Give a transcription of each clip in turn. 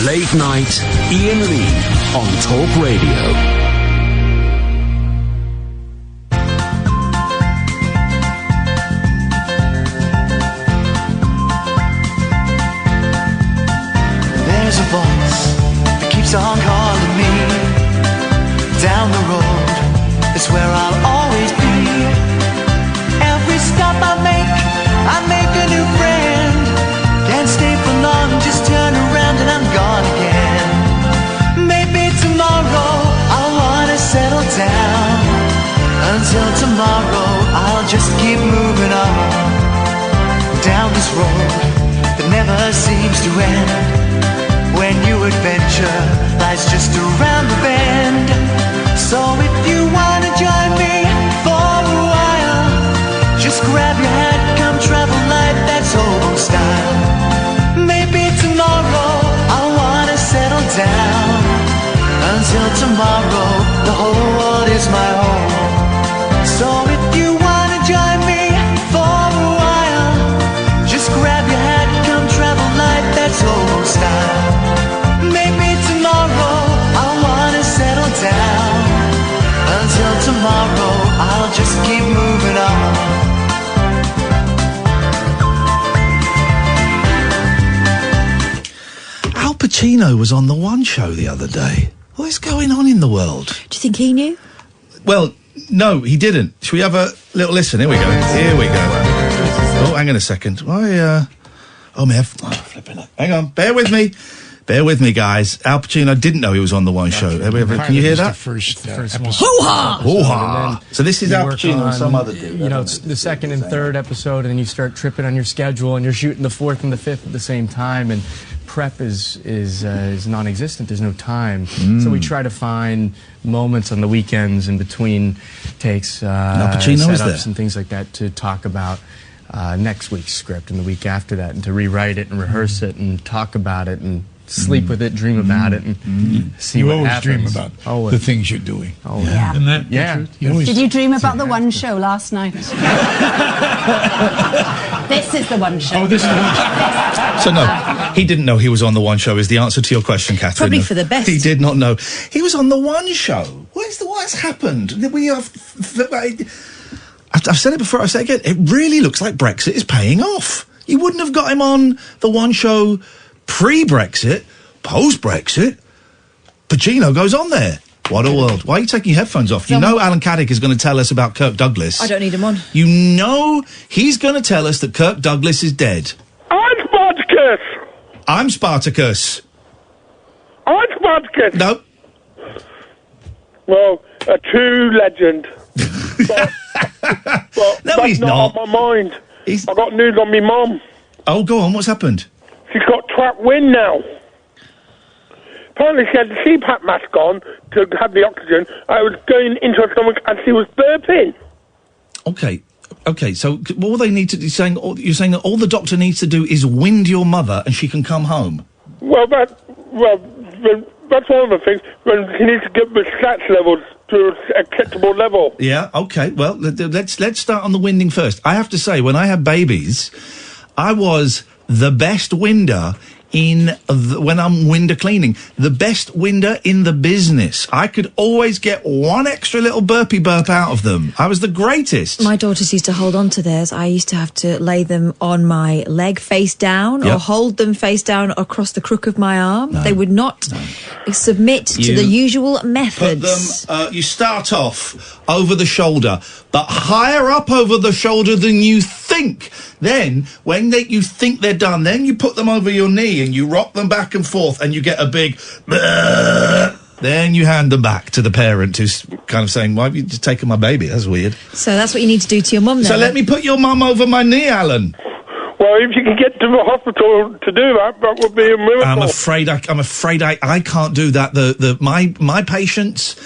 Late Night Iain Lee on Talk Radio. There's a voice that keeps on calling me. Down the road is where I'll always be. Every stop I make a new friend. Can't stay for long, just turn around and I'm gone again. Maybe tomorrow I'll wanna settle down. Until tomorrow I'll just keep moving on. Down this road that never seems to end. When new adventure lies just around the bend. So if you wanna join me for a while, just grab your hat, come travel light, that's old style. Maybe tomorrow I'll wanna settle down. Until tomorrow, the whole world is my home. So if you wanna join me for a while, just grab your hat, come travel light, that's old style. Maybe tomorrow I'll wanna settle down. Until tomorrow, I'll just keep moving on. Al Pacino was on the One Show the other day. What is going on in the world? Do you think he knew? Well, no, he didn't. Should we have a little listen? Here we go. Here we go. Oh, hang on a second. Flipping it. Hang on. Bear with me. Bear with me, guys. Al Pacino didn't know he was on the One Show. Can you hear that? The first episode. Hoo-ha! Hoo-ha! So this is Al Pacino and some other dude. You know, it's the second and third episode, and then you start tripping on your schedule, and you're shooting the fourth and the fifth at the same time, and prep is non-existent. There's no time. So we try to find moments on the weekends in between takes, Al Pacino is there. setups and things like that to talk about next week's script and the week after that, and to rewrite it and rehearse it and talk about it and sleep with it, dream about it, and see what happens. You always dream about the things you're doing. Oh, yeah. Isn't that the truth? Did you dream about the One Show last night? This is the One Show. Oh, this is the One Show. So no, he didn't know he was on the One Show is the answer to your question, Catherine. Probably for the best. He did not know. He was on the One Show. What's happened? We have... I've said it before, I'll say it again. It really looks like Brexit is paying off. You wouldn't have got him on the One Show pre-Brexit, post-Brexit. Pacino goes on there. What a world. Why are you taking your headphones off? You know Alan Caddick is going to tell us about Kirk Douglas. I don't need him on. You know he's going to tell us that Kirk Douglas is dead. I'm Spartacus. I'm Spartacus. I'm Spartacus. No. Well, a true legend. but No, that's he's not not. on my mind. He's... I got news on me mum. Oh, go on. What's happened? She's got trapped wind now. Apparently she had the CPAP mask on to have the oxygen. I was going into her stomach and she was burping. Okay, so all they need to do, you're saying that all the doctor needs to do is wind your mother and she can come home? Well, that's one of the things. When she needs to get the stats levels to an acceptable level. Yeah, okay. Well, let's start on the winding first. I have to say, when I had babies, I was the best winder when I'm window cleaning, the best winder in the business. I could always get one extra little burp out of them. I was the greatest. My daughters used to hold on to theirs. I used to have to lay them on my leg face down or hold them face down across the crook of my arm. They would not submit to the usual methods. Put them, you start off over the shoulder, but higher up over the shoulder than you think. Then, when you think they're done, then you put them over your knee and you rock them back and forth and you get a big... Then you hand them back to the parent who's kind of saying, why have you just taken my baby? That's weird. So that's what you need to do to your mum then. So let me put your mum over my knee, Alan. Well, if you can get to the hospital to do that, that would be a miracle. I'm afraid I can't do that. My patients...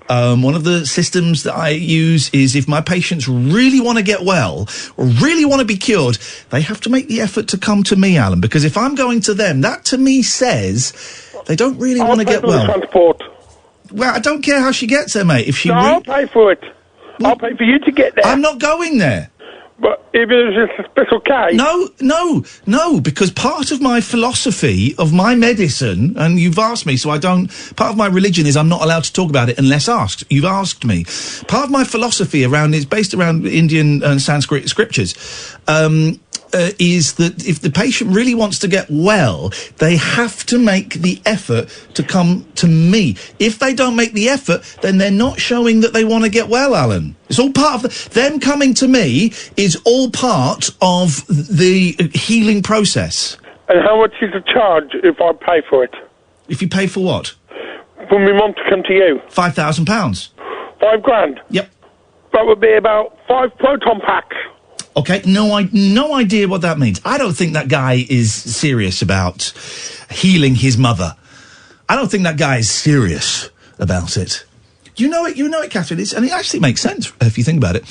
one of the systems that I use is if my patients really want to get well or really want to be cured, they have to make the effort to come to me, Alan, because if I'm going to them, that to me says they don't really want to get well. Transport. Well, I don't care how she gets there, mate. If she I'll pay for it. I'll pay for you to get there. I'm not going there. But even if it's a special case... No, because part of my philosophy of my medicine, and you've asked me, so I don't... Part of my religion is I'm not allowed to talk about it unless asked. You've asked me. Part of my philosophy is based around Indian and Sanskrit scriptures, is that if the patient really wants to get well, they have to make the effort to come to me. If they don't make the effort, then they're not showing that they want to get well, Alan. It's all part of them coming to me is all part of the healing process. And how much is the charge if I pay for it? If you pay for what? For my mum to come to you. £5,000. £5,000? Yep. That would be about 5 proton packs. Okay, no idea what that means. I don't think that guy is serious about healing his mother. I don't think that guy is serious about it. You know it, Catherine. And it actually makes sense if you think about it.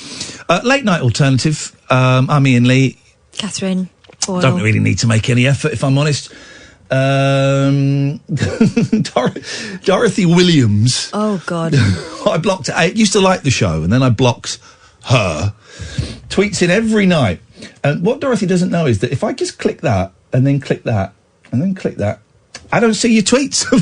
Late night alternative. I'm Iain Lee. Catherine Boyle. Don't really need to make any effort, if I'm honest. Dorothy Williams. Oh, God. I blocked her. I used to like the show, and then I blocked her. Tweets in every night. And what Dorothy doesn't know is that if I just click that, and then click that, and then click that, I don't see your tweets. So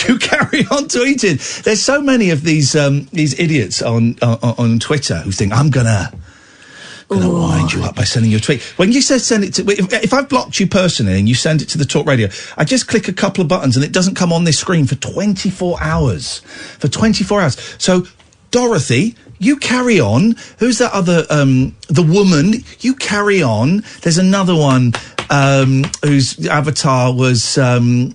you carry on tweeting. There's so many of these idiots on Twitter who think, I'm gonna wind you up by sending you a tweet. When you said send it to... If I've blocked you personally and you send it to the Talk Radio, I just click a couple of buttons and it doesn't come on this screen for 24 hours. For 24 hours. So, Dorothy, you carry on. Who's that other... the woman, you carry on. There's another one whose avatar was... the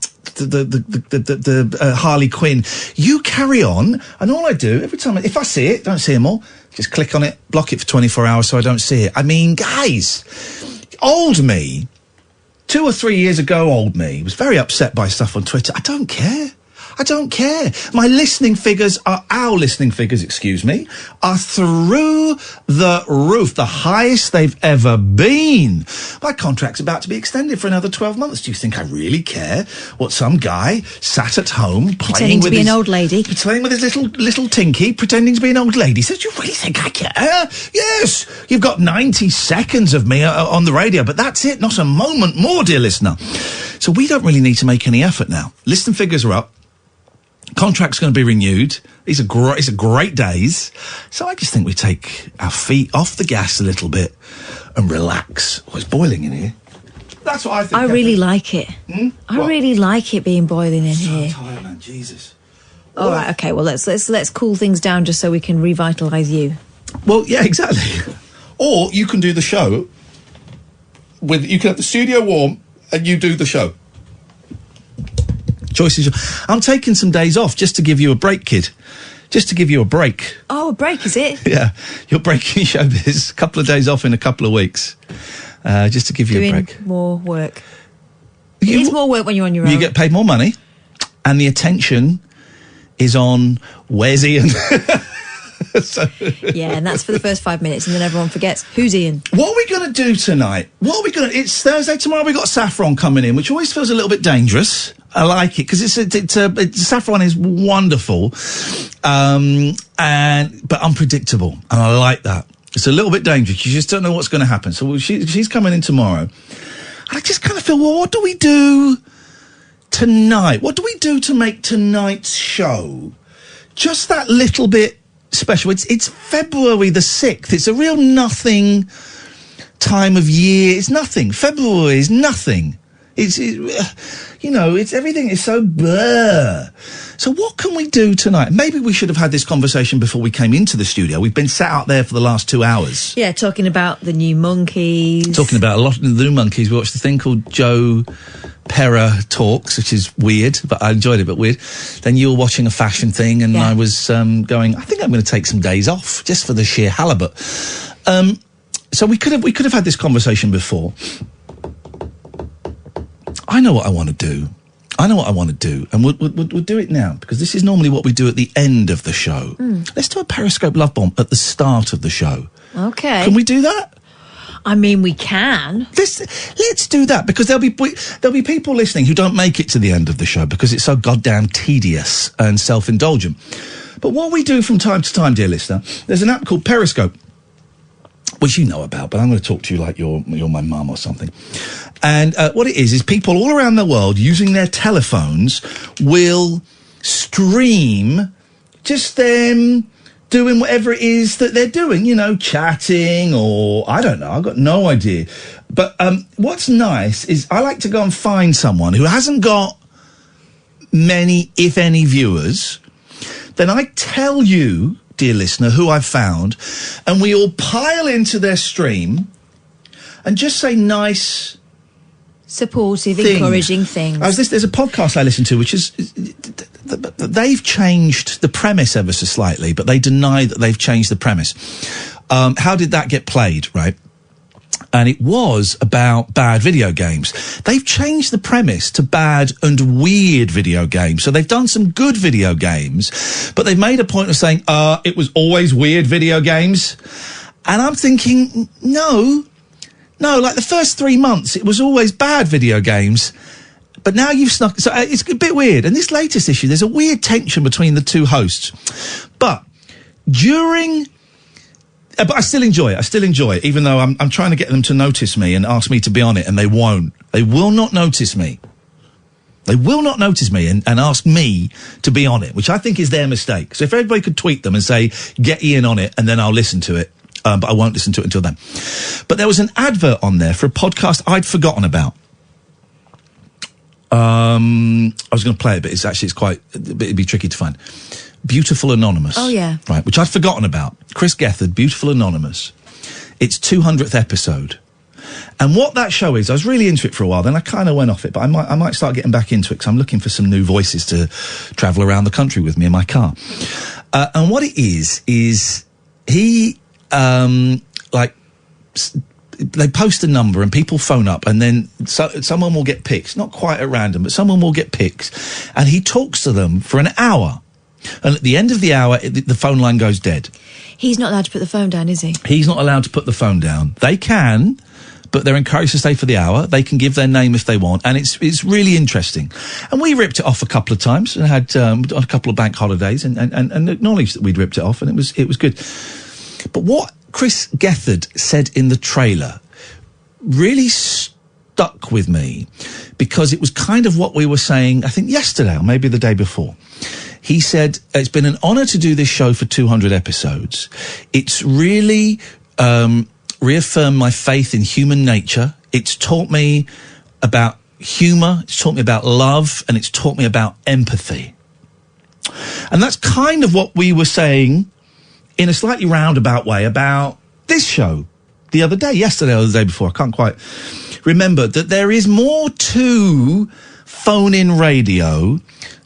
Harley Quinn. You carry on, and all I do, every time... If I see it, don't see them all, just click on it, block it for 24 hours so I don't see it. I mean, guys, old me, 2 or 3 years ago, old me, was very upset by stuff on Twitter. I don't care. I don't care. Our listening figures, are through the roof, the highest they've ever been. My contract's about to be extended for another 12 months. Do you think I really care what some guy sat at home pretending to be an old lady, playing with his little tinky, pretending to be an old lady? Says, do you really think I care? Yes, you've got 90 seconds of me on the radio, but that's it. Not a moment more, dear listener. So we don't really need to make any effort now. Listening figures are up. Contract's going to be renewed. These are great days. So I just think we take our feet off the gas a little bit and relax. Oh, it's boiling in here. That's what I think. I really like it. I really like it being boiling in here. So tired, man. Jesus. All right. Okay. Well, let's cool things down just so we can revitalise you. Well, yeah, exactly. Or you can do the show you can have the studio warm and you do the show. Choices. I'm taking some days off just to give you a break, kid. Just to give you a break. Oh, a break, is it? Yeah. You're breaking showbiz. A couple of days off in a couple of weeks. Just to give you a break. Doing more work. It's more work when you're on your own. You get paid more money, and the attention is on where's Ian? Yeah, and that's for the first 5 minutes, and then everyone forgets who's Ian. What are we going to do tonight? It's Thursday. Tomorrow we got Saffron coming in, which always feels a little bit dangerous. I like it because Saffron is wonderful, but unpredictable, and I like that. It's a little bit dangerous. You just don't know what's going to happen. So she's coming in tomorrow. And I just kind of feel, well, what do we do tonight? What do we do to make tonight's show just that little bit special? It's February the 6th. It's a real nothing time of year. It's nothing. February is nothing. It's everything is so blur. So what can we do tonight? Maybe we should have had this conversation before we came into the studio. We've been sat out there for the last 2 hours. Yeah, talking about the new Monkeys. Talking about a lot of the new Monkeys. We watched a thing called Joe Pera Talks, which is weird, but I enjoyed it, but weird. Then you were watching a fashion thing, and I was going, I think I'm going to take some days off just for the sheer halibut. So we could have had this conversation before. I know what I want to do. And we'll do it now, because this is normally what we do at the end of the show. Let's do a Periscope love bomb at the start of the show. Okay. Can we do that? I mean, we can. Let's do that, because there'll be people listening who don't make it to the end of the show because it's so goddamn tedious and self-indulgent. But what we do from time to time, dear listener, there's an app called Periscope. which you know about, but I'm going to talk to you like you're my mum or something. And what it is people all around the world using their telephones will stream just them doing whatever it is that they're doing, chatting or, I don't know, I've got no idea. But what's nice is I like to go and find someone who hasn't got many, if any, viewers. Then I tell you, dear listener, who I've found, and we all pile into their stream and just say nice, supportive, things. Encouraging things. There's a podcast I listen to, which is, they've changed the premise ever so slightly, but they deny that they've changed the premise. How did that get played, right? And it was about bad video games. They've changed the premise to bad and weird video games. So they've done some good video games, but they've made a point of saying, it was always weird video games. And I'm thinking, no, like the first 3 months, it was always bad video games. But now you've snuck... So it's a bit weird. And this latest issue, there's a weird tension between the two hosts. But during... But I still enjoy it, even though I'm trying to get them to notice me and ask me to be on it, and they won't. They will not notice me. They will not notice me and ask me to be on it, which I think is their mistake. So if everybody could tweet them and say, get Iain on it, and then I'll listen to it. But I won't listen to it until then. But there was an advert on there for a podcast I'd forgotten about. I was going to play it, but it'd be tricky to find. Beautiful Anonymous. Oh, yeah. Right, which I'd forgotten about. Chris Gethard, Beautiful Anonymous. It's 200th episode. And what that show is, I was really into it for a while, then I kind of went off it, but I might start getting back into it, because I'm looking for some new voices to travel around the country with me in my car. And what it is he, they post a number and people phone up, and then someone will get picked, not quite at random, but someone will get picked, and he talks to them for an hour. And at the end of the hour, the phone line goes dead. He's not allowed to put the phone down, is he? He's not allowed to put the phone down. They can, but they're encouraged to stay for the hour. They can give their name if they want, and it's really interesting. And we ripped it off a couple of times and had a couple of bank holidays and acknowledged that we'd ripped it off, and it was good. But what Chris Gethard said in the trailer really stuck with me, because it was kind of what we were saying, I think yesterday or maybe the day before. He said, it's been an honour to do this show for 200 episodes. It's really reaffirmed my faith in human nature. It's taught me about humour, it's taught me about love, and it's taught me about empathy. And that's kind of what we were saying in a slightly roundabout way about this show the other day, yesterday or the day before. I can't quite remember. That there is more to phone-in radio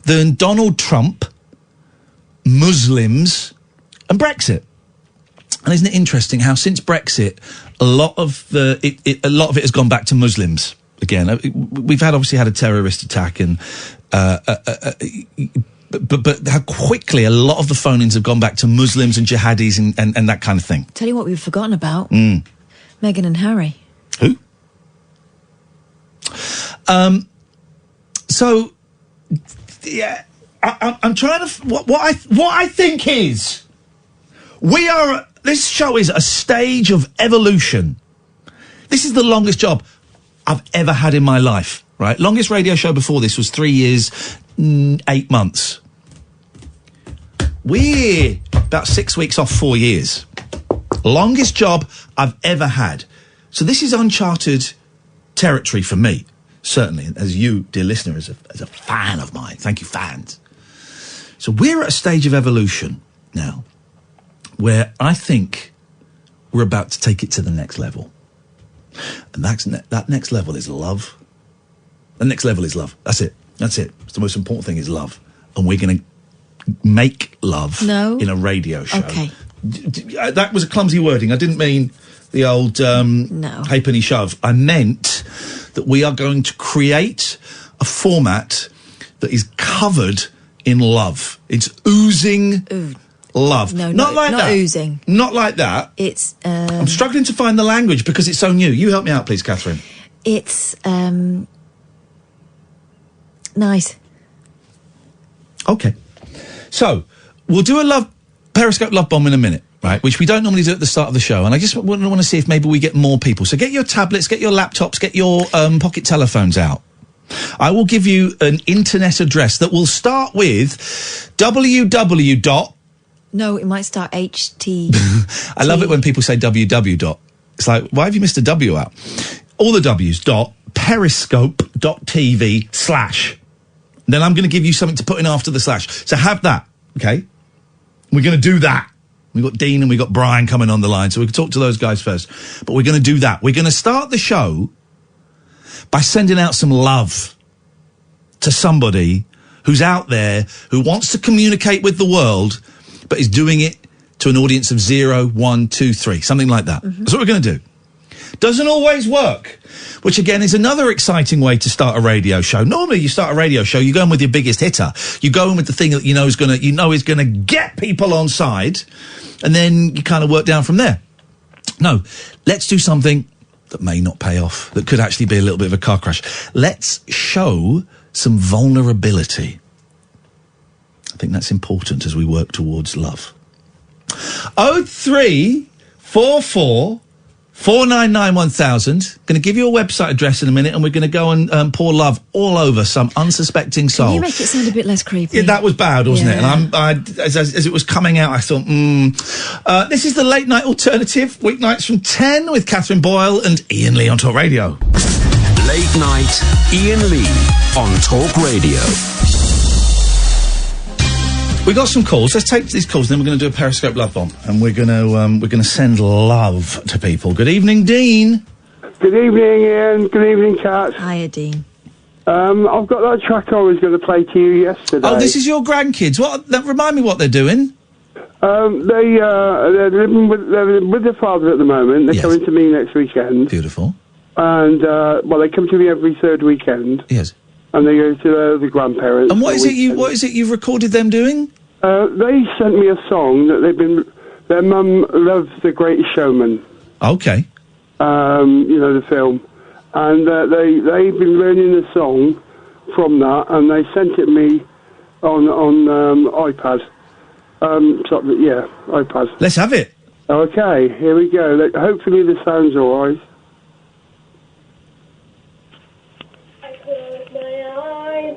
than Donald Trump, Muslims, and Brexit. And isn't it interesting how since Brexit, a lot of it has gone back to Muslims again. We've obviously had a terrorist attack, and but how quickly a lot of the phone-ins have gone back to Muslims and jihadis and that kind of thing. Tell you what we've forgotten about. Meghan and Harry. Who? So, yeah, I'm trying to... What I think is... This show is a stage of evolution. This is the longest job I've ever had in my life, right? Longest radio show before this was 3 years, 8 months. We're about 6 weeks off 4 years. Longest job I've ever had. So this is uncharted territory for me, certainly, as you, dear listener, as a fan of mine. Thank you, fans. So we're at a stage of evolution now where I think we're about to take it to the next level. And that next level is love. The next level is love. That's it. It's the most important thing is love. And we're going to make love in a radio show. Okay. That was a clumsy wording. I didn't mean the old halfpenny shove. I meant that we are going to create a format that is covered in love. It's oozing love. No, not like not that. Oozing. Not like that. It's... I'm struggling to find the language because it's so new. You help me out, please, Katherine. It's, nice. Okay. So, we'll do a Periscope love bomb in a minute. right, which we don't normally do at the start of the show, and I just want to see if maybe we get more people. So get your tablets, get your laptops, get your pocket telephones out. I will give you an internet address that will start with www. No, it might start HT. I love it when people say www. It's like, why have you missed a W out? All the W's, periscope.tv/. Then I'm going to give you something to put in after the slash. So have that, okay? We're going to do that. We've got Dean and we've got Brian coming on the line, so we can talk to those guys first. But we're going to do that. We're going to start the show by sending out some love to somebody who's out there, who wants to communicate with the world, but is doing it to an audience of 0, 1, 2, 3, something like that. Mm-hmm. That's what we're going to do. Doesn't always work, which again is another exciting way to start a radio show. Normally you start a radio show, you go in with your biggest hitter. You go in with the thing that is going to get people on side, and then you kind of work down from there. No, let's do something that may not pay off, that could actually be a little bit of a car crash. Let's show some vulnerability. I think that's important as we work towards love. 0344 499 1000. Going to give you a website address in a minute, and we're going to go and pour love all over some unsuspecting soul. Can you make it sound a bit less creepy? Yeah, that was bad, wasn't it? And as it was coming out, I thought, this is the Late Night Alternative, weeknights from 10 with Catherine Boyle and Iain Lee on Talk Radio. Late Night Iain Lee on Talk Radio. We got some calls. Let's take these calls, then we're going to do a Periscope love bomb, and we're going to send love to people. Good evening, Dean. Good evening, Ian. Good evening, Kat. Hiya, Dean. I've got that track I was going to play to you yesterday. Oh, this is your grandkids. Remind me what they're doing. They're living with their father at the moment. They're coming to me next weekend. Beautiful. And they come to me every third weekend. Yes. And they go to the grandparents. And what is it you've recorded them doing? They sent me a song that their mum loves The Greatest Showman. Okay. The film. And they've been learning the song from that, and they sent it me on iPad. iPad. Let's have it. Okay, here we go. Hopefully the sound's all right.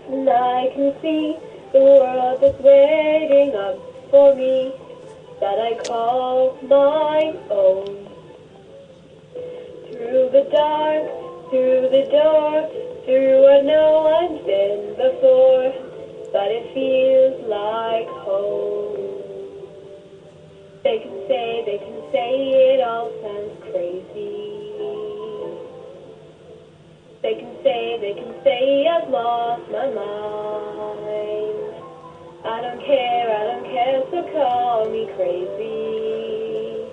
And I can see the world that's waiting up for me, that I call my own. Through the dark, through the door, through where no one's been before, but it feels like home. They can say it all sounds crazy. They can say I've lost my mind. I don't care, so call me crazy.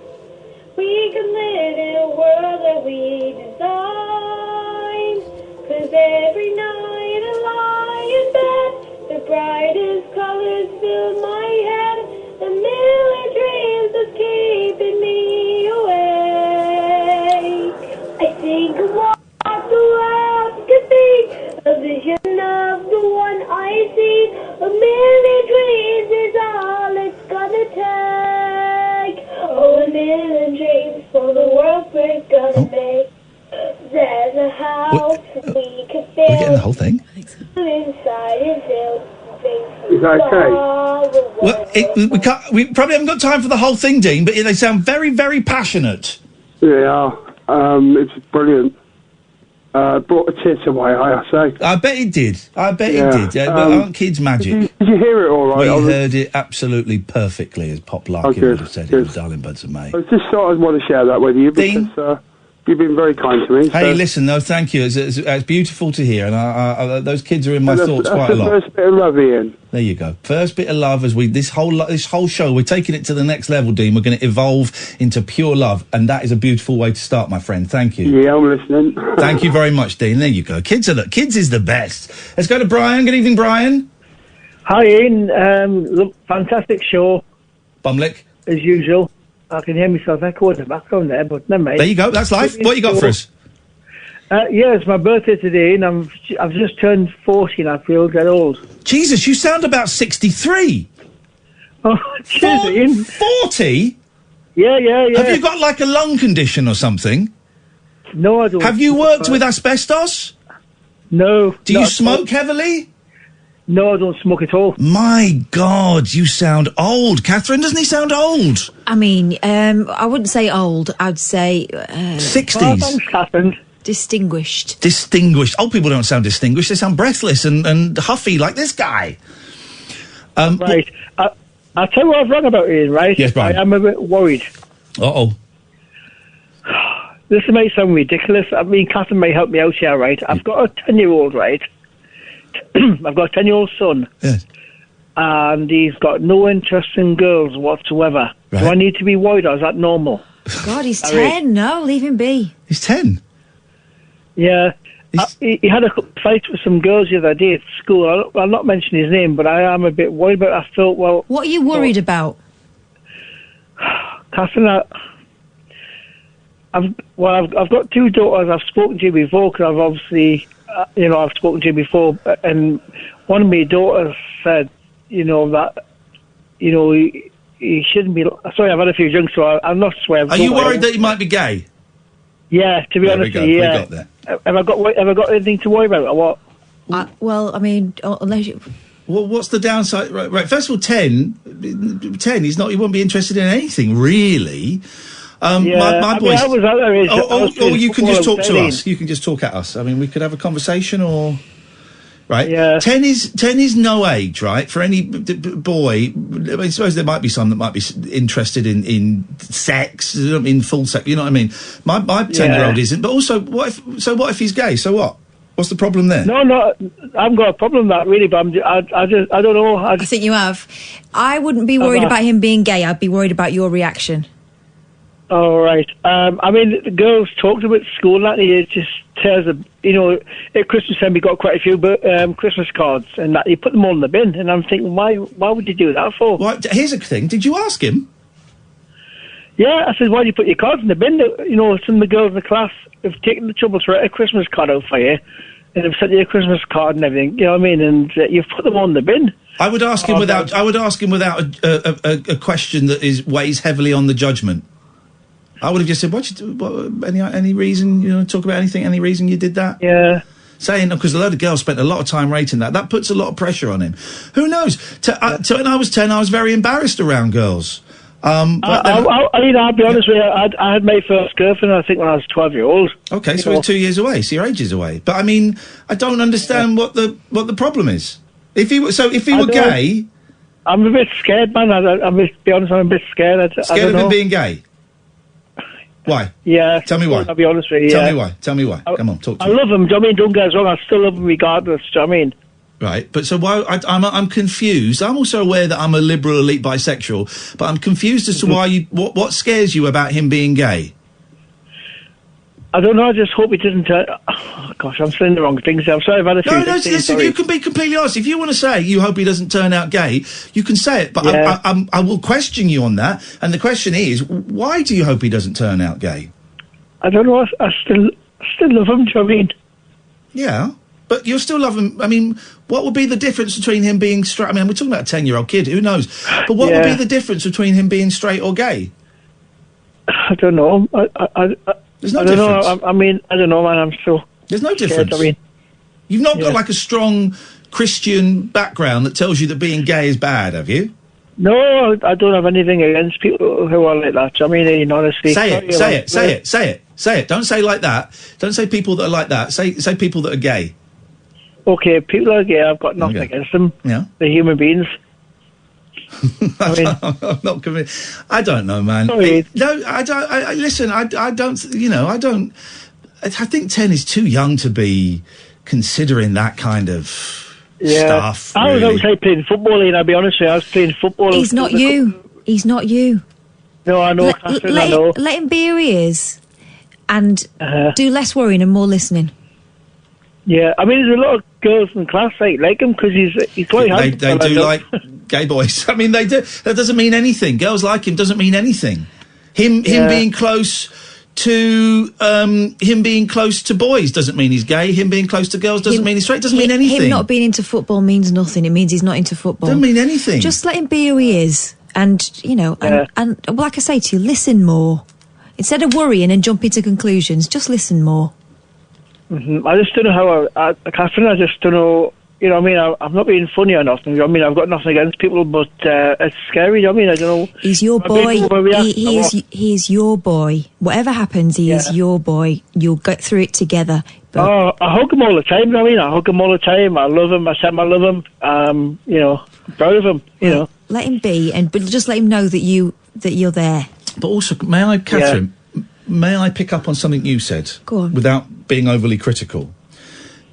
We can live in a world that we design, 'cause every night I lie in bed, the brightest colors fill my head, a million dreams that's keeping me awake. I think of what the world could be, a vision of the one I see. A million dreams is all it's gonna take. Oh, a million dreams for the world we're gonna make. There's a house we can build. Are we getting the whole thing? I think so. Inside is built. Is that okay? Well, we probably haven't got time for the whole thing, Dean, but they sound very, very passionate. Yeah, it's brilliant. Brought a tear to my eye, I say. I bet it did. It did. Yeah, but aren't kids magic? Did you hear it all right? We heard it absolutely perfectly, as Pop Larkin would have said it, Darling Buds of May. I just thought I'd want to share that with you, Dean? because you've been very kind to me. Hey, listen, no, thank you. It's beautiful to hear, and those kids are in my thoughts quite a lot. That's the first bit of love, Ian. There you go. First bit of love as this whole show, we're taking it to the next level, Dean. We're going to evolve into pure love, and that is a beautiful way to start, my friend. Thank you. Yeah, I'm listening. Thank you very much, Dean. There you go. Kids is the best. Let's go to Brian. Good evening, Brian. Hi, Ian. Look, fantastic show. Bumlick. As usual. I can hear myself echo in the background there, but never mind. There you go. That's life. What you got for us? Yeah, it's my birthday today, and I've just turned 40, and I feel dead old. Jesus, you sound about 63. Oh, cheers, Ian. 40? Yeah. Have you got like a lung condition or something? No, I don't. Have you worked with asbestos? No. Do you smoke heavily? No, I don't smoke at all. My God, you sound old. Catherine, doesn't he sound old? I mean, I wouldn't say old. I'd say 60s. Oh, thanks, Catherine. Distinguished. Distinguished. Old people don't sound distinguished. They sound breathless and huffy like this guy. Right. I'll tell you what I've rung about, Ian, right? Yes, Brian. I am a bit worried. Uh-oh. This may sound ridiculous. I mean, Catherine may help me out here, right? I've got a 10-year-old, right? I've got a 10-year-old son. Yes. And he's got no interest in girls whatsoever. Right. Do I need to be worried, or is that normal? God, he's 10. No, leave him be. He's 10? Yeah. He had a fight with some girls the other day at school. I'll not mention his name, but I am a bit worried. But I thought, well... What are you worried about? Catherine, I've got two daughters. I've spoken to you before, because I've obviously... I've spoken to you before, and one of my daughters said, that, he shouldn't be... Sorry, I've had a few drinks, so I'm not swearing. Are you worried that he might be gay? Yeah, to be honest with you, yeah. We got there. Have I got anything to worry about, or what? Well, I mean, unless you... Well, what's the downside? Right, first of all, 10, he won't be interested in anything, really. My boys... I was at their age. Or you can just talk to us. You can just talk at us. I mean, we could have a conversation, or... Right? Yeah. 10 is no age, right? For any boy, I suppose there might be some that might be interested in sex, in full sex, you know what I mean? My 10-year-old isn't, but also, what if he's gay? So what? What's the problem there? No, I haven't got a problem with that, really, but I don't know. I think you have. I wouldn't be worried about him being gay. I'd be worried about your reaction. All right. I mean, the girls talked about school and that, it just tells them, at Christmas time we got quite a few Christmas cards, and that he put them all in the bin, and I'm thinking, why would you do that for? Well, here's a thing. Did you ask him? Yeah, I said, why do you put your cards in the bin? Some of the girls in the class have taken the trouble to write a Christmas card out for you, and they've sent you a Christmas card and everything, you know what I mean? And you've put them all in the bin. I would ask him without a question that weighs heavily on the judgment. I would have just said, any reason, talk about anything, any reason you did that? Yeah. Saying, because a lot of girls spent a lot of time rating that. That puts a lot of pressure on him. Who knows? When I was 10, I was very embarrassed around girls. I'll be honest with you, I had my first girlfriend, I think, when I was 12-year-old. Okay, so we're 2 years away, so you're ages away. But, I mean, I don't understand what the problem is. If he were gay... I'm a bit scared, man. I'm be honest, I'm a bit scared. Scared of him being gay? Why? Yeah. Tell me why. I'll be honest with you. Tell me why. Come on, talk to me. I love him. Do you know what I mean? Don't get us wrong. I still love him regardless. Do you know what I mean? Right, but so why? I'm confused. I'm also aware that I'm a liberal elite bisexual, but I'm confused as to why what scares you about him being gay. I don't know. I just hope he doesn't turn... Oh, gosh, I'm saying the wrong things. I'm sorry about it. No, listen, you can be completely honest. If you want to say you hope he doesn't turn out gay, you can say it. But yeah. I will question you on that. And the question is, why do you hope he doesn't turn out gay? I don't know. I still love him, do you know what I mean? Yeah, but you'll still love him. I mean, what would be the difference between him being straight... I mean, we're talking about a 10-year-old kid. Who knows? But what would be the difference between him being straight or gay? I don't know. There's no difference. I don't know, man. I'm still... There's no difference. You've not got like a strong Christian background that tells you that being gay is bad, have you? No, I don't have anything against people who are like that. I mean, honestly... Say it. Don't say like that. Don't say people that are like that. Say people that are gay. Okay, people that are gay, I've got nothing against them. Yeah. They're human beings. I'm not convinced. I don't know, man. Sorry. I don't. Listen, I don't. I don't. I think 10 is too young to be considering that kind of stuff. I was outside playing football, and I'll be honest with you, I was playing football. He's not you. He's not you. No, I know, Catherine, I know. Let him be who he is, and do less worrying and more listening. Yeah, I mean, there's a lot of girls in class like him because he's quite handsome. They do like gay boys. I mean, they do. That doesn't mean anything. Girls like him doesn't mean anything. Him being close to boys doesn't mean he's gay. Him being close to girls doesn't mean he's straight. Doesn't mean anything. Him not being into football means nothing. It means he's not into football. Doesn't mean anything. Just let him be who he is, And, you know, and like I say to you, listen more. Instead of worrying and jumping to conclusions, just listen more. Mm-hmm. I just don't know how Catherine, I just don't know, you know what I mean, I'm not being funny or nothing, you know what I mean, I've got nothing against people, but it's scary, you know what I mean, I don't know. He's your boy, he is your boy. Whatever happens, he is your boy. You'll get through it together. But I hug him all the time, you know what I mean, I hug him all the time, I love him, I tell him I love him, you know, I'm proud of him, you know. Let him be, but just let him know that you're there. But also, may I, Catherine, may I pick up on something you said? Go on. Without being overly critical.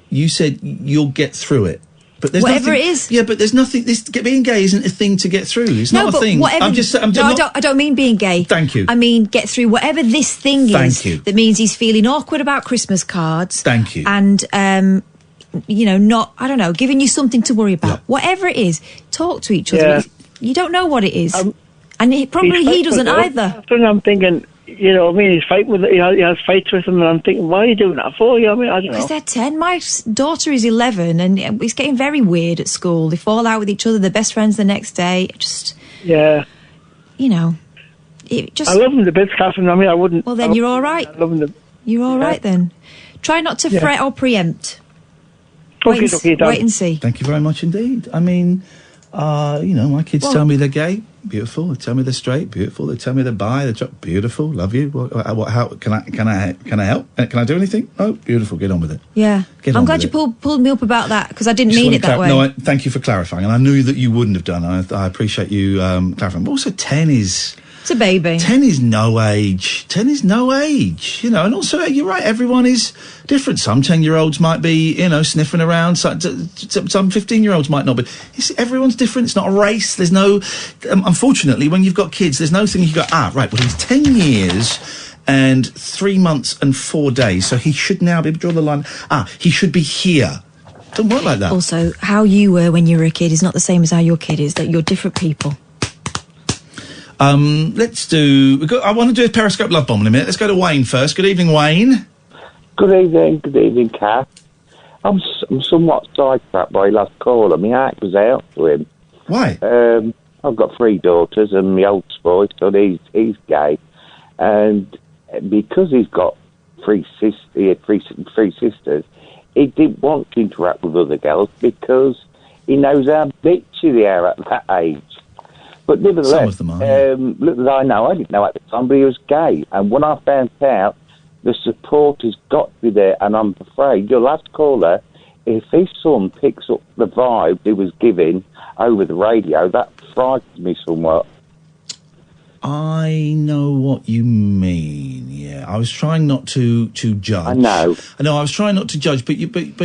You said you'll get through it. But there's whatever nothing, it is. Yeah, but there's nothing. Being gay isn't a thing to get through. It's not a thing. Whatever, I don't mean being gay. Thank you. I mean get through whatever this thing is. Thank you. That means he's feeling awkward about Christmas cards. Thank you. And you know, I don't know, giving you something to worry about. Yeah. Whatever it is, talk to each other. Yeah. You don't know what it is, and he doesn't either. I'm thinking. You know what I mean? He's fighting with it. He has fights with him, and I'm thinking, why are you doing that for? You know what I mean? I don't know. Because they're 10. My daughter is 11, and it's getting very weird at school. They fall out with each other. They're best friends the next day. Just you know, I love him to bits, Catherine. I mean, I wouldn't. Well, then you're all right. I love him. You're all right then. Try not to fret or preempt. Okay, wait and see. Thank you very much indeed. I mean, you know, my kids tell me they're gay. Beautiful. They tell me they're straight. Beautiful. They tell me they're bi. They're beautiful. Love you. How can I help? Can I do anything? Oh, beautiful. Get on with it. Yeah. I'm glad you pulled me up about that because I didn't mean it that way. No, thank you for clarifying, and I knew that you wouldn't have done. I appreciate you clarifying. But also, 10 is. It's a baby. 10 is no age. 10 is no age, you know. And also, you're right, everyone is different. Some 10-year-olds might be, you know, sniffing around. Some 15-year-olds might not be. Everyone's different. It's not a race. There's no... unfortunately, when you've got kids, there's no thing you go, right, well, he's 10 years and 3 months and 4 days, so he should now be... Draw the line. He should be here. It doesn't work like that. Also, how you were when you were a kid is not the same as how your kid is. That you're different people. Let's do... I want to do a Periscope Love Bomb in a minute. Let's go to Wayne first. Good evening, Wayne. Good evening, Kath. I'm somewhat sidetracked by last caller. My heart was out to him. Why? I've got 3 daughters, and my oldest boy, so he's gay. And because he's got 3 sisters, he didn't want to interact with other girls because he knows how bitchy they are at that age. But nevertheless, some of them are, little as I know, I didn't know at the time, but he was gay. And when I found out, the support has got to be there. And I'm afraid, your last caller, if his son picks up the vibe he was giving over the radio, that frightens me somewhat. I know what you mean. Yeah, I was trying not to judge. I know. I was trying not to judge, but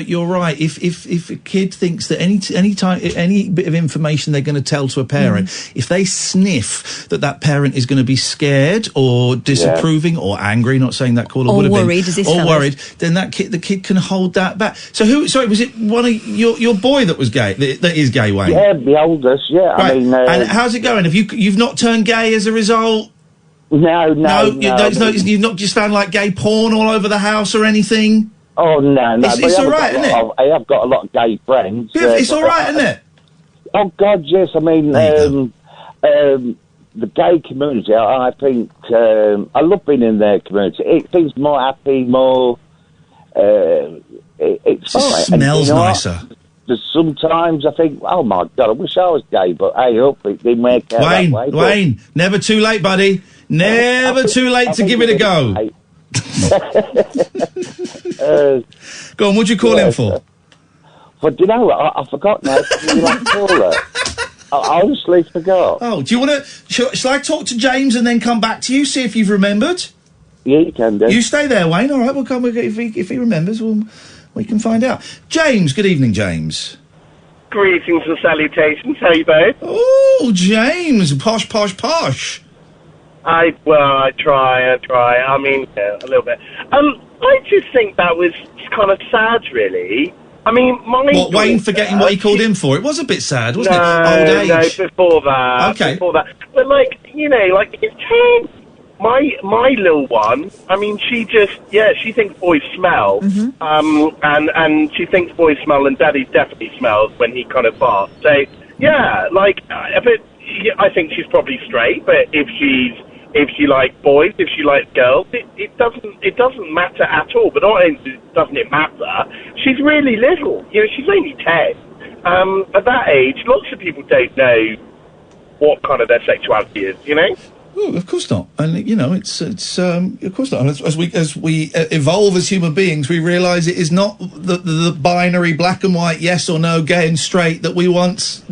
you're right. If a kid thinks that any bit of information they're going to tell to a parent, if they sniff that parent is going to be scared or disapproving or angry, not saying that caller would have worried, been, or worried, then the kid can hold that back. So sorry, was it one of your boy that was gay? That is gay, Wayne? Yeah, the oldest. Yeah, right. I mean, and how's it going? Have you've not turned gay as a result? No. You've not just found like gay porn all over the house or anything? Oh, no. It's all right, isn't it? I have got a lot of gay friends. It's all right, isn't it? Oh, God, yes. I mean, the gay community, I think, I love being in their community. It seems more happy, more... it's all right. Smells nicer. Sometimes I think, oh my God, I wish I was gay, but hey, hope it didn't work out that way. Wayne, never too late, buddy. Never too late to give it a go. Go on, what'd you call him for? But you know, I forgot now. You like caller? I honestly forgot. Oh, do you want to? Shall I talk to James and then come back to you, see if you've remembered? Yeah, you can do. You stay there, Wayne. All right, we'll come. If he remembers, we can find out. James, good evening, James. Greetings and salutations. How you both? Oh, James, posh. I try. I mean, yeah, a little bit. I just think that was kind of sad, really. I mean, Wayne forgetting what he called in for? It was a bit sad, wasn't it? Old age. No, before that. Okay. Before that. But, like, you know, like, it's 10. My little one, I mean, she thinks boys smell. Mm-hmm. And she thinks boys smell, and Daddy definitely smells when he kind of farts. So, yeah, like, but, I think she's probably straight, but if she likes boys, if she likes girls, it doesn't matter at all. But not only doesn't it matter, she's really little. She's only 10. At that age, lots of people don't know what kind of their sexuality is. Oh, of course not. And it's of course not. And as we evolve as human beings, we realise it is not the binary black and white, yes or no, gay and straight that we once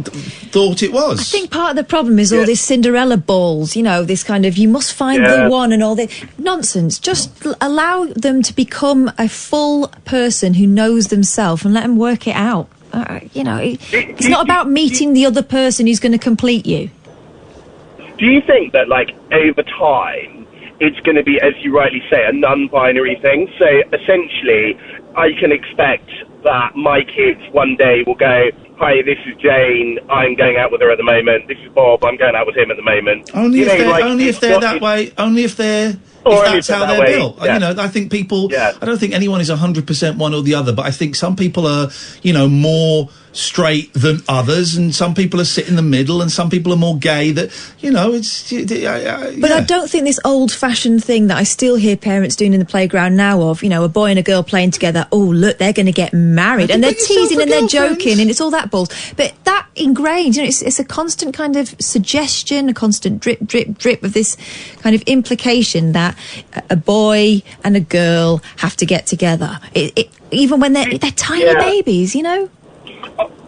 thought it was. I think part of the problem is all this Cinderella balls. This kind of you must find the one and all this nonsense. Just allow them to become a full person who knows themselves and let them work it out. It's not about meeting the other person who's going to complete you. Do you think that, over time, it's going to be, as you rightly say, a non-binary thing? So, essentially, I can expect that my kids one day will go, hi, this is Jane, I'm going out with her at the moment. This is Bob, I'm going out with him at the moment. Only if they're that way, only if they're... If that's how they're built. I think people... I don't think anyone is 100% one or the other, but I think some people are, more straight than others, and some people are sit in the middle, and some people are more gay. That, But I don't think this old-fashioned thing that I still hear parents doing in the playground now of, a boy and a girl playing together, oh, look, they're going to get married, and they're teasing and they're joking, and it's all that balls. But that ingrained, it's a constant kind of suggestion, a constant drip, drip, drip of this kind of implication that a boy and a girl have to get together, even when they're tiny babies,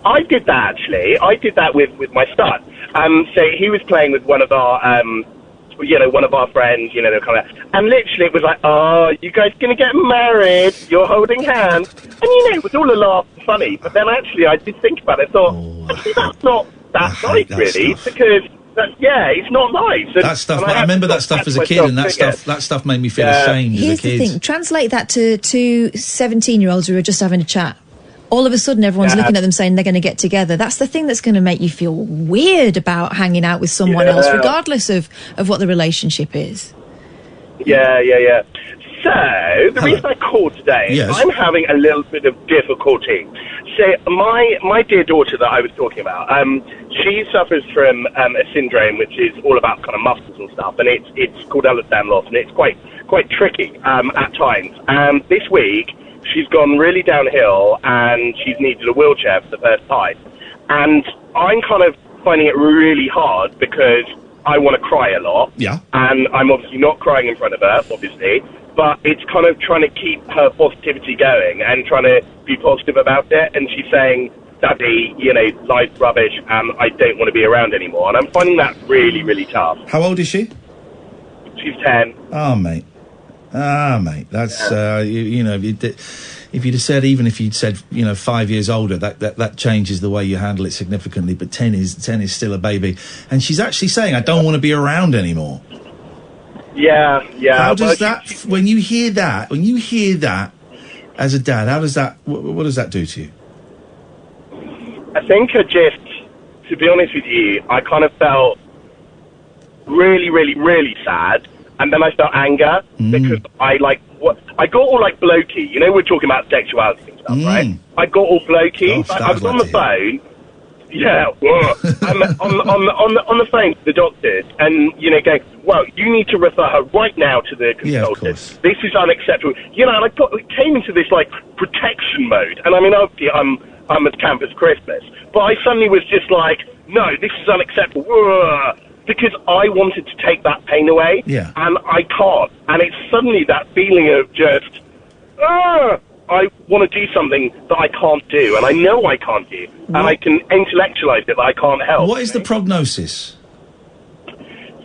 I did that, actually. I did that with my son. So he was playing with one of our, one of our friends, and literally it was like, oh, you guys going to get married, you're holding hands. And, it was all a laugh and funny. But then actually I did think about it, thought, actually that's not that nice, really, because... it's not nice. That stuff. I remember that stuff as a kid, and that stuff made me feel ashamed Here's as a kid. the thing: translate that to two 17-year-olds who are just having a chat. All of a sudden, everyone's looking at them saying they're going to get together. That's the thing that's going to make you feel weird about hanging out with someone else, regardless of what the relationship is. Yeah. So, the reason I called today is I'm having a little bit of difficulty. So, my dear daughter that I was talking about, she suffers from a syndrome which is all about kind of muscles and stuff, and it's called Danlos, and it's quite tricky at times. And this week, she's gone really downhill, and she's needed a wheelchair for the first time. And I'm kind of finding it really hard because I want to cry a lot. Yeah. And I'm obviously not crying in front of her, obviously. But it's kind of trying to keep her positivity going and trying to be positive about it. And she's saying, Daddy, life's rubbish and I don't want to be around anymore. And I'm finding that really, really tough. How old is she? She's 10. Oh, mate. That's, if you'd have said, even if you'd said, 5 years older, that changes the way you handle it significantly. But 10 is still a baby. And she's actually saying, I don't want to be around anymore. Yeah. How does when you hear that as a dad, what does that do to you? I think to be honest with you, I kind of felt really, really, really sad. And then I felt anger because I got all blokey. We're talking about sexuality and stuff, right? I got all blokey. I was on the phone. Yeah, I'm on the phone to the doctors and, going, well, you need to refer her right now to the consultant. Yeah, of course. This is unacceptable. And I came into this, protection mode. And, I mean, obviously, I'm as camp as Christmas. But I suddenly was just like, no, this is unacceptable. Because I wanted to take that pain away. Yeah. And I can't. And it's suddenly that feeling of just, I want to do something that I can't do, and I know I can't do, and I can intellectualize it that I can't help. What is the prognosis?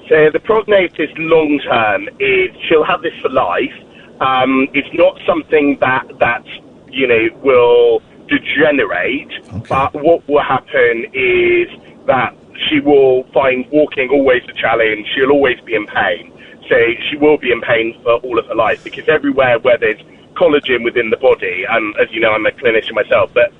So the prognosis long term is she'll have this for life. It's not something that will degenerate, but what will happen is that she will find walking always a challenge. She'll always be in pain. So she will be in pain for all of her life, because everywhere where there's collagen within the body, and as you know, I'm a clinician myself, but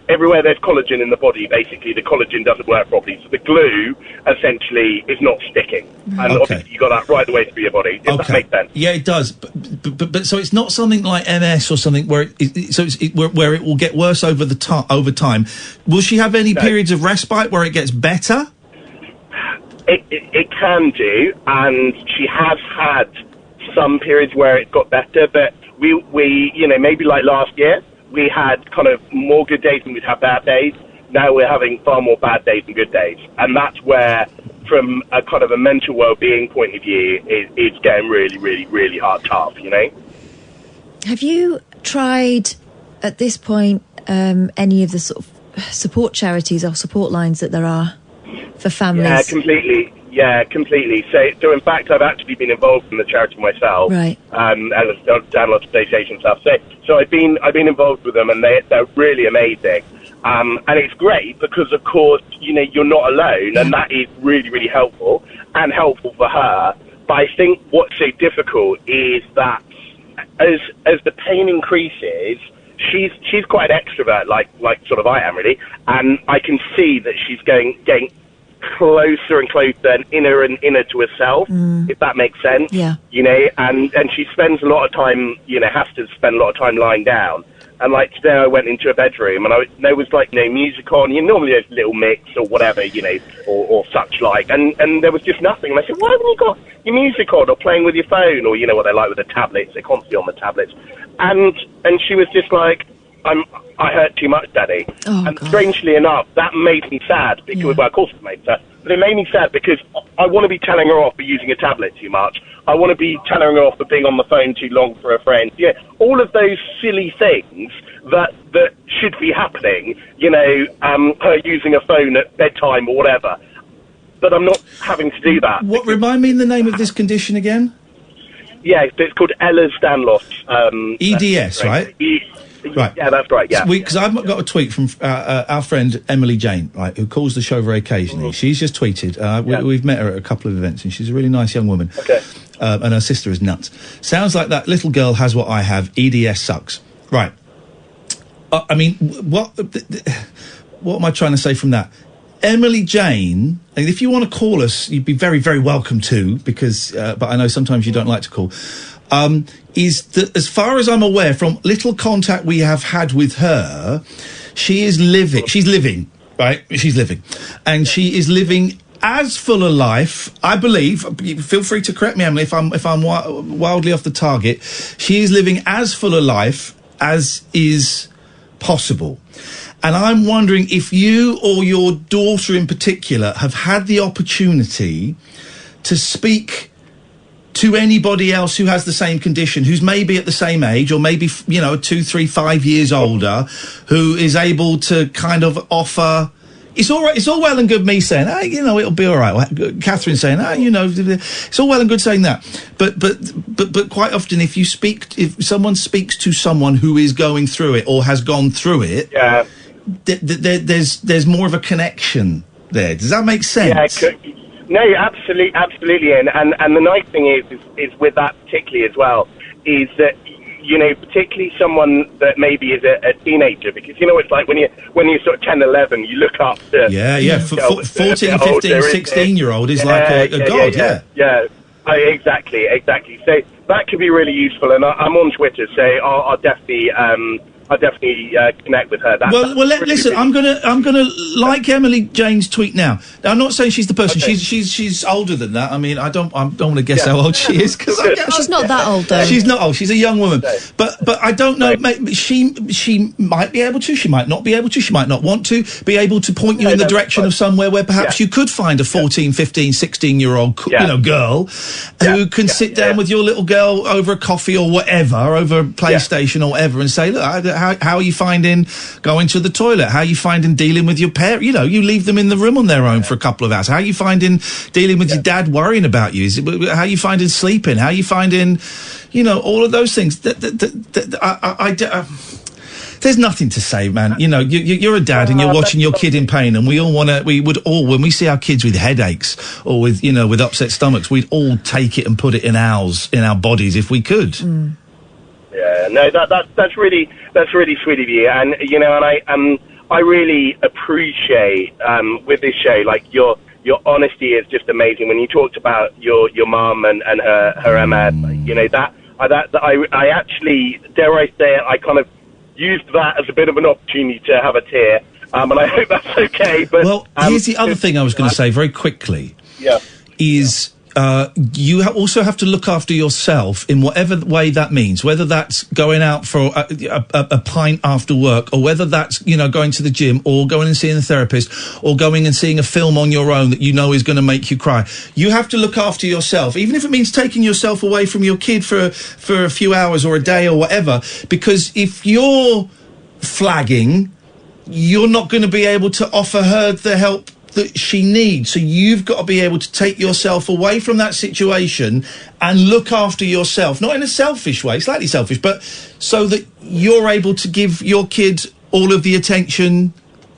everywhere there's collagen in the body, basically the collagen doesn't work properly, so the glue essentially is not sticking, and obviously you got that right the way through your body. Does that make sense? Yeah, it does. But so it's not something like MS or something where where it will get worse over time. Will she have any periods of respite where it gets better? It can do, and she has had some periods where it got better, but we you know, maybe like last year, we had kind of more good days than we'd have bad days. Now we're having far more bad days than good days. And that's where, from a kind of a mental well-being point of view, it's getting really, really, really tough, you know? Have you tried, at this point, any of the sort of support charities or support lines that there are for families? Yeah, completely. So in fact, I've actually been involved in the charity myself, right? As a Danlos Association stuff. So I've been involved with them, and they're really amazing. And it's great because, of course, you know, you're not alone, and that is really, really helpful for her. But I think what's so difficult is that as the pain increases, she's quite an extrovert, like sort of I am really, and I can see that she's getting closer and closer and inner to herself, if that makes sense. Yeah. You know, and she spends a lot of time, you know, has to spend a lot of time lying down. And like today I went into a bedroom and there was like, you know, music on, you know, normally there's little mix or whatever, you know, or such like, and there was just nothing. And I said, why haven't you got your music on or playing with your phone, or, you know, what they're like with the tablets, they're constantly on the tablets. And she was just like, I hurt too much, Daddy. Oh, and God. Strangely enough, that made me sad because, well, of course it made me sad, but it made me sad because I want to be telling her off for using a tablet too much. I want to be telling her off for being on the phone too long for a friend. Yeah, all of those silly things that should be happening, you know, her using a phone at bedtime or whatever. But I'm not having to do that. Remind me the name of this condition again? Yeah, it's called Ehlers Danlos. EDS, right? Right. Yeah, that's right, yeah. Because I've got a tweet from our friend Emily Jane, right, who calls the show very occasionally. She's just tweeted. We've met her at a couple of events, and she's a really nice young woman. Okay. And her sister is nuts. Sounds like that little girl has what I have. EDS sucks. Right. I mean, what am I trying to say from that? Emily Jane, and if you want to call us, you'd be very, very welcome to, because, but I know sometimes you don't like to call, is that, as far as I'm aware, from little contact we have had with her, she's living, right? She's living. And she is living as full a life, I believe, feel free to correct me, Emily, if I'm wildly off the target, she is living as full a life as is possible. And I'm wondering if you or your daughter in particular have had the opportunity to speak to anybody else who has the same condition, who's maybe at the same age, or maybe, you know, 2, 3, 5 years older, who is able to kind of offer... It's all right. It's all well and good me saying, you know, it'll be all right. Catherine saying, you know, it's all well and good saying that. But quite often, if someone speaks to someone who is going through it or has gone through it, yeah, there's more of a connection there. Does that make sense? Yeah, no, absolutely. And the nice thing is with that particularly as well, is that, you know, particularly someone that maybe is a teenager, because, you know, it's like when you're sort of 10, 11, you look up to... Yeah. 14, 15, 16-year-old is like a god, Yeah, exactly. So that could be really useful, and I'm on Twitter, so I'll definitely... connect with her. Listen. I'm gonna like Emily Jane's tweet now. I'm not saying she's the person. Okay. She's older than that. I mean, I don't want to guess how old she is, because she's not that old though. She's not old. She's a young woman. But I don't know. She might be able to. She might not be able to. She might not want to be able to point you in the direction of somewhere where perhaps you could find a 14, 15, 16-year-old girl who can sit down with your little girl over a coffee or whatever, over a PlayStation or whatever, and say, look, how are you finding going to the toilet? How are you finding dealing with your parents? You know, you leave them in the room on their own for a couple of hours. How are you finding dealing with your dad worrying about you? How are you finding sleeping? How are you finding, you know, all of those things? There's nothing to say, man. You know, you're a dad and you're watching your kid in pain, and we would all, when we see our kids with headaches or with, you know, with upset stomachs, we'd all take it and put it in our bodies if we could. Mm. Yeah, no, that's really sweet of you, and you know, and I really appreciate with this show, like your honesty is just amazing. When you talked about your mum and her MS, you know, that I actually, dare I say it, I kind of used that as a bit of an opportunity to have a tear, and I hope that's okay. But well, here's the other thing I was going to say very quickly. is you also have to look after yourself in whatever way that means, whether that's going out for a pint after work, or whether that's, going to the gym, or going and seeing a therapist, or going and seeing a film on your own that you know is going to make you cry. You have to look after yourself, even if it means taking yourself away from your kid for a few hours or a day or whatever, because if you're flagging, you're not going to be able to offer her the help that she needs. So you've got to be able to take yourself away from that situation and look after yourself, not in a selfish way, slightly selfish, but so that you're able to give your kid all of the attention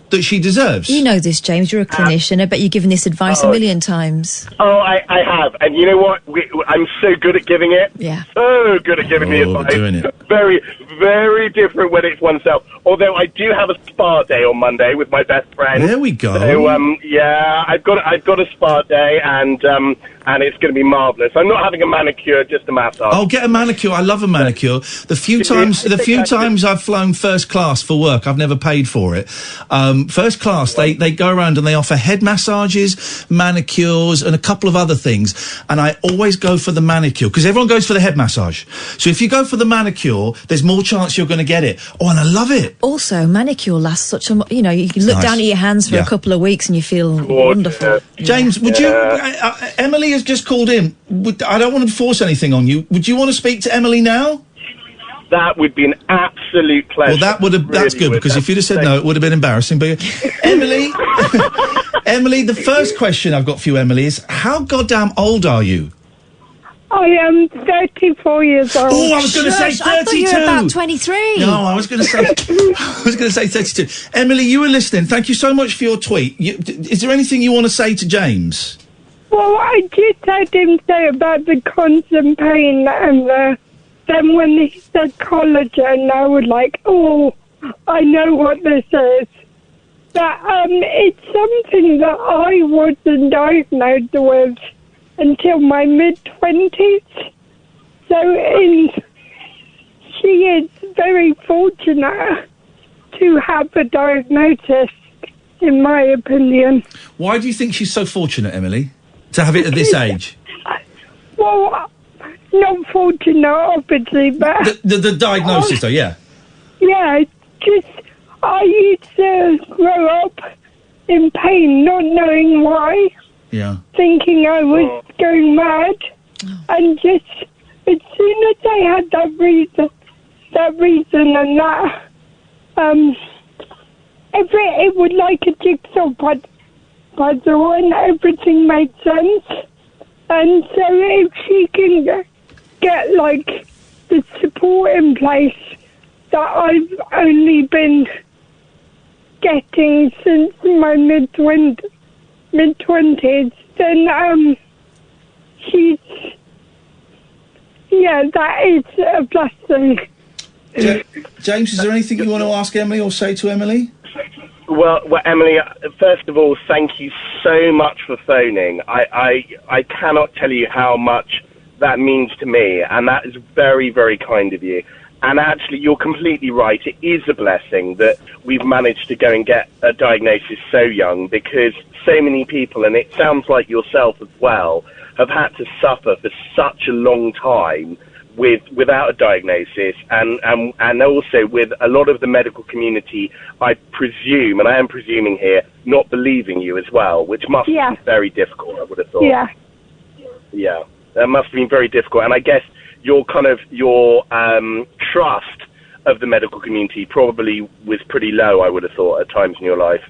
that she deserves. You know this, James. You're a clinician. I bet you've given this advice a million times. Oh, I have. And you know what? I'm so good at giving it. Yeah. So good at giving the advice. Doing it. Very, very different when it's oneself. Although I do have a spa day on Monday with my best friend. There we go. So, yeah, I've got a spa day, and it's going to be marvellous. I'm not having a manicure, just a massage. Oh, get a manicure. I love a manicure. The few times I've flown first class for work, I've never paid for it. First class, they go around and they offer head massages, manicures, and a couple of other things. And I always go for the manicure, because everyone goes for the head massage. So if you go for the manicure, there's more chance you're going to get it. Oh, and I love it. Also, manicure lasts such a... you can look down at your hands for a couple of weeks and you feel wonderful. James, would you... Emily has just called in. I don't want to force anything on you. Would you want to speak to Emily now? That would be an absolute pleasure. Well, that's good, because if you'd have said no, it would have been embarrassing. But Emily, Emily, the first question I've got for you, Emily, is how goddamn old are you? I am 34 years old. Oh, I was going to say 32. I thought you were about 23. No, I was going to say 32. Emily, you were listening. Thank you so much for your tweet. Is there anything you want to say to James? Well, I just heard him say about the constant pain, and then when he said collagen, I was like, oh, I know what this is. But it's something that I wasn't diagnosed with until my mid-20s. So she is very fortunate to have a diagnosis, in my opinion. Why do you think she's so fortunate, Emily, to have it at this age? Well, not fortunate, obviously, but... The diagnosis, though, yeah. Yeah, just... I used to grow up in pain, not knowing why. Yeah. Thinking I was going mad. And just, as soon as I had that reason and that, it was like a jigsaw puzzle, and everything made sense. And so if she can get, like, the support in place that I've only been getting since my mid-20s, then she's... Yeah, that is a blessing. James, is there anything you want to ask Emily or say to Emily? Well, Emily, first of all, thank you so much for phoning. I cannot tell you how much that means to me, and that is very, very kind of you. And actually, you're completely right. It is a blessing that we've managed to go and get a diagnosis so young, because so many people, and it sounds like yourself as well, have had to suffer for such a long time without a diagnosis, and also with a lot of the medical community, I presume, and I am presuming here, not believing you as well, which must be very difficult, I would have thought. Yeah. Yeah, that must have been very difficult. And I guess your trust of the medical community probably was pretty low, I would have thought, at times in your life.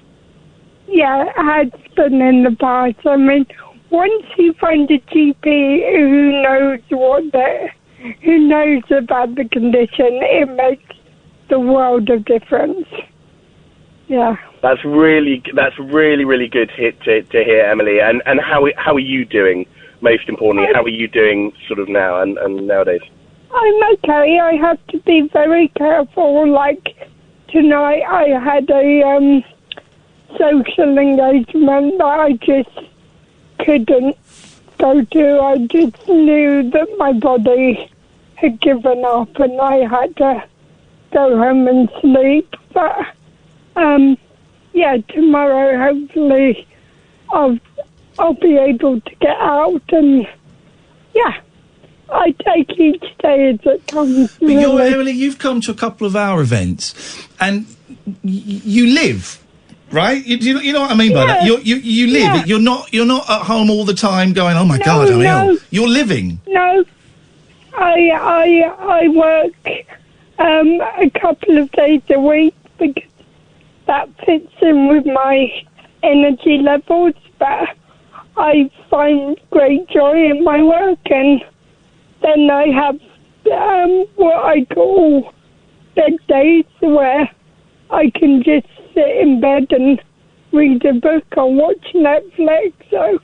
Yeah, it has been in the past. I mean, once you find a GP who knows about the condition, it makes the world of difference. Yeah. That's really, really good to hear, Emily. And how are you doing? Most importantly, how are you doing sort of now and nowadays? I'm okay. I have to be very careful. Like tonight, I had a social engagement that I just couldn't go to. I just knew that my body had given up and I had to go home and sleep. But, tomorrow, hopefully, I'll I'll be able to get out and, yeah, I take each day as it comes. But Emily, you've come to a couple of our events, and you live, right? You know what I mean by that? You live. Yeah. You're not at home all the time going, oh my God, I'm ill. You're living. No, I work a couple of days a week because that fits in with my energy levels, but I find great joy in my work, and then I have what I call bed days where I can just sit in bed and read a book or watch Netflix, so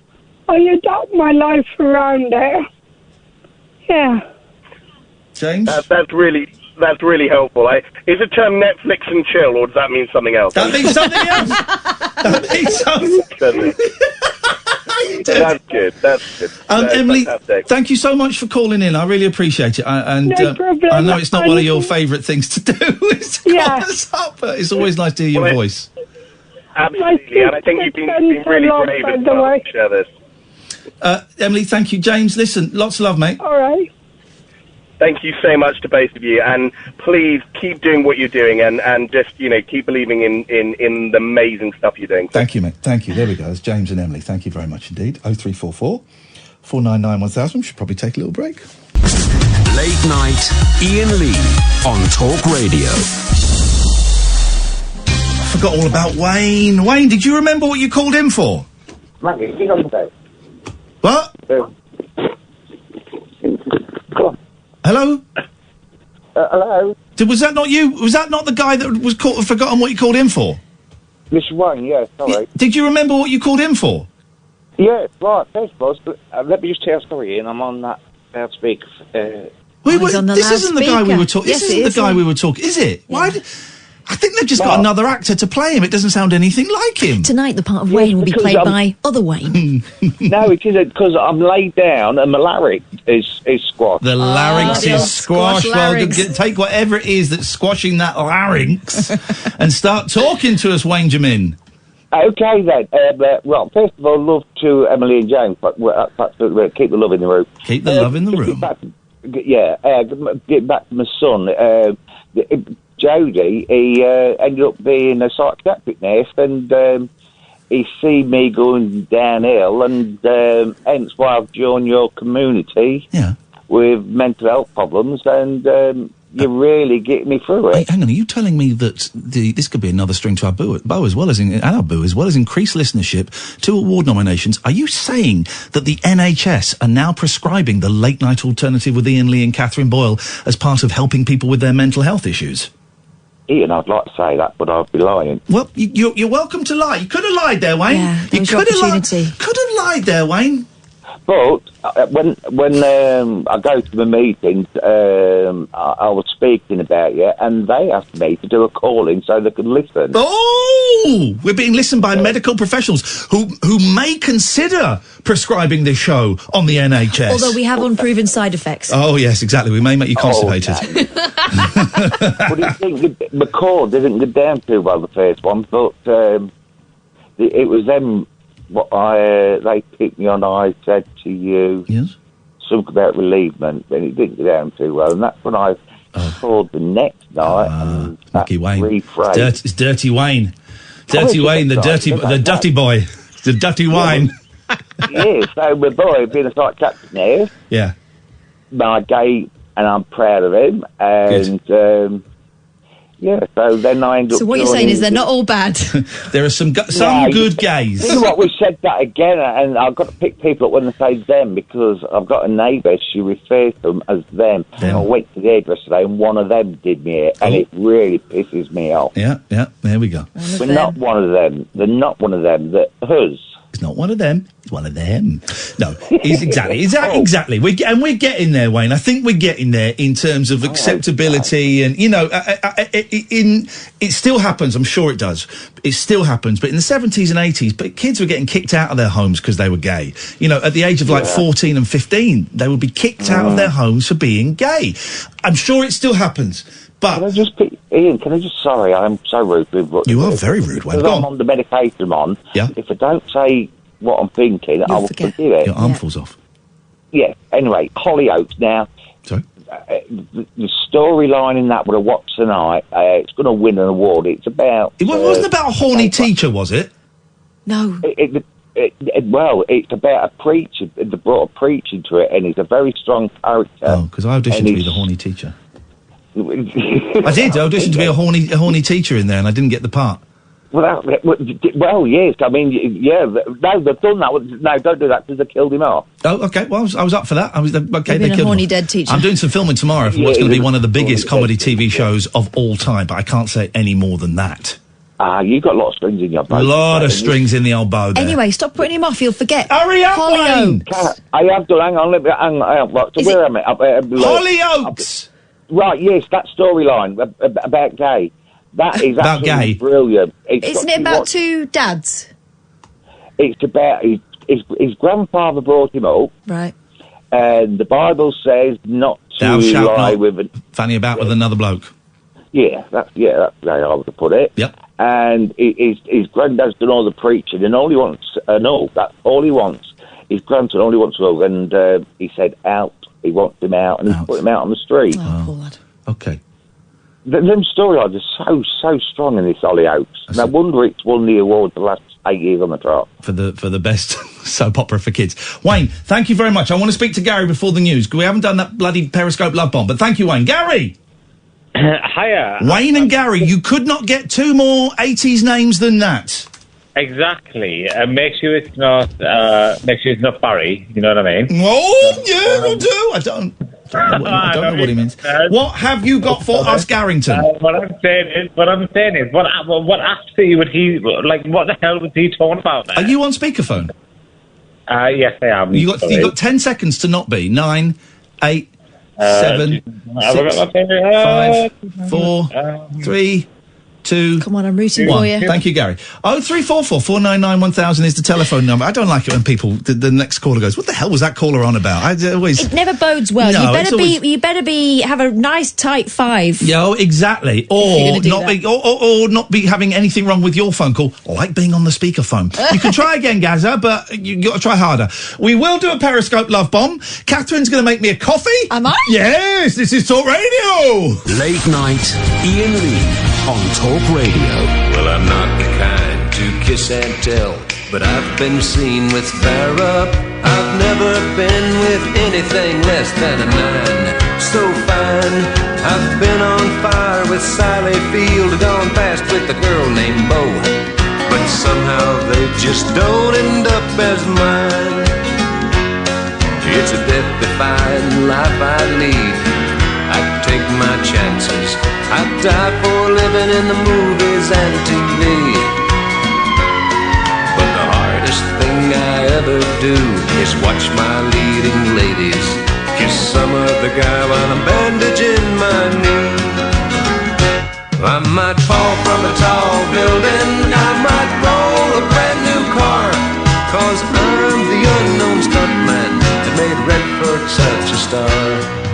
I adapt my life around it. Yeah. James? That's really helpful. Is the term Netflix and chill, or does that mean something else? That means something else. That means something. That's good. That's good. Emily, fantastic. thank you so much for calling in. I really appreciate it. No problem. I know it's not one of your favourite things to do, is to call us up, but it's always nice to hear your voice. Absolutely, and I think you've been really brave as well to share this. Emily, thank you. James, listen, lots of love, mate. All right. Thank you so much to both of you, and please keep doing what you're doing, and just keep believing in the amazing stuff you're doing. Thank you, mate. Thank you. There we go. It's James and Emily. Thank you very much indeed. 0344 499 1000. We should probably take a little break. Late night, Iain Lee on Talk Radio. I forgot all about Wayne. Wayne, did you remember what you called in for? Maggie, you on today? What? Hello? Hello? Was that not you? Was that not the guy that was forgotten what you called in for? Mr. Wayne, yeah, sorry. Did you remember what you called in for? Yeah, right, first of all, let me just tell a story, and I'm on that loudspeaker. This isn't the guy we were talking. Yes, this isn't the guy we were talking. Is it? Yeah. I think they've just got another actor to play him. It doesn't sound anything like him. Tonight, the part of Wayne will be played by other Wayne. No, it isn't, because I'm laid down and my larynx is squashed. The larynx is squashed. Well, take whatever it is that's squashing that larynx and start talking to us, Wayne Jamin. Okay, then. Well, first of all, love to Emily and James. But keep the love in the room. Keep the love in the room. Get back to my son. Jody, he ended up being a psychiatric nurse, and he seen me going downhill, and hence why I've joined your community with mental health problems, and you're really getting me through it. Wait, hang on, are you telling me that this could be another string to our bow as well as increased listenership, 2 award nominations? Are you saying that the NHS are now prescribing the late night alternative with Iain Lee and Katherine Boyle as part of helping people with their mental health issues? Ian, I'd like to say that, but I'd be lying. Well, you're welcome to lie. You could have lied there, Wayne. Yeah, you could have lied there, Wayne. But when I go to the meetings, I was speaking about you, and they asked me to do a call-in so they could listen. Oh! We're being listened by medical professionals who may consider prescribing this show on the NHS. Although we have unproven side effects. Oh, yes, exactly. We may make you constipated. But the call didn't go down too well, the first one, but it was them... they picked me on, I said to you something about relievement, and it didn't go down too well, and that's when I called the next night and Lucky Wayne. rephrased. It's Dirty Wayne. Dirty Wayne, the dirty boy. The dirty wine. Yeah, so my boy, being a psychiatric nurse, my gay, and I'm proud of him, and so then I ended up... So what you're saying is they're not all bad. There are some good gays. You know what, we said that again, and I've got to pick people up when they say them, because I've got a neighbour, she refers to them as them. I went to the hairdresser today, and one of them did me it, and it really pisses me off. Yeah, there we go. We're not one of them. They're not one of them. They're us. It's not one of them. It's one of them. No, exactly. We're getting there, Wayne. I think we're getting there in terms of acceptability, and it still happens. I'm sure it does. It still happens. But in the 70s and 80s, but kids were getting kicked out of their homes because they were gay. At the age of 14 and 15, they would be kicked out of their homes for being gay. I'm sure it still happens. But can I just Ian, sorry, I'm so rude with what you are very rude, Wayne. Because I'm on the medication I'm on. Yeah. If I don't say what I'm thinking, I will forgive it. Your arm falls off. Yeah. Anyway, Hollyoaks now. Sorry? The storyline in that with a What's Tonight, it's going to win an award. It's about... It wasn't about a horny teacher, was it? No. Well, it's about a preacher. They brought a preacher to it, and he's a very strong character. Oh, because I auditioned to be the horny teacher. I did. I auditioned to be a horny teacher in there, and I didn't get the part. Well, yes. I mean, yeah. No, they've done that. No, don't do that because they killed him off. Oh, okay. Well, I was up for that. Okay. They killed a horny him. dead teacher. I'm doing some filming tomorrow for what's going to be one of the biggest comedy TV shows of all time, but I can't say any more than that. You've got a lot of strings in your bow. A lot of strings in the old bow there. Anyway, stop putting him off. He'll forget. Hurry up, Wayne! I have done. Hang on. Hang on. So where am I? Hollyoaks. Right. Yes, that storyline about gay. That is about absolutely gay. Brilliant. Isn't it about two dads? It's about his grandfather brought him up, right? And the Bible says not to Thou shalt lie not with fanny about with another bloke. Yeah, that's how I would put it. Yep. And his granddad's done all the preaching, and all he wants, his grandson all he wants to go, and he said out. He wants him out, and he put him out on the street. Oh, poor lad. Okay. Them storylines are so strong in this Hollyoaks. No wonder it's won the award the last 8 years on the trot. For the best soap opera for kids. Wayne, thank you very much. I want to speak to Gary before the news. We haven't done that bloody Periscope love bomb, but thank you, Wayne. Gary! Hiya. Wayne and Gary, you could not get two more 80s names than that. Exactly. Make sure it's not Barry. You know what I mean? Oh, yeah, I do. I don't know what he means. What have you got for us, Garrington? What I'm saying is, what actually would he, like, what the hell was he talking about there? Are you on speakerphone? Yes, I am. You got 10 seconds to not be. 9, 8, 7, 6, 5, 4, 3, 2. Come on, I'm rooting 1. for you. Thank you, Gary. 0344 499 1000 is the telephone number. I don't like it when people, the next caller goes, what the hell was that caller on about? It never bodes well. No, you better have a nice tight 5. Yeah, exactly. Or not be having anything wrong with your phone call, like being on the speakerphone. You can try again, Gazza, but you got to try harder. We will do a Periscope love bomb. Catherine's going to make me a coffee. Am I? Yes, this is Talk Radio. Late night, Iain Lee on Talk Radio. Well, I'm not the kind to kiss and tell, but I've been seen with Farrah. I've never been with anything less than a 9. So fine, I've been on fire with Sally Field, gone past with a girl named Bo, but somehow they just don't end up as mine. It's a death-defying life I lead. I take my chances. I die for living in the movies and TV. But the hardest thing I ever do is watch my leading ladies kiss some other guy while I'm bandaging my knee. I might fall from a tall building, I might roll a brand new car, 'cause I'm the unknown stuntman that made Redford such a star.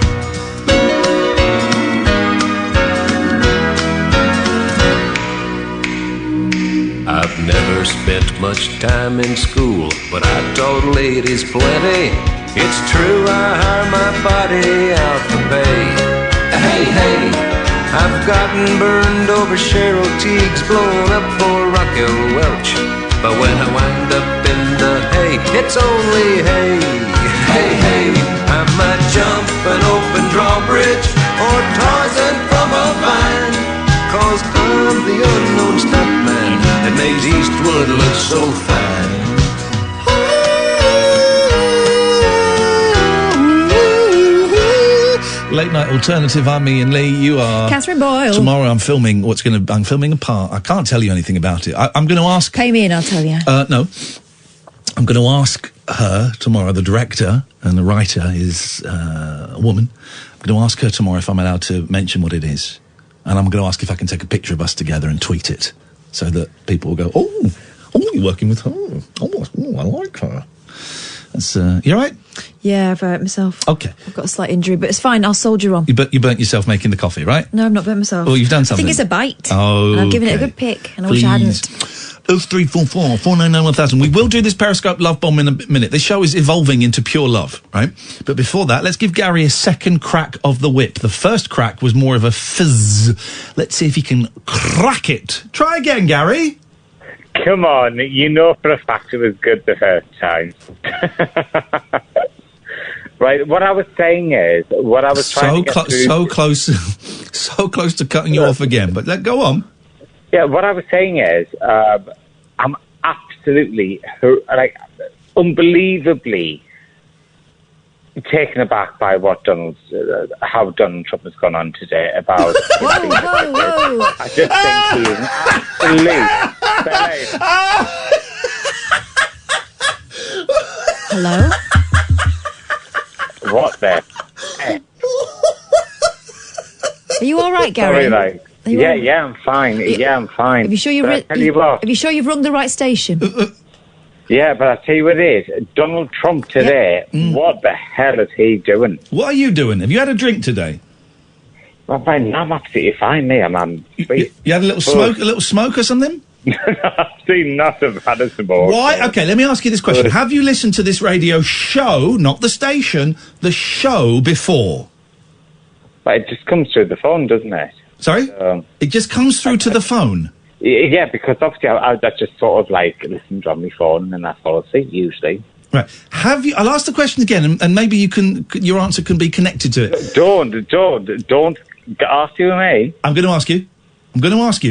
I've never spent much time in school, but I taught ladies plenty. It's true, I hire my body out for pay. Hey, hey, I've gotten burned over Cheryl Teagues, blown up for Raquel Welch. But when I wind up in the hay, it's only hay. Hey, hey, I might jump an open drawbridge or Tarzan from a vine, 'cause I'm the unknown stuntman that makes Eastwood look so fine. Late night alternative. I'm Iain Lee. You are Catherine Boyle. Tomorrow I'm filming I'm filming a part. I can't tell you anything about it. I'm going to ask. Pay me and I'll tell you. No. I'm going to ask her tomorrow. The director and the writer is a woman. I'm going to ask her tomorrow if I'm allowed to mention what it is. And I'm going to ask if I can take a picture of us together and tweet it, so that people will go, oh, you're working with her. Oh, I like her. That's, you all right? Yeah, I've hurt myself. Okay. I've got a slight injury, but it's fine. I'll soldier on. You burnt yourself making the coffee, right? No, I've not burnt myself. Oh, you've done something. I think it's a bite. Oh, and I've given it a good pick, and I wish I hadn't. 0344 499 1000. We will do this Periscope love bomb in a minute. This show is evolving into pure love, right? But before that, let's give Gary a second crack of the whip. The first crack was more of a fizz. Let's see if he can crack it. Try again, Gary. Come on, you know for a fact it was good the first time. Right, what I was saying is, what I was trying to get through... So close to cutting you off again, but go on. Yeah, what I was saying is, I'm absolutely, unbelievably taken aback by what how Donald Trump has gone on today about... Whoa. I just think he is Hello? What the? Are you all right, Gary? Sorry, yeah, I'm fine. I'm fine. Have you sure Have you sure you've rung the right station? Yeah, but I'll tell you what it is. Donald Trump today, what the hell is he doing? What are you doing? Have you had a drink today? Well, I'm absolutely fine, me. I'm you had a little smoke or something? I've seen nothing. I've had a smoke. Why? Okay, let me ask you this question. Have you listened to this radio show, not the station, the show before? But it just comes through the phone, doesn't it? Sorry? It just comes through to the phone? Yeah, because obviously I just sort of listen on my phone and that's all I see, usually. Right. I'll ask the question again and maybe your answer can be connected to it. Don't ask you me. I'm going to ask you.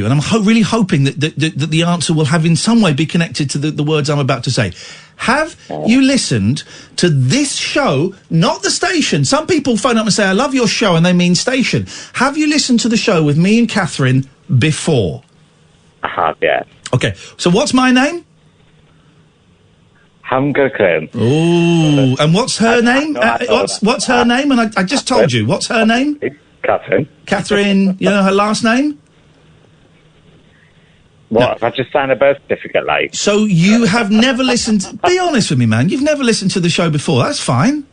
And I'm really hoping that the answer will have in some way be connected to the words I'm about to say. Have you listened to this show, not the station? Some people phone up and say, I love your show, and they mean station. Have you listened to the show with me and Catherine before? I have, yeah. Okay, so what's my name? Hunger Cream. Ooh, and what's her name? What's her name? And I just told you. What's her name? Catherine. Catherine, you know her last name? What, if I just signed a birth certificate, like? So you have never listened... Be honest with me, man. You've never listened to the show before. That's fine.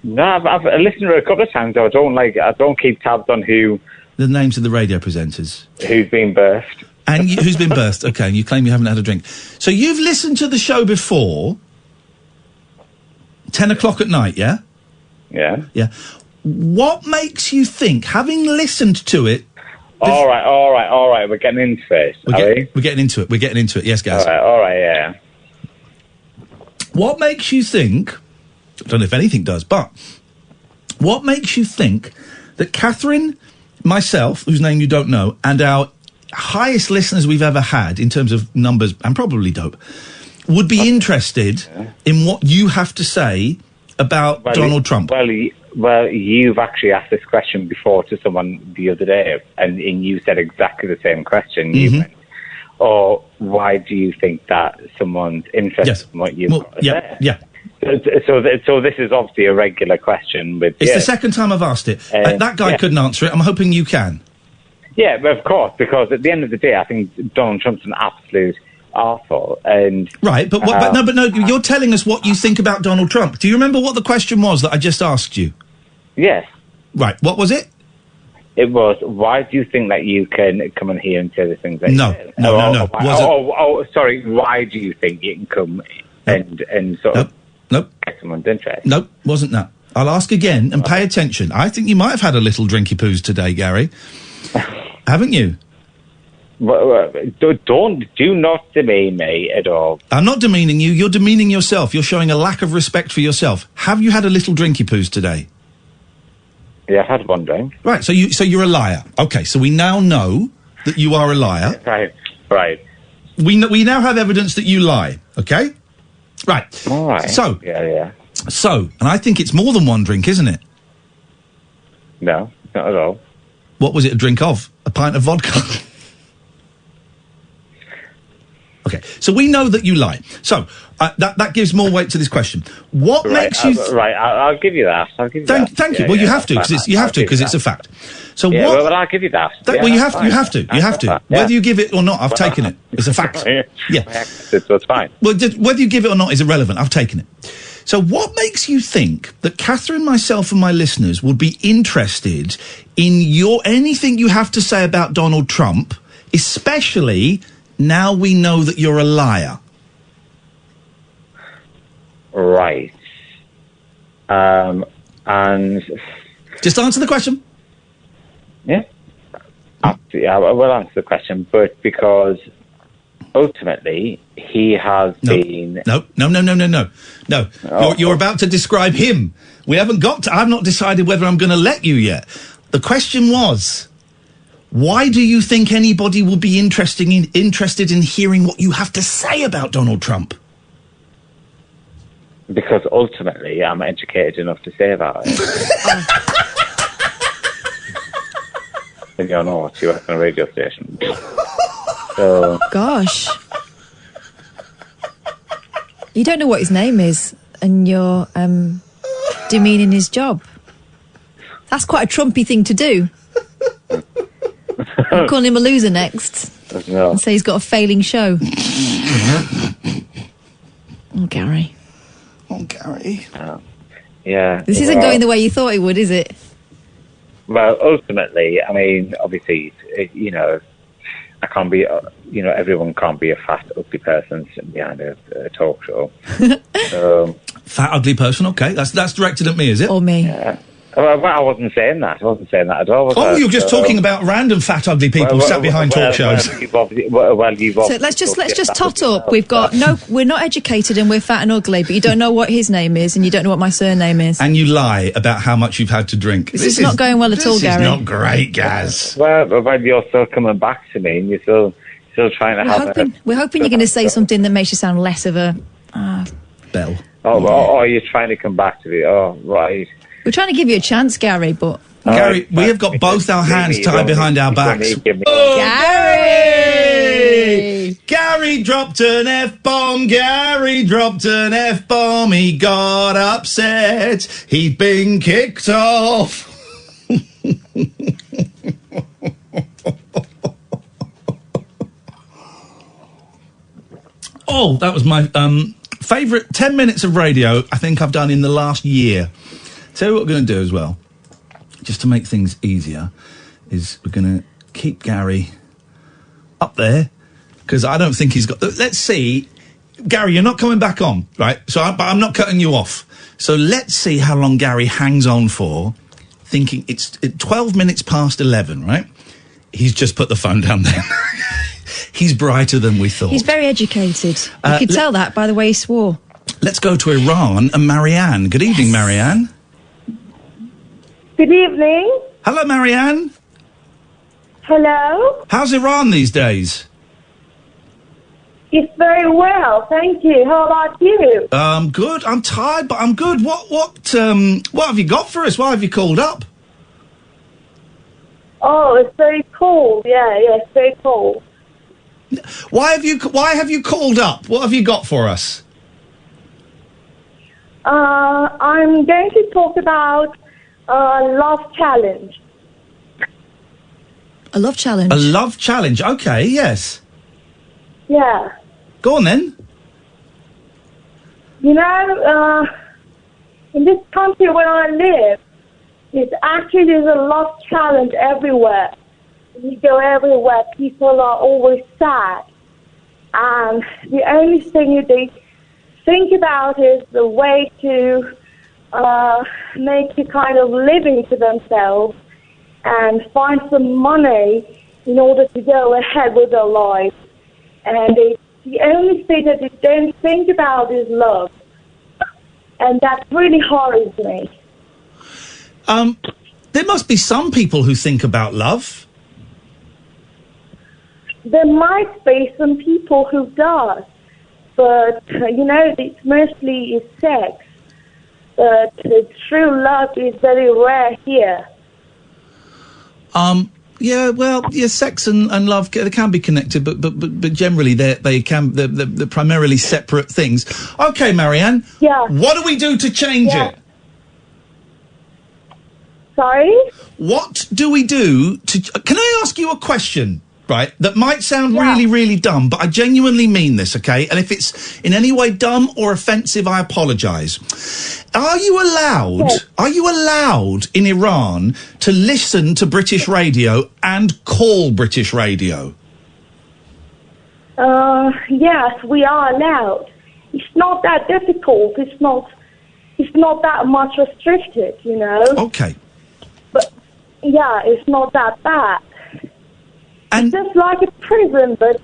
No, I've listened to it a couple of times, though. I don't keep tabs on who... The names of the radio presenters. Who's been birthed. And who's been birthed. Okay, and you claim you haven't had a drink. So you've listened to the show before... 10 o'clock at night, yeah? Yeah. Yeah. What makes you think, having listened to it... All right. We're getting into it. We're getting into it. Yes, guys. All right, yeah. What makes you think... I don't know if anything does, but... What makes you think that Catherine, myself, whose name you don't know, and our highest listeners we've ever had, in terms of numbers, and probably dope, would be interested in what you have to say about Donald Trump? Well, you've actually asked this question before to someone the other day, and you said exactly the same question. You went, why do you think that someone's interested in what you've got to say? Yeah. So this is obviously a regular question. It's the second time I've asked it. That guy couldn't answer it. I'm hoping you can. Yeah, but of course, because at the end of the day, I think Donald Trump's an absolute arsehole. And right, but no, you're telling us what you think about Donald Trump. Do you remember what the question was that I just asked you? Yes. Right, what was it? It was, why do you think that you can come in here and say the things that No. Sorry, why do you think you can come and sort of get someone's interest? Nope, wasn't that. I'll ask again and pay attention. I think you might have had a little drinky poos today, Gary. Haven't you? Do not demean me at all. I'm not demeaning you. You're demeaning yourself. You're showing a lack of respect for yourself. Have you had a little drinky poos today? Yeah, I had one drink. Right, so you're a liar. Okay, so we now know that you are a liar. Right. We now have evidence that you lie. Okay. Right. All right. So. Yeah. So, and I think it's more than one drink, isn't it? No, not at all. What was it a drink of? A pint of vodka? Okay, so we know that you lie. So, that gives more weight to this question. What makes you... right, I'll give you that. Thank you. Well, you have to, because it's a fact. So yeah, what... Well, I'll give you that. Well, you have to. Yeah. Whether you give it or not, I've taken it. It's a fact. Yeah. So it's fine. Well, whether you give it or not is irrelevant. I've taken it. So what makes you think that Catherine, myself and my listeners would be interested in anything you have to say about Donald Trump, especially now we know that you're a liar. Right. And just answer the question. Yeah. Absolutely, I will answer the question, but because ultimately he has been. No. You're about to describe him. We haven't got to. I've not decided whether I'm going to let you yet. The question was, why do you think anybody will be interested in hearing what you have to say about Donald Trump? Because ultimately I'm educated enough to say about it. And you know what, you work on a radio station. So, gosh. You don't know what his name is, and you're demeaning his job. That's quite a Trumpy thing to do. I'm calling him a loser next. No. And say he's got a failing show. Oh, Gary. Yeah. This isn't going the way you thought it would, is it? Well, ultimately, I mean, obviously, you know, I can't be, you know, everyone can't be a fat, ugly person behind a talk show. Fat, ugly person, okay. That's directed at me, is it? Or me. Yeah. Well, I wasn't saying that. I wasn't saying that at all. Was I? You're just talking about random fat, ugly people sat behind talk shows. You've obviously So let's just tot up. We've got we're not educated and we're fat and ugly, but you don't know what his name is and you don't know what my surname is. And you lie about how much you've had to drink. This is not going well at all, Gary. This is not great, Gaz. Well, you're still coming back to me, and you're still trying to We're hoping you're going to say something that makes you sound less of a bell. Oh, you're trying to come back to me. Oh, right. We're trying to give you a chance, Gary, but... Gary, we have got both our hands tied behind our backs. Gary! Gary dropped an F-bomb. Gary dropped an F-bomb. He got upset. He'd been kicked off. Oh, that was my favourite 10 minutes of radio I think I've done in the last year. Tell you what we're going to do as well, just to make things easier, is we're going to keep Gary up there, because I don't think he's got... Let's see. Gary, you're not coming back on, right? But I'm not cutting you off. So let's see how long Gary hangs on for, thinking it's 12 minutes past 11, right? He's just put the phone down there. He's brighter than we thought. He's very educated. You could tell that by the way he swore. Let's go to Iran and Marianne. Good evening, Marianne. Good evening. Hello, Marianne. Hello. How's Iran these days? It's very well, thank you. How about you? Good. I'm tired, but I'm good. What have you got for us? Why have you called up? Oh, it's very cold. Yeah, it's very cold. Why have you called up? What have you got for us? I'm going to talk about love challenge. A love challenge? A love challenge. Okay, yes. Yeah. Go on then. You know, in this country where I live, there's a love challenge everywhere. You go everywhere, people are always sad. And the only thing they think about is the way to make a kind of living for themselves and find some money in order to go ahead with their life. And the only thing that they don't think about is love. And that really horrors me. There must be some people who think about love. There might be some people who does, but, you know, it's mostly sex. But true love is very rare here. Sex and love, they can be connected, but generally they're primarily separate things. Okay, Marianne. Yeah. What do we do to change it? Sorry? What do we do to... Can I ask you a question, right, that might sound really, really dumb, but I genuinely mean this, okay? And if it's in any way dumb or offensive, I apologise. Are you allowed in Iran to listen to British radio and call British radio? Yes, we are allowed. It's not that difficult. It's not that much restricted, you know. Okay. But yeah, it's not that bad. And it's just like a prison, but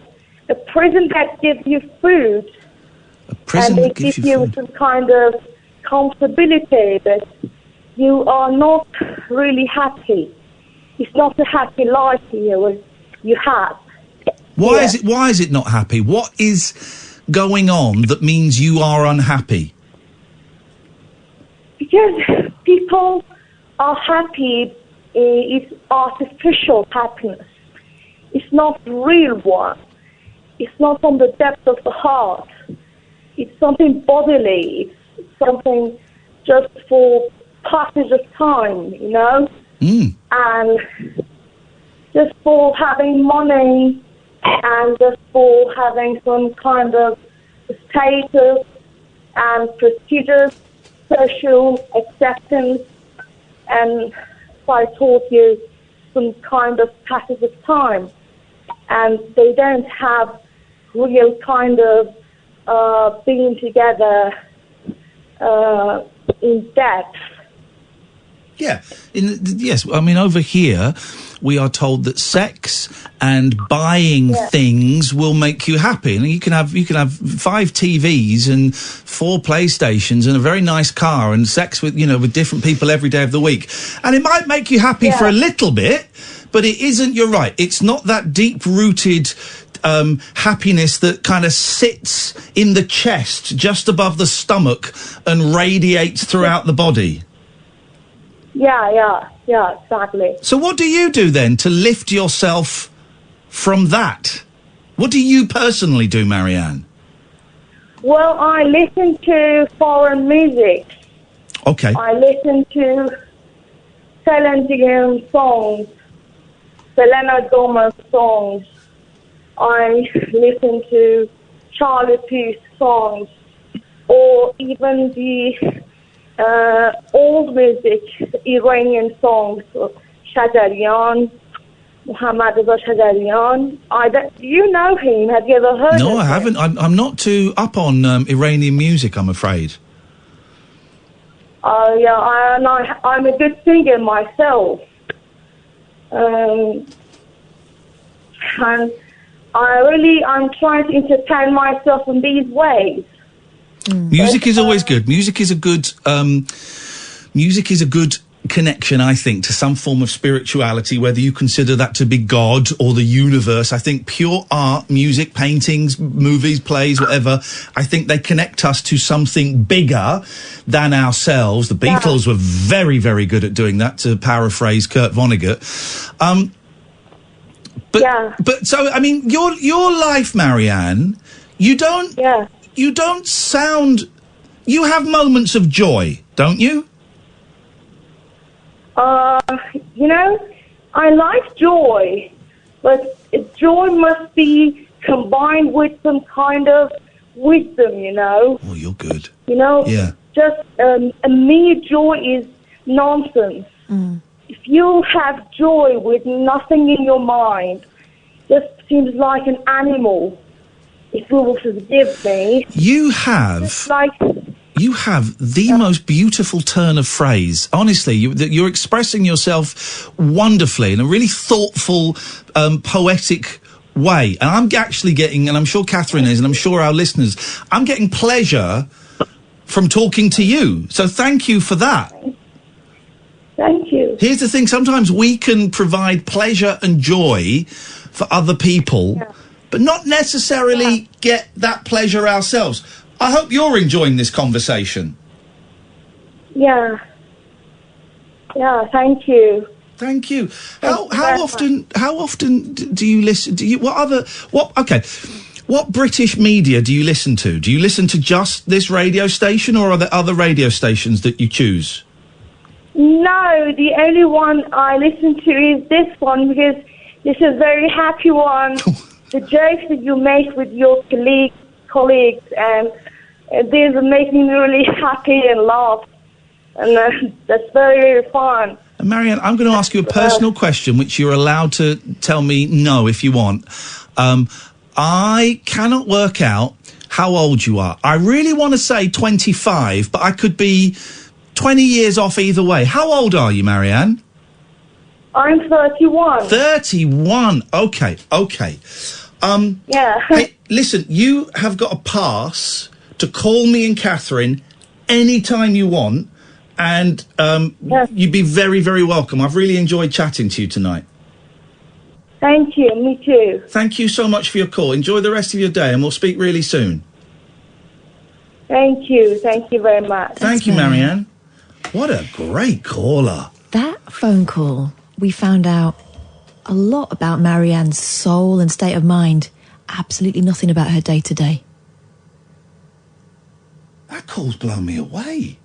a prison that gives you food. A prison and they that gives give you you food. some kind of comfortability, but you are not really happy. It's not a happy life here you have. Why is it not happy? What is going on that means you are unhappy? Because people are happy. It's artificial happiness. It's not real one. It's not from the depth of the heart. It's something bodily. It's something just for passage of time, you know? And just for having money and just for having some kind of status and prestigious social acceptance, and so I taught you some kind of passage of time, and they don't have real kind of being together in depth. Yeah. Yes. I mean, over here, we are told that sex and buying things will make you happy. And you can have 5 TVs and 4 PlayStations and a very nice car and sex with different people every day of the week. And it might make you happy for a little bit, but it isn't, you're right. It's not that deep-rooted happiness that kind of sits in the chest just above the stomach and radiates throughout the body. Yeah, exactly. So what do you do then to lift yourself from that? What do you personally do, Marianne? Well, I listen to foreign music. Okay. I listen to Celine Dion songs, Selena Gomez songs. I listen to Charlie Puth songs, or even the old music, Iranian songs, Shajarian, Muhammad Reza Shajarian. Do you know him? Have you ever heard of him? No, I haven't. I'm not too up on Iranian music, I'm afraid. I'm a good singer myself. And I'm trying to entertain myself in these ways. Music is always good. Music is a good connection, I think, to some form of spirituality, whether you consider that to be God or the universe. I think pure art, music, paintings, movies, plays, whatever, I think they connect us to something bigger than ourselves. The Beatles were very, very good at doing that, to paraphrase Kurt Vonnegut. But so, I mean, your life, Marianne, you don't sound... You have moments of joy, don't you? I like joy, but joy must be combined with some kind of wisdom, you know? Oh, you're good. You know? Yeah. Just a mere joy is nonsense. If you have joy with nothing in your mind, just seems like an animal. If you will forgive me. You have the most beautiful turn of phrase. Honestly, you're expressing yourself wonderfully in a really thoughtful, poetic way. And I'm actually getting, and I'm sure Katherine is, and I'm sure our listeners, I'm getting pleasure from talking to you. So thank you for that. Thank you. Here's the thing, sometimes we can provide pleasure and joy for other people, but not necessarily get that pleasure ourselves. I hope you're enjoying this conversation. Yeah, thank you. Thank you. How often do you listen? What British media do you listen to? Do you listen to just this radio station, or are there other radio stations that you choose? No, the only one I listen to is this one, because this is a very happy one. The jokes that you make with your colleagues, and these are making me really happy and laugh. And that's very, very fun. And Marianne, I'm going to ask you a personal question, which you're allowed to tell me no if you want. I cannot work out how old you are. I really want to say 25, but I could be 20 years off either way. How old are you, Marianne? I'm 31. 31. Okay. Yeah. Hey, listen, you have got a pass to call me and Catherine anytime you want, and you'd be very, very welcome. I've really enjoyed chatting to you tonight. Thank you. Me too. Thank you so much for your call. Enjoy the rest of your day, and we'll speak really soon. Thank you. Thank you very much. Thank you, Marianne. What a great caller. That phone call, we found out a lot about Marianne's soul and state of mind. Absolutely nothing about her day-to-day. That call's blown me away.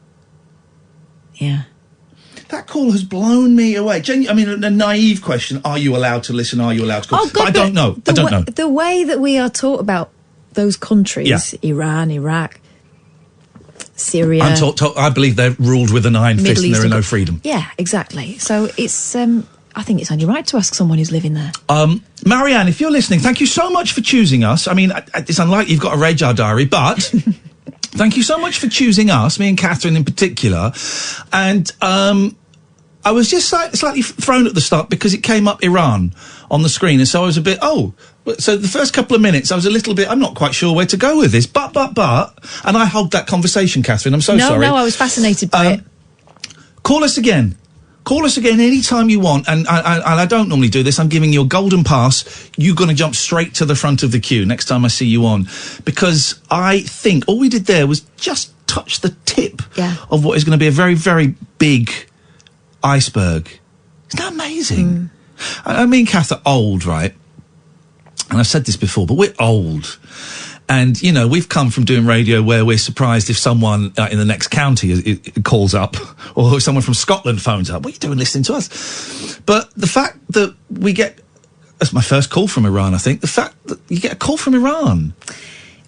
Yeah. That call has blown me away. I mean, a naive question, are you allowed to listen, are you allowed to call? Oh, God, but I don't know. The way that we are taught about those countries, Iran, Iraq, Syria... I believe they're ruled with an iron fist and there are no freedom. Yeah, exactly. So it's... I think it's only right to ask someone who's living there. Marianne, if you're listening, thank you so much for choosing us. I mean, it's unlikely you've got a radar diary, but... Thank you so much for choosing us, me and Catherine in particular. And I was just slightly thrown at the start because it came up Iran on the screen. And so I was a bit, so the first couple of minutes I was a little bit, I'm not quite sure where to go with this. But, and I hogged that conversation, Catherine. I'm so sorry. No, I was fascinated by it. Call us again. Call us again anytime you want, and I don't normally do this. I'm giving you a golden pass. You're going to jump straight to the front of the queue next time I see you on, because I think all we did there was just touch the tip of what is going to be a very, very big iceberg. Isn't that amazing? I mean, Kath are old, right? And I've said this before, but we're old. And, you know, we've come from doing radio where we're surprised if someone in the next county it calls up, or if someone from Scotland phones up. What are you doing listening to us? But the fact that we get... That's my first call from Iran, I think. The fact that you get a call from Iran.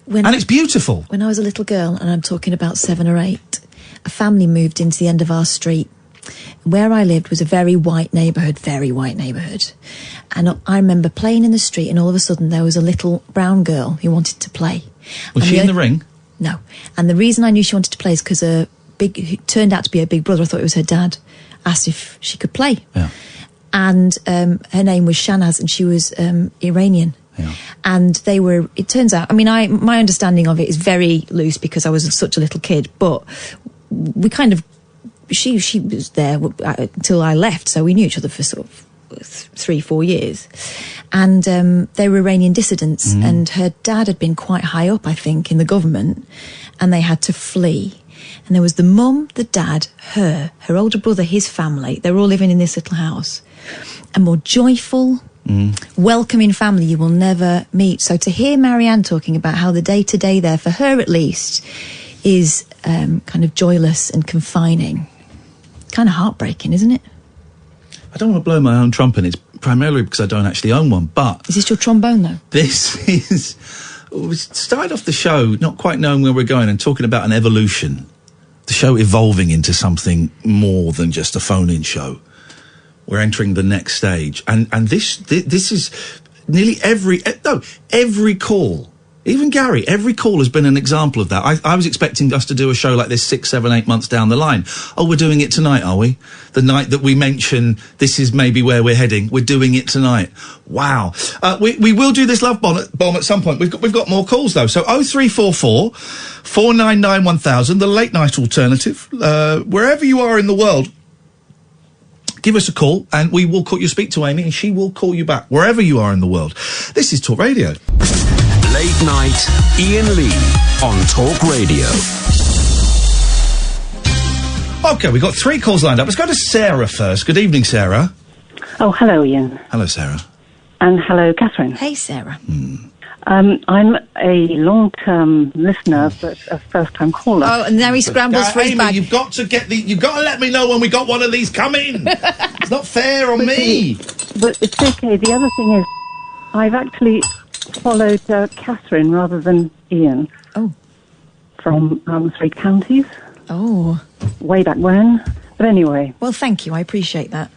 And it's beautiful. When I was a little girl, and I'm talking about 7 or 8, a family moved into the end of our street. Where I lived was a very white neighbourhood. And I remember playing in the street, and all of a sudden there was a little brown girl who wanted to play. Was she in the ring? No. And the reason I knew she wanted to play is because who turned out to be her big brother, I thought it was her dad, asked if she could play. Yeah. And her name was Shanaz, and she was Iranian. Yeah. And they were, it turns out, I mean, my understanding of it is very loose because I was such a little kid, but we kind of, she was there until I left, so we knew each other for sort of 3-4 years. And they were Iranian dissidents, and her dad had been quite high up, I think, in the government, and they had to flee. And there was the mum, the dad, her older brother, his family. They were all living in this little house. A more joyful, welcoming family you will never meet. So to hear Marianne talking about how the day-to-day there, for her at least, is kind of joyless and confining, kind of heartbreaking, isn't it? I don't want to blow my own trumpet. It's primarily because I don't actually own one, but... Is this your trombone, though? This is... We started off the show not quite knowing where we're going and talking about an evolution. The show evolving into something more than just a phone-in show. We're entering the next stage. And this is nearly every call, even Gary, every call has been an example of that. I was expecting us to do a show like this 6, 7, 8 months down the line. Oh, we're doing it tonight, are we? The night that we mention this is maybe where we're heading. We're doing it tonight. Wow. We will do this love bomb at some point. We've got more calls though. So 0344 499 1000, the late night alternative. Wherever you are in the world, give us a call and we will call you, speak to Amy and she will call you back wherever you are in the world. This is Talk Radio. Late night, Iain Lee on Talk Radio. Okay, we've got 3 calls lined up. Let's go to Sarah first. Good evening, Sarah. Oh, hello, Ian. Hello, Sarah. And hello, Catherine. Hey, Sarah. I'm a long-term listener, but a first-time caller. Oh, and now he scrambles for his Amy, bag. you've got to let me know when we got one of these coming. It's not fair on me. But it's okay. The other thing is, I've actually followed Catherine rather than Ian. Oh. From 3 counties. Oh. Way back when. But anyway. Well, thank you. I appreciate that.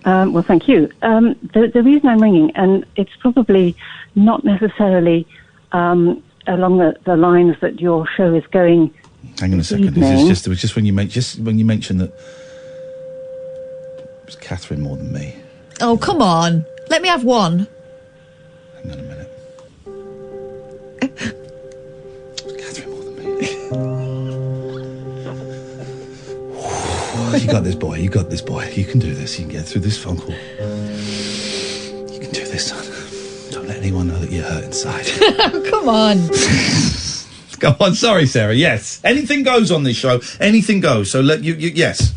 Well, thank you. The reason I'm ringing, and it's probably not necessarily along the lines that your show is going. Hang on a second. It was just when you mentioned that it was Katherine more than me. Oh, come on. Let me have one. Hang on a minute. Katherine more than me. You got this, boy. You got this, boy. You can do this. You can get through this phone call. You can do this, son. Don't let anyone know that you're hurt inside. Come on. Go on. Sorry, Sarah. Yes. Anything goes on this show. Anything goes. So let you yes.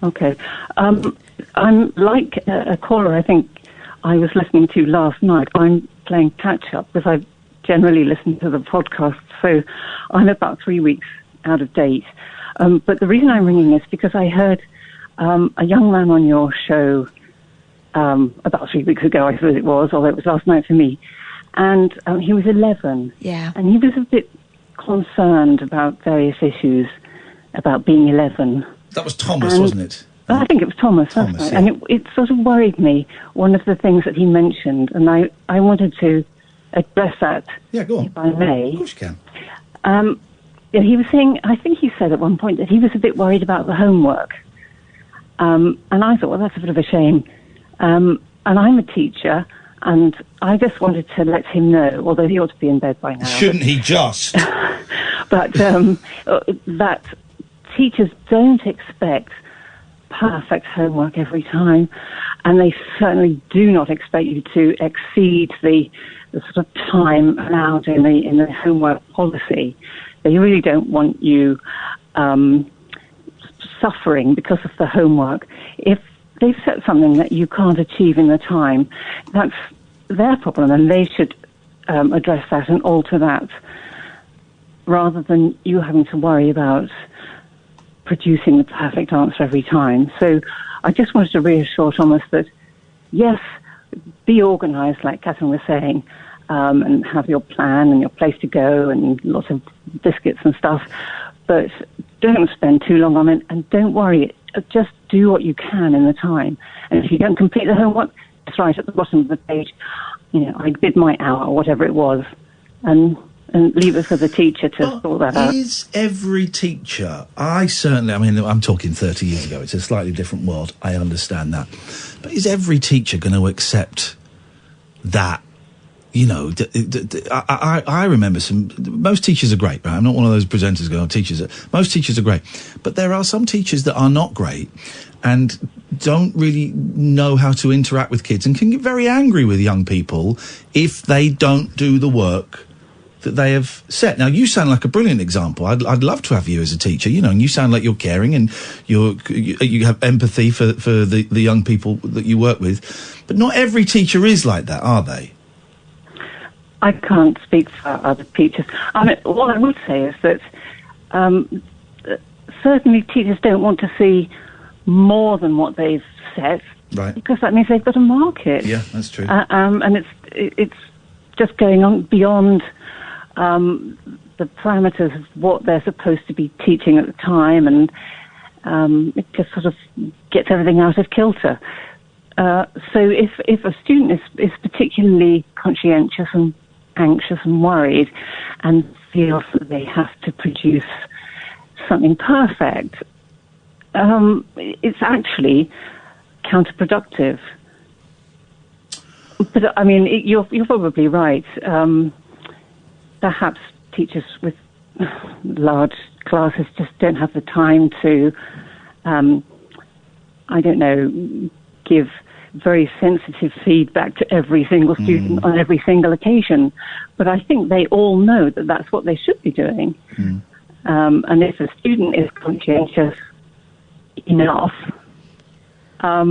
Okay. I'm like a caller I think I was listening to last night. I'm playing catch-up because I generally listen to the podcast, so I'm about 3 weeks out of date. But the reason I'm ringing is because I heard a young man on your show about 3 weeks ago, I suppose it was, although it was last night for me, and he was 11. Yeah. And he was a bit concerned about various issues about being 11. That was Thomas, wasn't it? I think it was Thomas, right? Yeah. And it sort of worried me, one of the things that he mentioned, and I wanted to address that, go on. if I may. Of course you can. He was saying, I think he said at one point that he was a bit worried about the homework. And I thought, well, that's a bit of a shame. And I'm a teacher, and I just wanted to let him know, although he ought to be in bed by now. Shouldn't he just? But that teachers don't expect perfect homework every time, and they certainly do not expect you to exceed the sort of time allowed in the homework policy. They really don't want you suffering because of the homework. If they've set something that you can't achieve in the time, that's their problem, and they should address that and alter that, rather than you having to worry about producing the perfect answer every time. So I just wanted to reassure Thomas that, yes, be organised, like Katherine was saying, and have your plan and your place to go and lots of biscuits and stuff, but don't spend too long on it, and don't worry, just do what you can in the time. And if you don't complete the homework, it's right at the bottom of the page, I did my hour, or whatever it was, and leave it for the teacher to sort that out. Is every teacher, I'm talking 30 years ago, it's a slightly different world, I understand that, but is every teacher going to accept that? I remember most teachers are great, right? I'm not one of those presenters going, most teachers are great, but there are some teachers that are not great and don't really know how to interact with kids and can get very angry with young people if they don't do the work that they have set. Now, you sound like a brilliant example. I'd love to have you as a teacher, and you sound like you're caring and you have empathy for the young people that you work with. But not every teacher is like that, are they? I can't speak for other teachers. What I would say is that certainly teachers don't want to see more than what they've set, right? Because that means they've got to mark it. Yeah, that's true. And it's just going on beyond the parameters of what they're supposed to be teaching at the time, and it just sort of gets everything out of kilter. So if a student is particularly conscientious and anxious and worried and feels that they have to produce something perfect, it's actually counterproductive. But you're probably right. Perhaps teachers with large classes just don't have the time to, give very sensitive feedback to every single student on every single occasion. But I think they all know that that's what they should be doing. And if a student is conscientious enough, at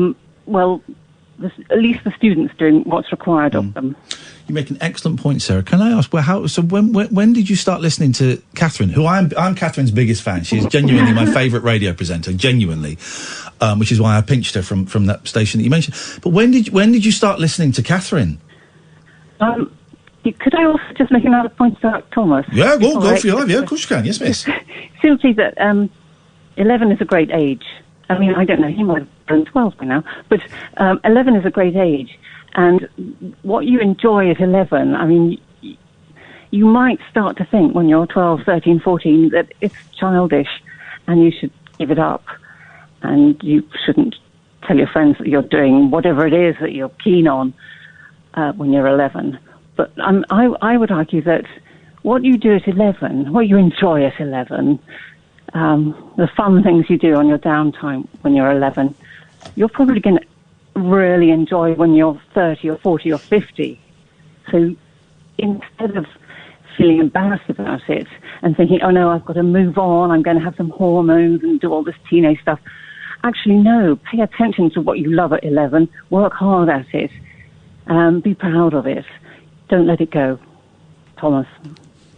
least the student's doing what's required of them. You make an excellent point, Sarah. Can I ask, when did you start listening to Katherine? Who I'm Katherine's biggest fan. She's genuinely my favourite radio presenter, genuinely, which is why I pinched her from that station that you mentioned. But when did you start listening to Katherine? Could I also just make another point about Thomas? Yeah, go for your life. Yeah, of course you can. Yes, miss. Simply that 11 is a great age. I don't know, he might have turned 12 by now, but 11 is a great age. And what you enjoy at 11, I mean, you might start to think when you're 12, 13, 14 that it's childish and you should give it up. And you shouldn't tell your friends that you're doing whatever it is that you're keen on when you're 11. But I would argue that what you do at 11, what you enjoy at 11, the fun things you do on your downtime when you're 11, you're probably going to really enjoy when you're 30 or 40 or 50. So instead of feeling embarrassed about it and thinking, oh no, I've got to move on, I'm going to have some hormones and do all this teenage stuff. Actually, no, pay attention to what you love at 11, work hard at it, be proud of it. Don't let it go, Thomas,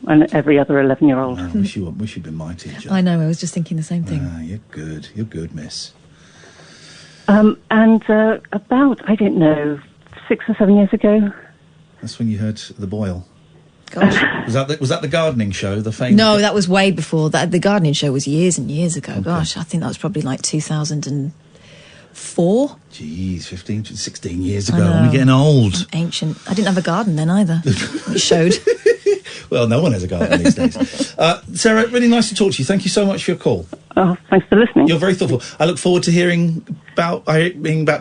and every other 11-year-old. I wish you'd been my teacher. I know, I was just thinking the same thing. You're good, miss. And about, I don't know, 6 or 7 years ago. That's when you heard the boil. Gosh. Was that the gardening show? The famous? No, that was way before that. The gardening show was years and years ago. Okay. Gosh, I think that was probably like 2004. Jeez, 15, 16 years ago. We're getting old. Ancient. I didn't have a garden then either. It showed. Well, no one has a garden these days. Sarah, really nice to talk to you. Thank you so much for your call. Oh, thanks for listening. You're very thoughtful. I look forward to hearing about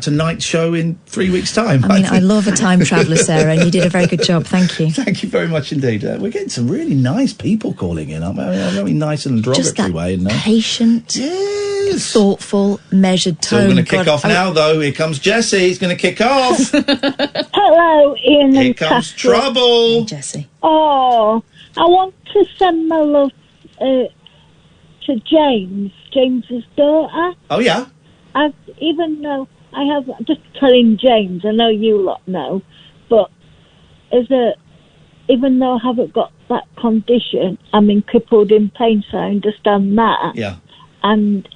tonight's show in 3 weeks' time. I mean, I love a time traveller, Sarah, and you did a very good job. Thank you. Thank you very much indeed. We're getting some really nice people calling in. I mean, very nice in a derogatory way. Just that patient, thoughtful, measured tone. So we're going to kick off now, though. Here comes Jessie. He's going to kick off. Hello, Iain and Here comes Katherine. trouble. Hey, Jessie. Oh, I want to send my love to James's daughter. Oh, yeah? Even though I have, just telling James, I know you lot know, but even though I haven't got that condition, I'm in crippled in pain, so I understand that. Yeah. And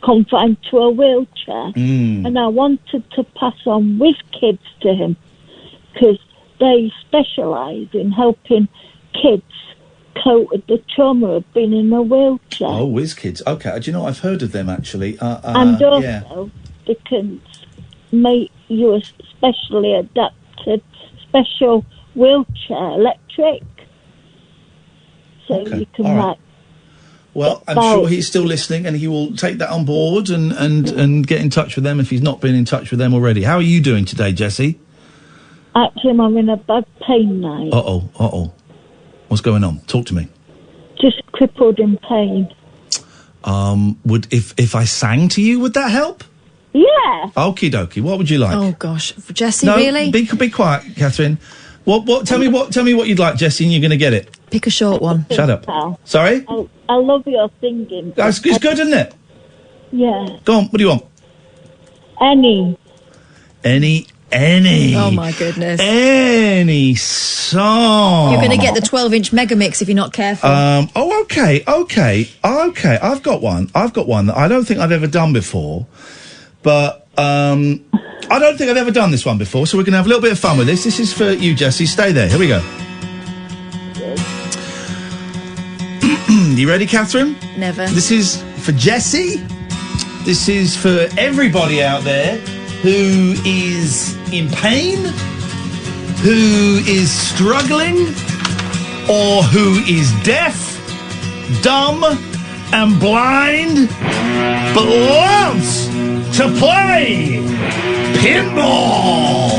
confined to a wheelchair. And I wanted to pass on Whiz Kids to him because they specialise in helping kids cope with the trauma of being in a wheelchair. Oh, Whiz Kids. Okay, do you know, I've heard of them, actually. And also, they can make you a specially adapted special wheelchair, electric. So you can, right. Well, I'm sure he's still listening and he will take that on board and get in touch with them if he's not been in touch with them already. How are you doing today, Jessie? Actually, I'm in a bad pain now. Uh-oh. What's going on? Talk to me. Just crippled in pain. Would if I sang to you, would that help? Yeah. Okie dokie. What would you like? Oh gosh, Jessie, no, really? Be quiet, Catherine. Tell me what you'd like, Jessie, and you're going to get it. Pick a short one. Shut up. Sorry? I love your singing. It's good, isn't it? Yeah. Go on. What do you want? Any. Oh my goodness. Any song. You're going to get the 12-inch mega mix if you're not careful. Okay. I've got one that I don't think I've ever done before, but I don't think I've ever done this one before, so we're going to have a little bit of fun with this. This is for you, Jessie. Stay there. Here we go. You ready, Catherine? Never. This is for Jessie. This is for everybody out there who is in pain, who is struggling, or who is deaf, dumb, and blind, but loves to play pinball.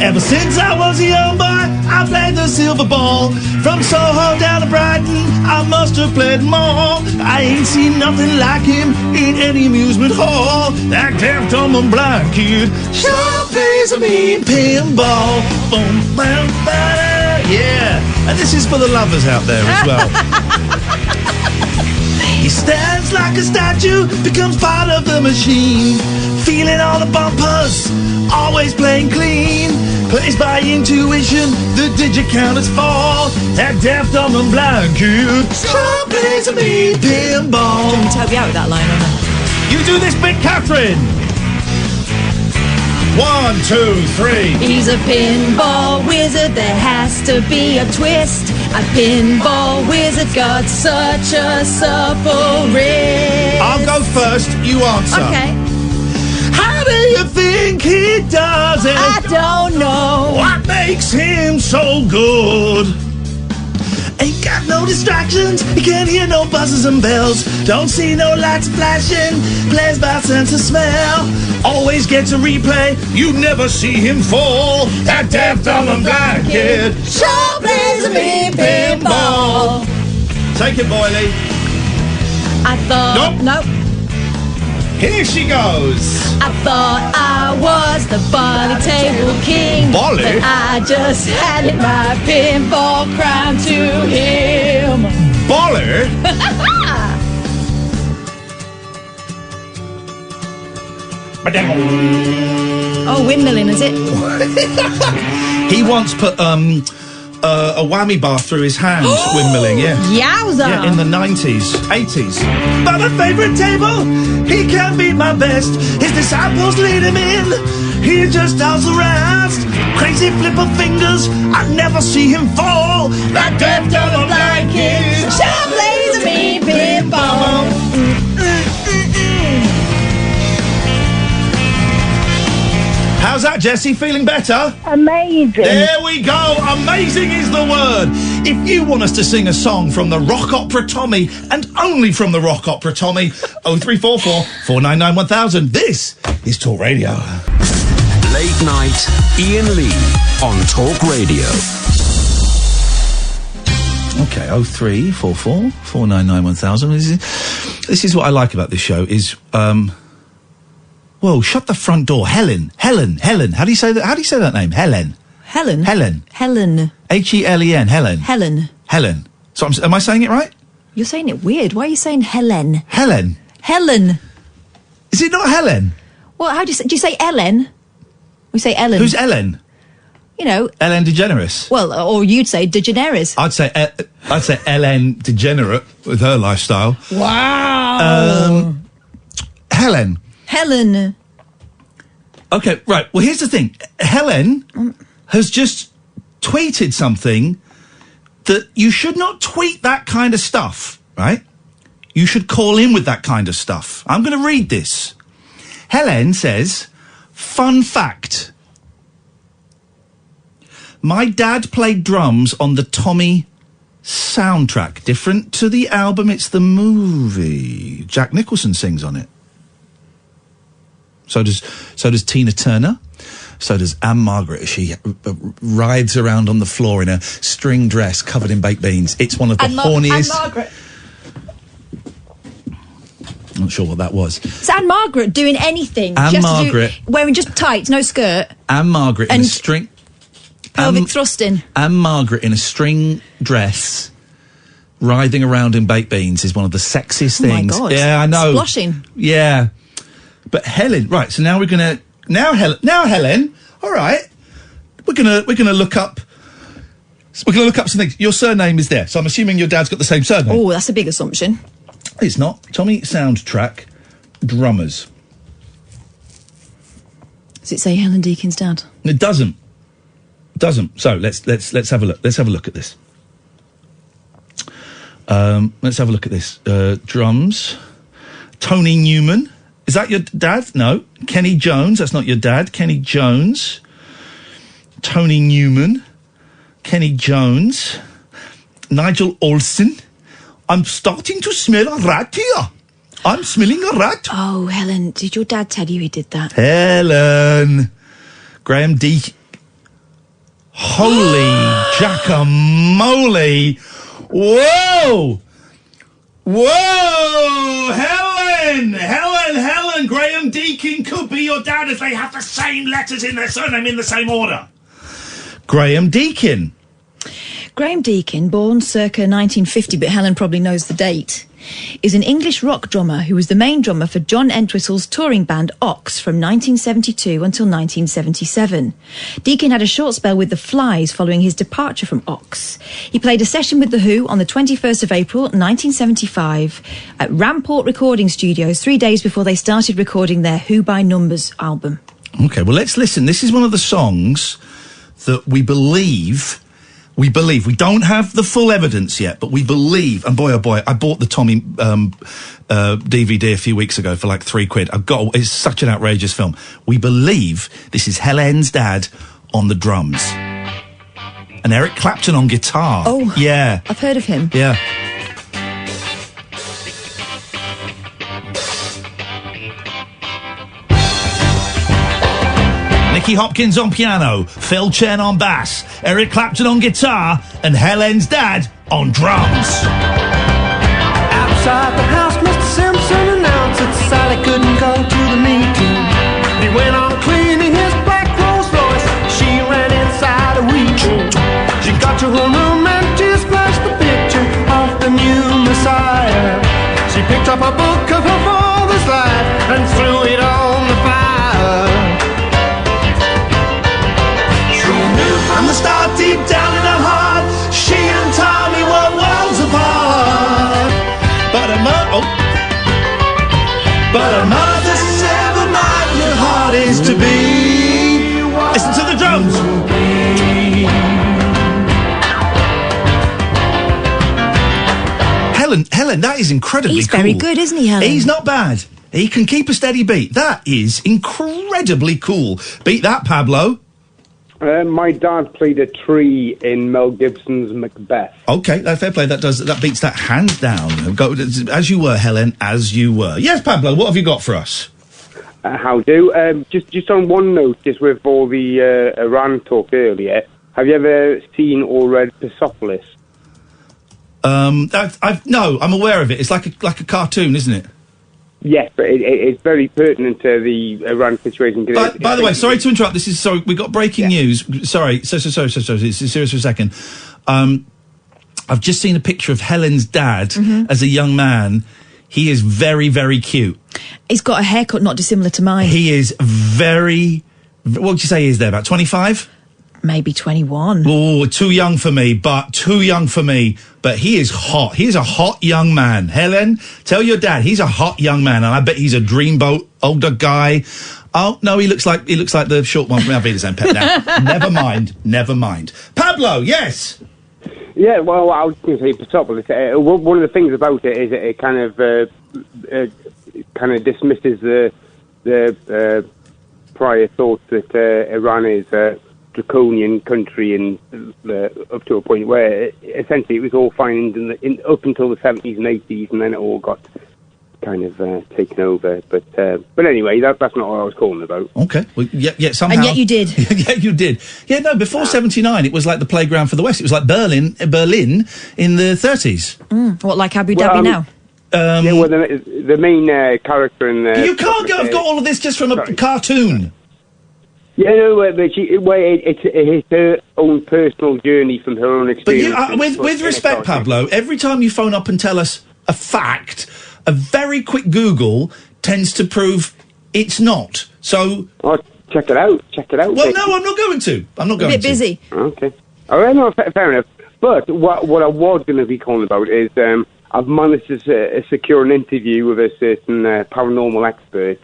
Ever since I was a young boy, I played the silver ball. From Soho down to Brighton, I must have played them all. I ain't seen nothing like him in any amusement hall. That deaf, dumb, and blind kid sure plays a mean pinball. Boom, bam, bam. Yeah, and this is for the lovers out there as well. He stands like a statue, becomes part of the machine. Feeling all the bumpers, always playing clean. Plays by intuition, the digit counters fall. That deaf, dumb, and blind kid sure plays a mean pinball. Do you want me to help you out with that line, or not? You do this bit, Catherine. 1, 2, 3. He's a pinball wizard, there has to be a twist. A pinball wizard got such a supple wrist. I'll go first, you answer. Okay. How do you think he does it? I don't know. What makes him so good? Ain't got no distractions, he can't hear no buzzes and bells. Don't see no lights flashing, plays by sense of smell. Always gets a replay, you never see him fall. That deaf, dumb and blind kid sure plays a mean pinball. Take it, Boyley. I thought... Nope. Here she goes. I thought I was the Bolly Table King. Bolly? But I just handed my pinball crown to him. Bolly? Oh, windmilling, is it? He once put a whammy bar through his hands, windmilling, yeah. Yowza! Yeah, in the 90s, 80s. But my favourite table, he can be my best. His disciples lead him in, he just does the rest. Crazy flip of fingers, I never see him fall. That deaf, dumb and blind kid sure plays a mean pinball. How's that, Jessie? Feeling better? Amazing. There we go. Amazing is the word. If you want us to sing a song from the Rock Opera Tommy, and only from the Rock Opera Tommy, 0344 499 1000. This is Talk Radio. Late night, Iain Lee on Talk Radio. Okay, 0344 499 1000. This is what I like about this show is... Whoa, shut the front door. Helen. How do you say that? How do you say that name? Helen. Helen. Helen. Helen. Helen. So am I saying it right? You're saying it weird. Why are you saying Helen? Helen. Is it not Helen? Well, how do you say? Do you say Ellen? We say Ellen. Who's Ellen? You know. Ellen DeGeneres. Well, or you'd say DeGeneres. I'd say Ellen Degenerate with her lifestyle. Wow. Helen. Okay, right. Well, here's the thing. Helen has just tweeted something that you should not tweet that kind of stuff, right? You should call in with that kind of stuff. I'm going to read this. Helen says, fun fact. My dad played drums on the Tommy soundtrack. Different to the album, it's the movie. Jack Nicholson sings on it. So does Tina Turner. So does Anne Margaret. She rides around on the floor in a string dress covered in baked beans. It's one of the horniest... Anne Margaret. I'm not sure what that was. Is Anne Margaret doing anything? Anne Margaret... wearing just tights, no skirt. Anne Margaret in a string... Pelvic thrusting. Anne Margaret in a string dress... riding around in baked beans is one of the sexiest things. Oh my God. Yeah, I know. Splashing. Yeah. But Helen, right, so now we're going to... Now Helen, all right, we're gonna look up... We're going to look up some things. Your surname is there, so I'm assuming your dad's got the same surname. Oh, that's a big assumption. It's not. Tommy Soundtrack Drummers. Does it say Helen Deakin's dad? It doesn't. It doesn't. So let's have a look. Let's have a look at this. Let's have a look at this. Drums. Tony Newman. Is that your dad? No. Kenny Jones. That's not your dad. Kenny Jones. Tony Newman. Kenny Jones. Nigel Olsen. I'm starting to smell a rat here. I'm smelling a rat. Oh, Helen, did your dad tell you he did that? Helen. Graham D. Holy jackamole. Whoa. Whoa. Helen. Graham Deakin could be your dad if they have the same letters in their surname in the same order. Graham Deakin. Graham Deakin, born circa 1950, but Helen probably knows the date, is an English rock drummer who was the main drummer for John Entwistle's touring band Ox from 1972 until 1977. Deakin had a short spell with The Flies following his departure from Ox. He played a session with The Who on the 21st of April 1975 at Ramport Recording Studios 3 days before they started recording their Who by Numbers album. Okay, well, let's listen. This is one of the songs that we believe We believe. We don't have the full evidence yet, but we believe. And boy, oh boy, I bought the Tommy DVD a few weeks ago for like £3. It's such an outrageous film. We believe this is Helen's dad on the drums. And Eric Clapton on guitar. Oh. Yeah. I've heard of him. Yeah. Nicky Hopkins on piano, Phil Chen on bass, Eric Clapton on guitar, and Helen's dad on drums. Outside the house, Mr. Simpson announced that Sally couldn't go to the meeting. He went on cleaning his black Rolls Royce. She ran inside a week. She got to her room and just flashed the picture of the new Messiah. She picked up a book of her father's life and threw it on the fire. From the start, deep down in her heart, she and Tommy were worlds apart. But her mother said, never mind, your heart is to be. Listen to the drums. Helen, that is incredibly He's cool. very good, isn't he, Helen? He's not bad. He can keep a steady beat. That is incredibly cool. Beat that, Pablo. My dad played a tree in Mel Gibson's Macbeth. Okay, fair play. That beats that hands down. Go as you were, Helen. As you were. Yes, Pablo. What have you got for us? How do? Just on one note, just with all the Iran talk earlier. Have you ever seen or read Persepolis? No, I'm aware of it. It's like a cartoon, isn't it? Yes, but it's very pertinent to the Iran situation. By the way, sorry to interrupt. We got breaking news. Sorry. So. It's serious for a second. I've just seen a picture of Helen's dad as a young man. He is very, very cute. He's got a haircut not dissimilar to mine. He is very. What would you say he is there? About 25? Maybe 21. Oh, too young for me. But he is hot. He is a hot young man. Helen, tell your dad he's a hot young man, and I bet he's a dreamboat older guy. Oh no, he looks like the short one from Alvida's and Pet now. Never mind. Pablo, yes. Yeah, well, I was going to say Persepolis. One of the things about it is it kind of dismisses the prior thoughts that Iran is a draconian country, and up to a point where essentially it was all fine up until the 70s and 80s, and then it all got kind of taken over. But anyway, that's not what I was calling about. Okay, well, yeah, somehow. And yet you did. Yeah, you did. Yeah, no, before 79, it was like the playground for the West. It was like Berlin in the 30s. What, like Abu Dhabi now? Yeah, well, the main character in the... You can't have got all of this just from a cartoon. Yeah, no, but it's her own personal journey from her own experience. But with respect, Pablo, every time you phone up and tell us a fact, a very quick Google tends to prove it's not. So... Oh, check it out. Well, no, I'm not going to. A bit busy. Okay. All right, no, fair enough. But what I was going to be calling about is I've managed to secure an interview with a certain paranormal expert,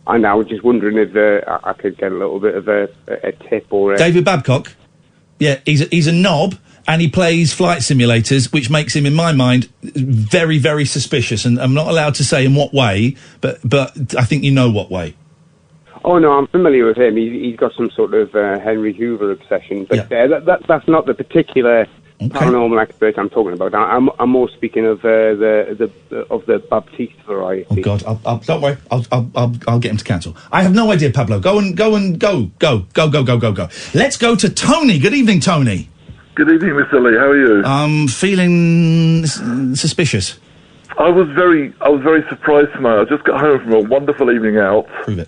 and I was just wondering if I could get a little bit of a tip or... David Babcock? Yeah, he's a knob, and he plays flight simulators, which makes him, in my mind, very, very suspicious. And I'm not allowed to say in what way, but I think you know what way. Oh, no, I'm familiar with him. He's got some sort of Henry Hoover obsession. But that's not the particular... Okay. Paranormal expert I'm talking about. I'm more speaking of the Baptiste variety. Oh God! Don't worry. I'll get him to cancel. I have no idea, Pablo. Go. Let's go to Tony. Good evening, Tony. Good evening, Mr. Lee. How are you? I'm feeling suspicious. I was very surprised tonight. I just got home from a wonderful evening out. Prove it.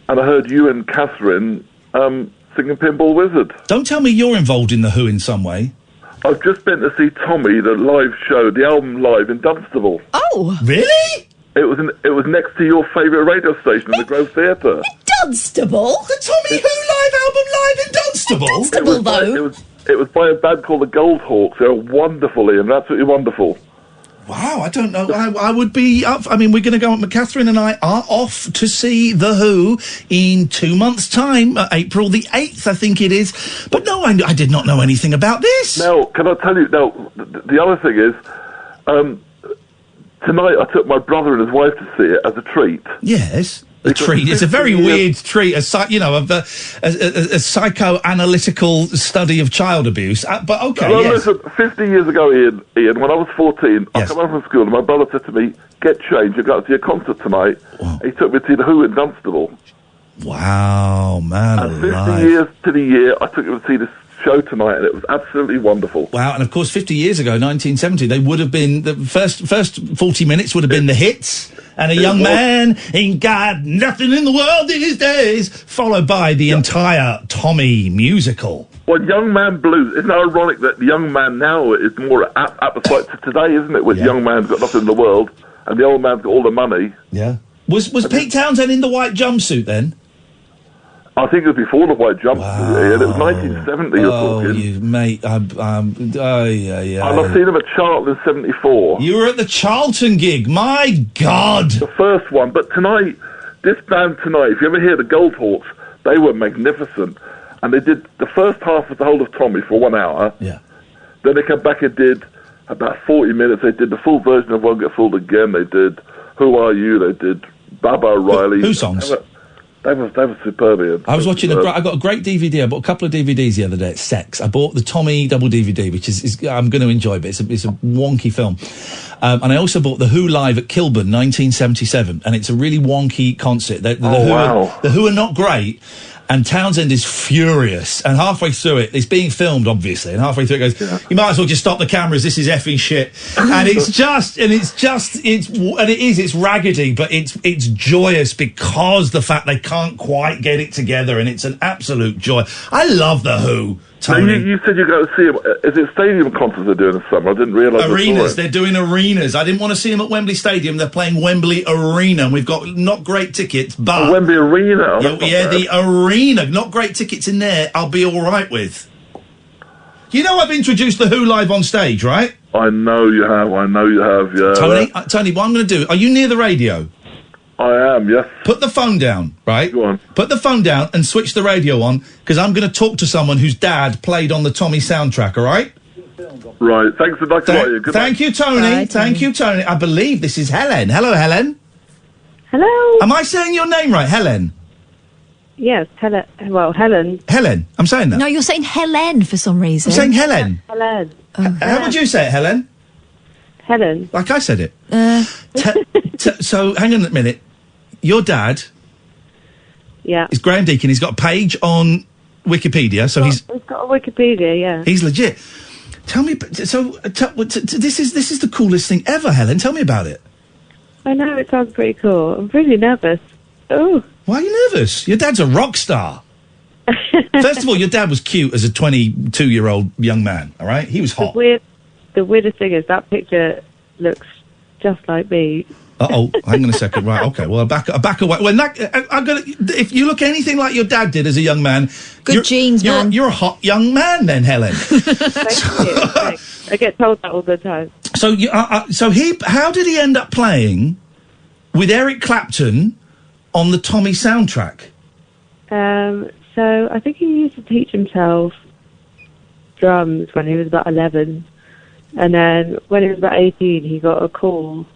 And I heard you and Katherine singing Pinball Wizard. Don't tell me you're involved in the Who in some way. I've just been to see Tommy, the live show, the album live in Dunstable. Oh, really? It was next to your favourite radio station in the Grove Theatre. Dunstable? The Tommy Who live album live in Dunstable? Dunstable, though. It was by a band called the Gold Hawks. They're wonderful, Ian. Absolutely wonderful. Wow, I don't know. I would be up. I mean, we're going to go. Katherine and I are off to see The Who in 2 months' time, April the 8th, I think it is. But no, I did not know anything about this. Now, can I tell you? Now, the other thing is, tonight I took my brother and his wife to see it as a treat. Yes. A treat. It's a very weird treat, a psychoanalytical study of child abuse. But okay, well, listen, 50 years ago, Ian, when I was 14, I come home from school and my brother said to me, "Get changed, you're going to see a concert tonight." He took me to see The Who in Dunstable. Wow, man And 50 alive. years to the year, I took him to see this show tonight, and it was absolutely wonderful. Wow, and of course, 50 years ago, 1970, they would have been, the first 40 minutes would have been the hits, and a young man ain't got nothing in the world these days, followed by the entire Tommy musical. Well, Young Man Blues, isn't it ironic that the young man now is more appetite to today, isn't it? With the young man's got nothing in the world, and the old man's got all the money. Yeah. Was Pete Townsend in the white jumpsuit then? I think it was before the white jumpsuit, and it was 1970 you're talking. You mate, yeah. And I've seen him at Charlton in 74. You were at the Charlton gig, my God! The first one, but tonight, this band tonight, if you ever hear the Goldhawks, they were magnificent. And they did the first half of the whole of Tommy for 1 hour. Yeah. Then they came back and did about 40 minutes. They did the full version of Won't Get Fooled Again. They did Who Are You? They did Baba O'Reilly. Who songs? They were superb. I was watching I got a great DVD. I bought a couple of DVDs the other day. It's Sex. I bought the Tommy double DVD, which is I'm going to enjoy, but it's a wonky film. And I also bought The Who live at Kilburn, 1977, and it's a really wonky concert. The Who are not great. And Townsend is furious, and halfway through it, it's being filmed, obviously, and halfway through it goes, "You might as well just stop the cameras. This is effing shit." And it's raggedy, but it's joyous because the fact they can't quite get it together, and it's an absolute joy. I love The Who. Tony. Now, you said you're going to see them. Is it stadium concerts they're doing this summer? I didn't realise. Arenas. They're doing arenas. I didn't want to see them at Wembley Stadium. They're playing Wembley Arena, and we've got not great tickets, but... Wembley Arena? The arena. Not great tickets in there, I'll be all right with. You know I've introduced The Who live on stage, right? I know you have, yeah. Tony, what I'm going to do... Are you near the radio? I am, yes. Put the phone down, right? Go on. Put the phone down and switch the radio on, because I'm going to talk to someone whose dad played on the Tommy soundtrack, all right? Right, thanks for that. Thank you, Tony. Bye, Thank you, Tony. I believe this is Helen. Hello, Helen. Hello. Am I saying your name right, Helen? Yes, Helen. Well, Helen. Helen. I'm saying that. No, you're saying Helen for some reason. I'm saying Helen. Helen. How would you say it, Helen? Helen. Like I said it. So, hang on a minute. Your dad is Graham Deacon. He's got a page on Wikipedia, so he's got a Wikipedia, yeah. He's legit. Tell me, this is the coolest thing ever, Helen. Tell me about it. I know, it sounds pretty cool. I'm really nervous. Oh. Why are you nervous? Your dad's a rock star. First of all, your dad was cute as a 22-year-old young man, all right? He was hot. The weirdest thing is that picture looks just like me. Uh-oh, hang on a second. Right, okay, well, back away. Well, if you look anything like your dad did as a young man... Good genes, man. You're a hot young man then, Helen. Thank you. Thanks. I get told that all the time. So, how did he end up playing with Eric Clapton on the Tommy soundtrack? So, I think he used to teach himself drums when he was about 11. And then when he was about 18, he got a call...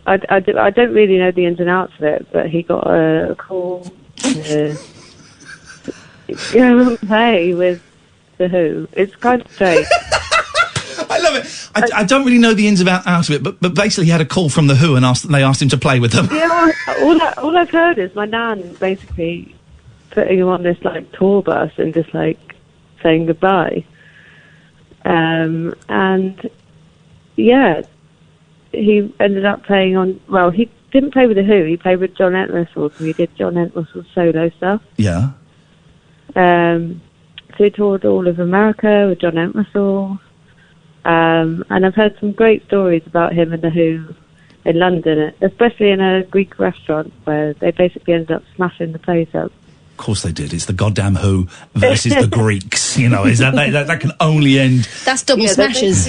I don't really know the ins and outs of it, but he got a call to go and play with The Who. It's kind of strange. I love it. I don't really know the ins and outs of it, but basically he had a call from The Who and they asked him to play with them. Yeah, all I've heard is my nan basically putting him on this tour bus and just saying goodbye. And yeah. He ended up playing on... Well, he didn't play with The Who. He played with John Entwistle, so he did John Entwistle's solo stuff. Yeah. So he toured all of America with John Entwistle. And I've heard some great stories about him and The Who in London, especially in a Greek restaurant where they basically ended up smashing the place up. Of course they did. It's the goddamn Who versus the Greeks. You know, is that can only end... That's double smashes.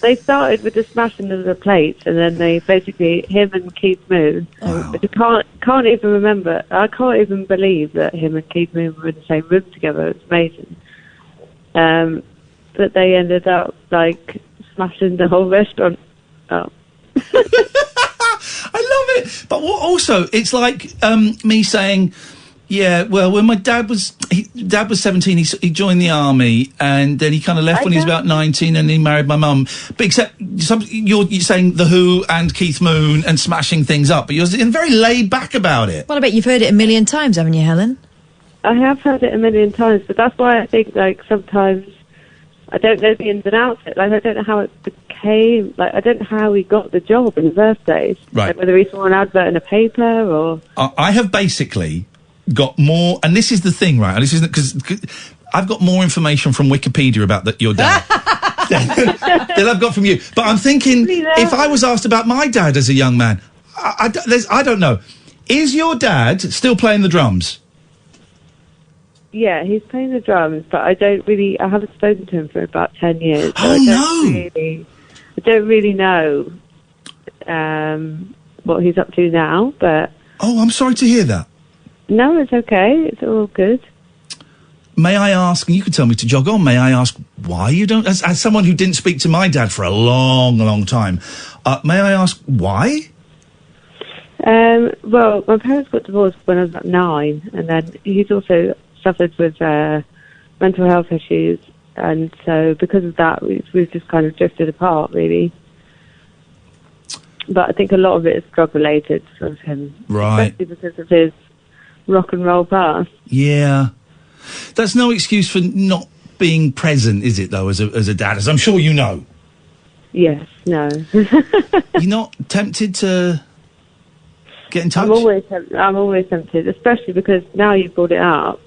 they started with the smashing of the plates, and then they basically, him and Keith Moon, I can't even remember, I can't even believe that him and Keith Moon were in the same room together. It's amazing. But they ended up, like, smashing the whole restaurant up. I love it. But also, it's like me saying, yeah, well, when my dad was 17, he joined the army, and then he kind of left when he was about 19, and he married my mum. But except you're saying The Who and Keith Moon and smashing things up, but you're very laid back about it. Well, I bet you've heard it a million times, haven't you, Helen? I have heard it a million times, but that's why I think, like, sometimes I don't know the ins and outs. Like, I don't know how it became. Like, I don't know how he got the job in the first place. Right. Like, whether he saw an advert in a paper or. I have basically got more, and this is the thing, right? And this isn't because I've got more information from Wikipedia about your dad than I've got from you. But I'm thinking, if I was asked about my dad as a young man, I don't know. Is your dad still playing the drums? Yeah, he's playing the drums, but I haven't spoken to him for about 10 years. So I don't really know what he's up to now, but. Oh, I'm sorry to hear that. No, it's okay. It's all good. May I ask, and you can tell me to jog on, may I ask why you don't, as someone who didn't speak to my dad for a long, long time, may I ask why? Well, my parents got divorced when I was about 9, and then he's also suffered with mental health issues, and so because of that, we've just kind of drifted apart, really. But I think a lot of it is drug-related of him. Right. Especially because of his rock and roll past. Yeah. That's no excuse for not being present, is it, though, as a dad, as I'm sure you know? Yes, no. You're not tempted to get in touch? I'm always tempted, especially because now you've brought it up,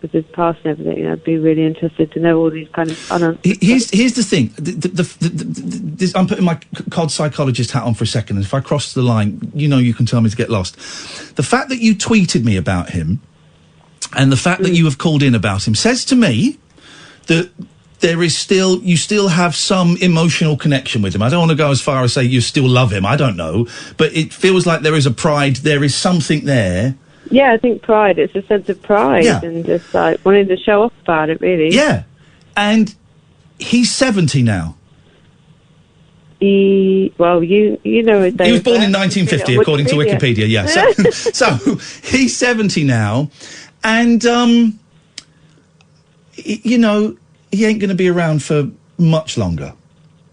with his past and everything. I'd be really interested to know all these kind of unanswered. Here's the thing. I'm putting my COD psychologist hat on for a second, and if I cross the line, you can tell me to get lost. The fact that you tweeted me about him, and the fact that you have called in about him, says to me that you still have some emotional connection with him. I don't want to go as far as say you still love him. I don't know, but it feels like there is a pride. There is something there. Yeah, I think pride. It's a sense of pride and just like wanting to show off about it, really. Yeah, and he's 70 now. You know his He was born in 1950, according to Wikipedia. Yeah, so he's 70 now, and he ain't going to be around for much longer.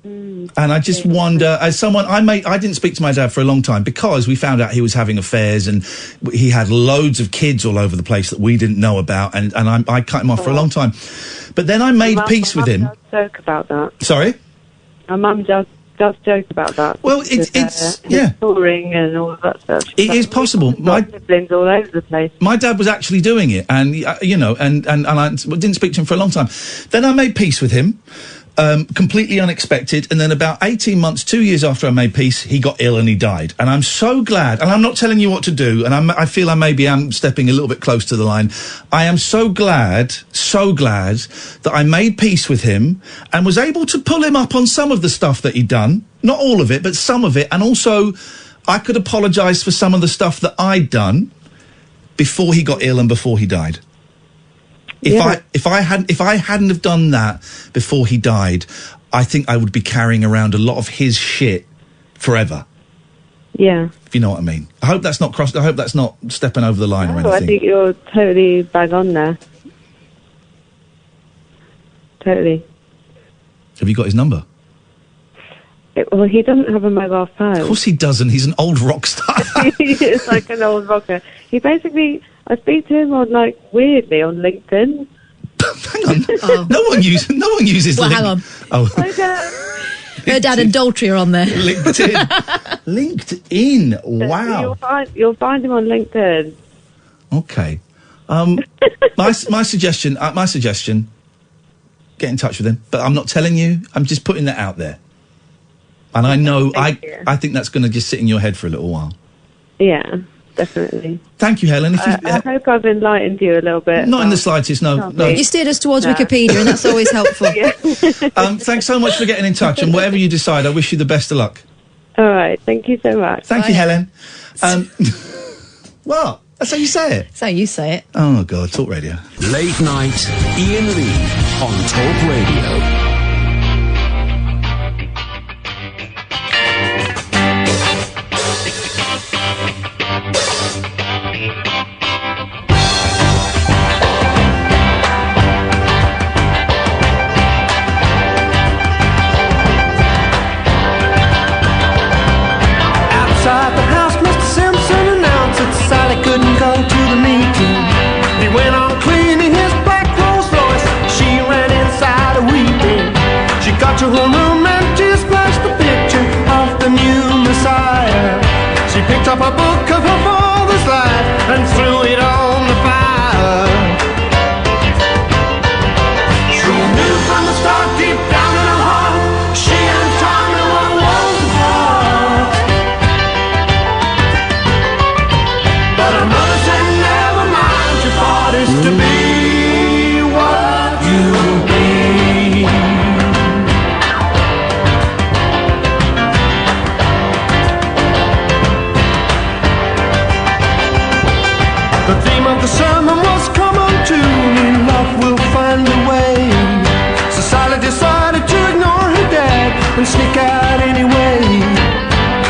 And I just wonder, as someone, I didn't speak to my dad for a long time because we found out he was having affairs and he had loads of kids all over the place that we didn't know about, and I cut him off for a long time. But then I made peace with him. My mum does joke about that. Sorry? My mum does joke about that. Well, it's touring and all of that stuff. It is possible. My siblings all over the place. My dad was actually doing it, and and I didn't speak to him for a long time. Then I made peace with him. Completely unexpected, and then about 18 months, 2 years after I made peace, he got ill and he died. And I'm so glad, and I'm not telling you what to do, and I feel I maybe am stepping a little bit close to the line. I am so glad that I made peace with him and was able to pull him up on some of the stuff that he'd done. Not all of it, but some of it, and also I could apologise for some of the stuff that I'd done before he got ill and before he died. If I hadn't have done that before he died, I think I would be carrying around a lot of his shit forever. Yeah. If you know what I mean. I hope that's not stepping over the line or anything. I think you're totally bang on there. Totally. Have you got his number? Well, he doesn't have a mobile phone. Of course he doesn't. He's an old rock star. He's like an old rocker. He basically, I speak to him on weirdly on LinkedIn. Hang on. No one uses LinkedIn. Well, hang on. Oh. Her dad and Daltrey are on there. LinkedIn. Wow. You'll find him on LinkedIn. Okay. My suggestion. Get in touch with him. But I'm not telling you. I'm just putting that out there. And I know, I think that's going to just sit in your head for a little while. Yeah. definitely. Thank you, Helen. If you, I hope I've enlightened you a little bit. not in the slightest, no. You steered us towards Wikipedia, and that's always helpful. Thanks so much for getting in touch, and whatever you decide, I wish you the best of luck. All right, thank you so much. Thank you, Helen. What? That's how you say it? That's how you say it. Oh, God, Talk Radio. Late night, Iain Lee on Talk Radio. Outside the house, Mr. Simpson announced that Sally couldn't come to the meeting. He went on cleaning his black Rolls Royce. She ran inside weeping. She got to her room and just flashed the picture of the new Messiah. She picked up a book of her father's life and threw it on the fire. She knew from the start, deep down in her heart, she and Tommy were worlds apart. But her mother said, never mind, your part is to be what you be. The theme of the sermon was come unto me, love will find a way. So Sally decided to ignore her dad and sneak out anyway.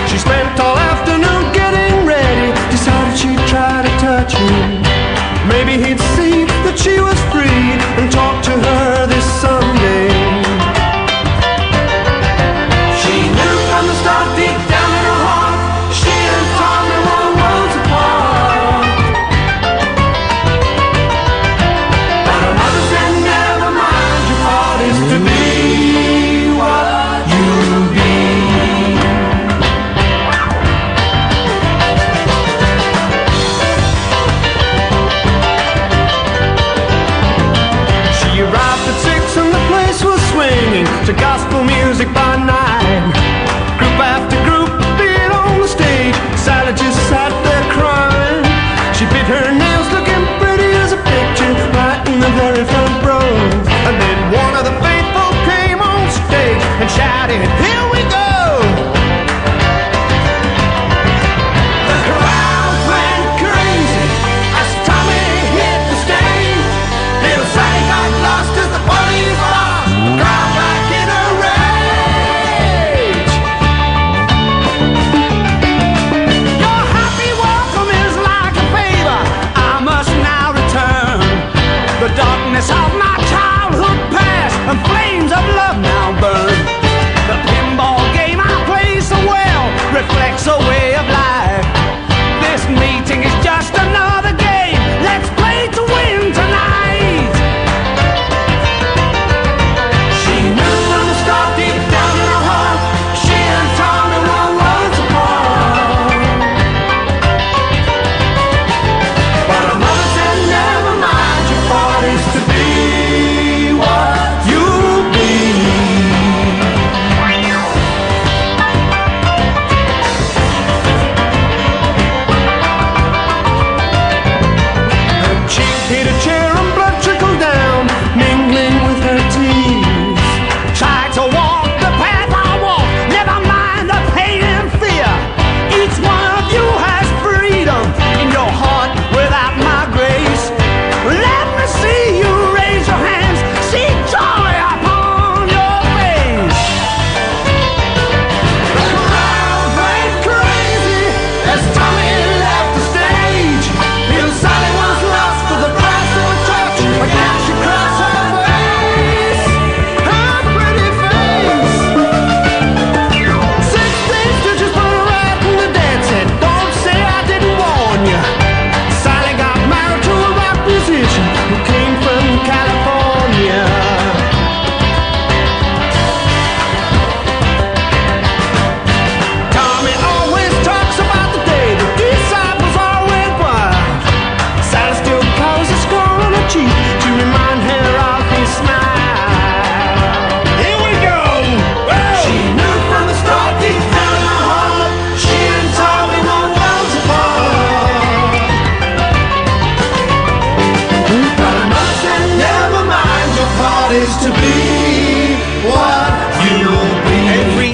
She spent all afternoon getting ready, decided she'd try to touch him. Maybe he'd see that she was free and talk to her this Sunday. She knew from the start, deep down in her heart, she and Tommy were worlds apart. But her mother said, never mind, your part is to be what you be.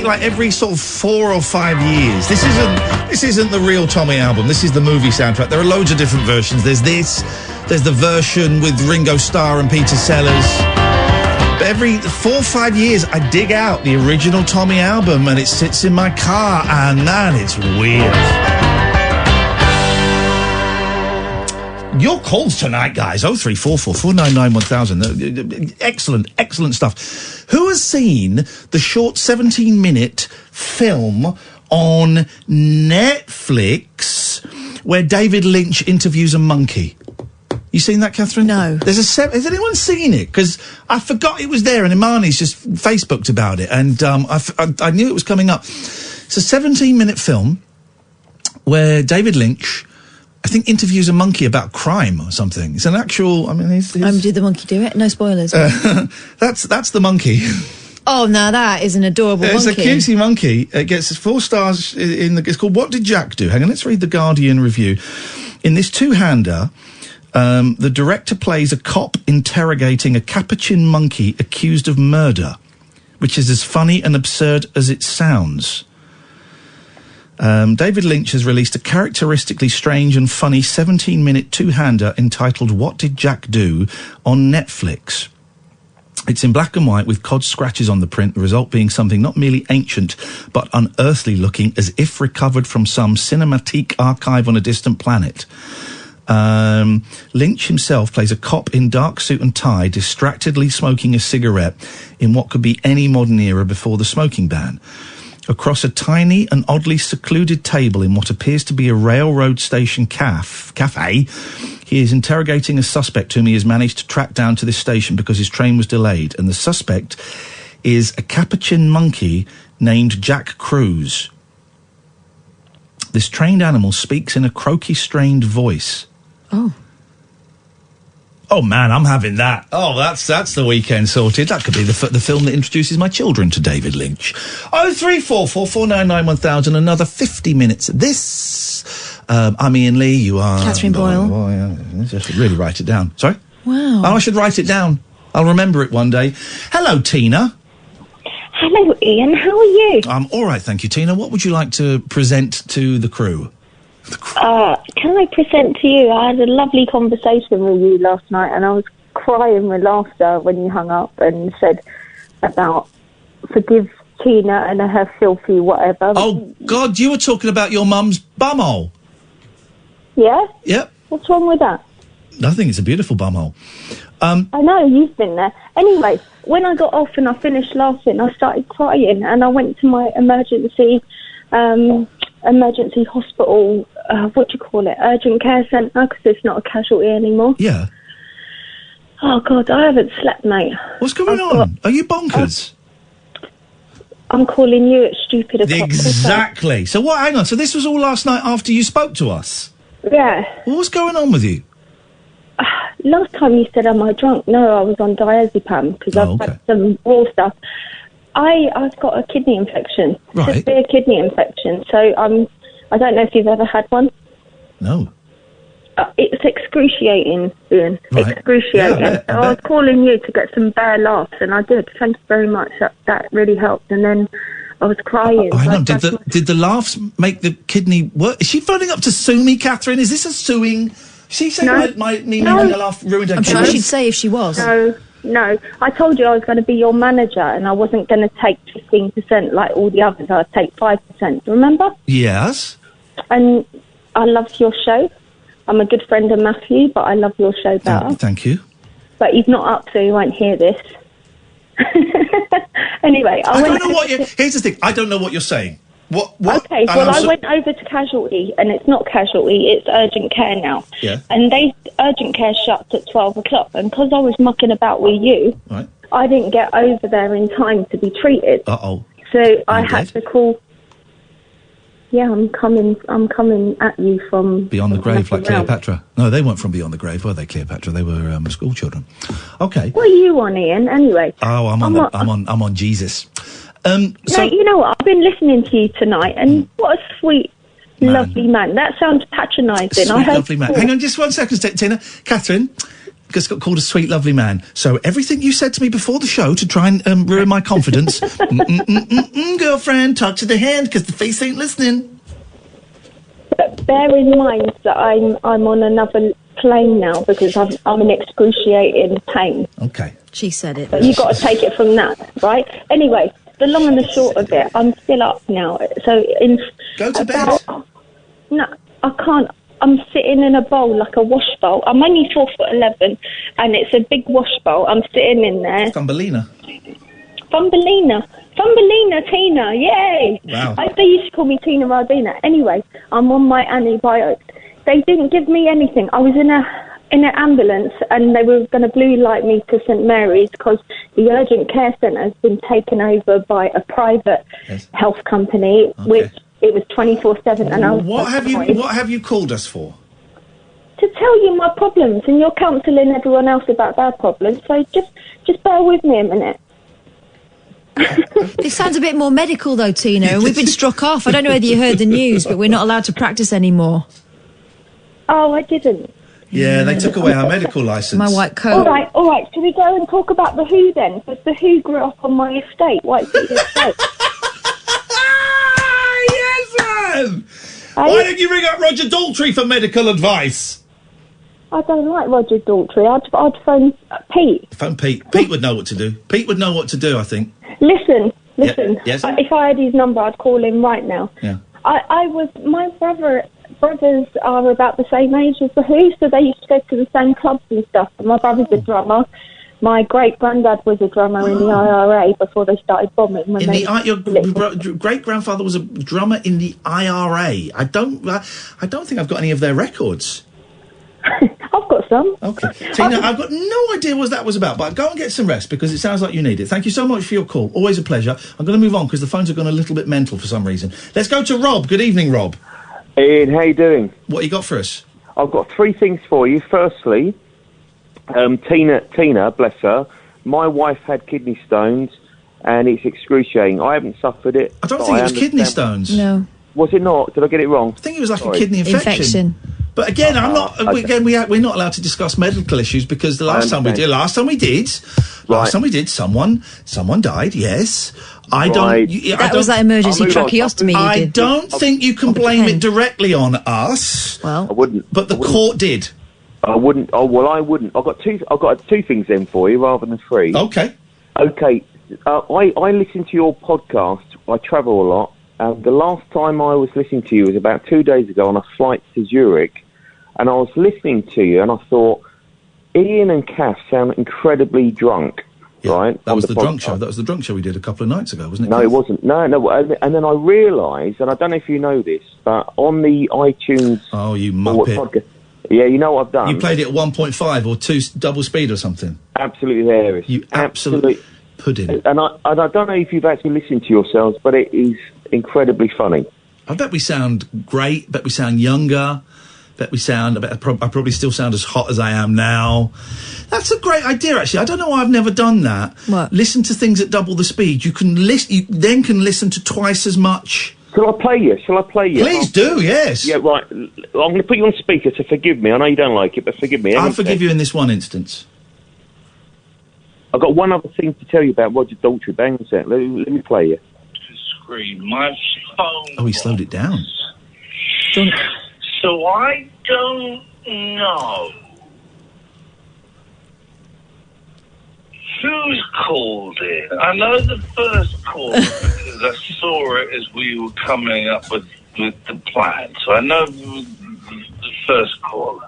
like every sort of 4 or 5 years. This isn't the real Tommy album. This is the movie soundtrack. There are loads of different versions. There's the version with Ringo Starr and Peter Sellers. But every 4 or 5 years, I dig out the original Tommy album and it sits in my car, and man, it's weird. Your calls tonight, guys. 0344 499 1000. Excellent stuff. Who has seen the short 17-minute film on Netflix where David Lynch interviews a monkey? You seen that, Catherine? No. Has anyone seen it? Because I forgot it was there, and Imani's just Facebooked about it, and I knew it was coming up. It's a 17-minute film where David Lynch, I think, interviews a monkey about crime or something. It's an actual... I mean, did the monkey do it? No spoilers. That's the monkey. Oh, no, that is an adorable It's monkey. a cutesy monkey. It gets 4 stars in the... It's called What Did Jack Do? Hang on, let's read the Guardian review. In this two-hander, the director plays a cop interrogating a capuchin monkey accused of murder, which is as funny and absurd as it sounds. David Lynch has released a characteristically strange and funny 17-minute two-hander entitled What Did Jack Do? On Netflix. It's in black and white with cod scratches on the print, the result being something not merely ancient but unearthly looking, as if recovered from some cinematique archive on a distant planet. Lynch himself plays a cop in dark suit and tie, distractedly smoking a cigarette in what could be any modern era before the smoking ban. Across a tiny and oddly secluded table in what appears to be a railroad station cafe, he is interrogating a suspect whom he has managed to track down to this station because his train was delayed, and the suspect is a capuchin monkey named Jack Cruz. This trained animal speaks in a croaky-strained voice. Oh, man, I'm having that. Oh, that's the weekend sorted. That could be the film that introduces my children to David Lynch. 0344 499 1000. Another 50 minutes. This, I'm Iain Lee. You are... Catherine Boyle. Oh, yeah. I should really write it down. Sorry? Wow. Oh, I should write it down. I'll remember it one day. Hello, Tina. Hello, Ian. How are you? I'm all right, thank you, Tina. What would you like to present to the crew? Can I present to you? I had a lovely conversation with you last night, and I was crying with laughter when you hung up and said about forgive Tina and her filthy whatever. Oh, God, you were talking about your mum's bumhole. Yeah? Yep. What's wrong with that? Nothing, it's a beautiful bumhole. I know, you've been there. Anyway, when I got off and I finished laughing, I started crying, and I went to my emergency hospital, urgent care centre, because it's not a casualty anymore. Yeah. Oh, God, I haven't slept, mate. What's going on? Are you bonkers? I'm calling you at stupid o'clock. Exactly. So what, hang on, so this was all last night after you spoke to us? Yeah. Well, what's going on with you? Last time you said, am I drunk? No, I was on diazepam, because I've had some raw stuff. I've got a kidney infection. Right. Severe kidney infection. So I don't know if you've ever had one. No. It's excruciating, Ian. Right. Excruciating. Yeah, I bet. I was calling you to get some bare laughs, and I did. Thank you very much. That really helped. And then I was crying. Hang on, did the laughs make the kidney work? Is she phoning up to sue me, Catherine? Is this a suing? She saying me making a laugh ruined her I'm kidney? sure she'd say if she was. No. I told you I was going to be your manager, and I wasn't going to take 15% like all the others. I'd take 5%. Remember? Yes. And I loved your show. I'm a good friend of Matthew, but I love your show better. Thank you. But he's not up, so he won't hear this. Anyway, I don't know what here's the thing. I don't know what you're saying. What? Okay, well, I went over to Casualty, and it's not Casualty, it's Urgent Care now. Yeah. And Urgent Care shuts at 12 o'clock, and because I was mucking about with you, right, I didn't get over there in time to be treated. Uh-oh. So I had to call... Yeah, I'm coming at you from... Beyond the grave, like Cleopatra. No, they weren't from Beyond the Grave, were they, Cleopatra? They were school children. Okay. What are you on, Ian, anyway? Oh, I'm on Jesus. No, you know what? I've been listening to you tonight, and what a sweet, lovely man. That sounds patronising. Sweet, lovely man. Hang on just 1 second, Tina. Catherine, just got called a sweet, lovely man. So everything you said to me before the show to try and ruin my confidence, girlfriend, talk to the hand because the face ain't listening. But bear in mind that I'm on another plane now because I'm in excruciating pain. Okay. She said it. But you've got to take it from that, right? Anyway, the long and the short of it, I'm still up now. So go to bed. No, I can't. I'm sitting in a bowl like a wash bowl. I'm only 4'11", and it's a big wash bowl. I'm sitting in there. Thumbelina, Tina, yay! Wow. They used to call me Tina Ribena. Anyway, I'm on my antibiotics. They didn't give me anything. I was in an ambulance, and they were going to blue light me to St Mary's because the urgent care centre has been taken over by a private health company, which it was 24/7. And I was What have you called us for? to tell you my problems, and you're counselling everyone else about their problems. So just bear with me a minute. This sounds a bit more medical, though, Tina. And we've been struck off. I don't know whether you heard the news, but we're not allowed to practice anymore. Oh, I didn't. Yeah, they took away our medical licence. My white coat. All right. Shall we go and talk about the Who then? Because the Who grew up on my estate, White City Estate. Yes, man! Why don't you ring up Roger Daltrey for medical advice? I don't like Roger Daltrey. I'd phone Pete. Phone Pete. Pete would know what to do. Pete would know what to do, I think. Listen. Yes? If I had his number, I'd call him right now. Yeah. My brothers are about the same age as the Who, so they used to go to the same clubs and stuff. And my brother's a drummer. My great-granddad was a drummer in the IRA before they started bombing. Your great-grandfather was a drummer in the IRA. I don't think I've got any of their records. I've got some. Okay. Tina, I've got no idea what that was about, but go and get some rest because it sounds like you need it. Thank you so much for your call. Always a pleasure. I'm going to move on because the phones have gone a little bit mental for some reason. Let's go to Rob. Good evening, Rob. Ian, how you doing? What you got for us? I've got three things for you. Firstly, Tina, bless her, my wife had kidney stones and it's excruciating. I haven't suffered it. I don't think it was kidney stones. No. Was it not? Did I get it wrong? I think it was like a kidney infection. But again, I'm not. Okay. Again, we're not allowed to discuss medical issues because the last time we did, someone died. Yes, I don't. That was that emergency tracheostomy. I don't think you can blame it directly on us. Well, I wouldn't. But the court did. I wouldn't. Oh well, I wouldn't. I've got two things then for you rather than three. Okay. Okay. I listen to your podcast. I travel a lot. The last time I was listening to you was about 2 days ago on a flight to Zurich, and I was listening to you, and I thought, Iain and Kath sound incredibly drunk, right? That was the drunk show. That was the drunk show we did a couple of nights ago, wasn't it? No, it wasn't. No. And then I realised, and I don't know if you know this, but on the iTunes... Oh, you muppet. Yeah, you know what I've done? You played it at 1.5 or 2 double speed or something. Absolutely hilarious. You absolute pudding. And I don't know if you've actually listened to yourselves, but it is incredibly funny. I bet we sound great. Bet we sound younger. Bet we sound. I probably still sound as hot as I am now. That's a great idea, actually. I don't know why I've never done that. What? Listen to things at double the speed. You can You then can listen to twice as much. Shall I play you? Please do. Yes. Yeah. Right. I'm going to put you on speaker, so forgive me. I know you don't like it, but forgive me. I'll forgive you in this one instance. I've got one other thing to tell you about Roger Daltrey. Bang a sec. Let me play you. My phone. Oh, he slowed it down. So I don't know who's called in. I know the first call because I saw it as we were coming up with the plan. So I know the first caller.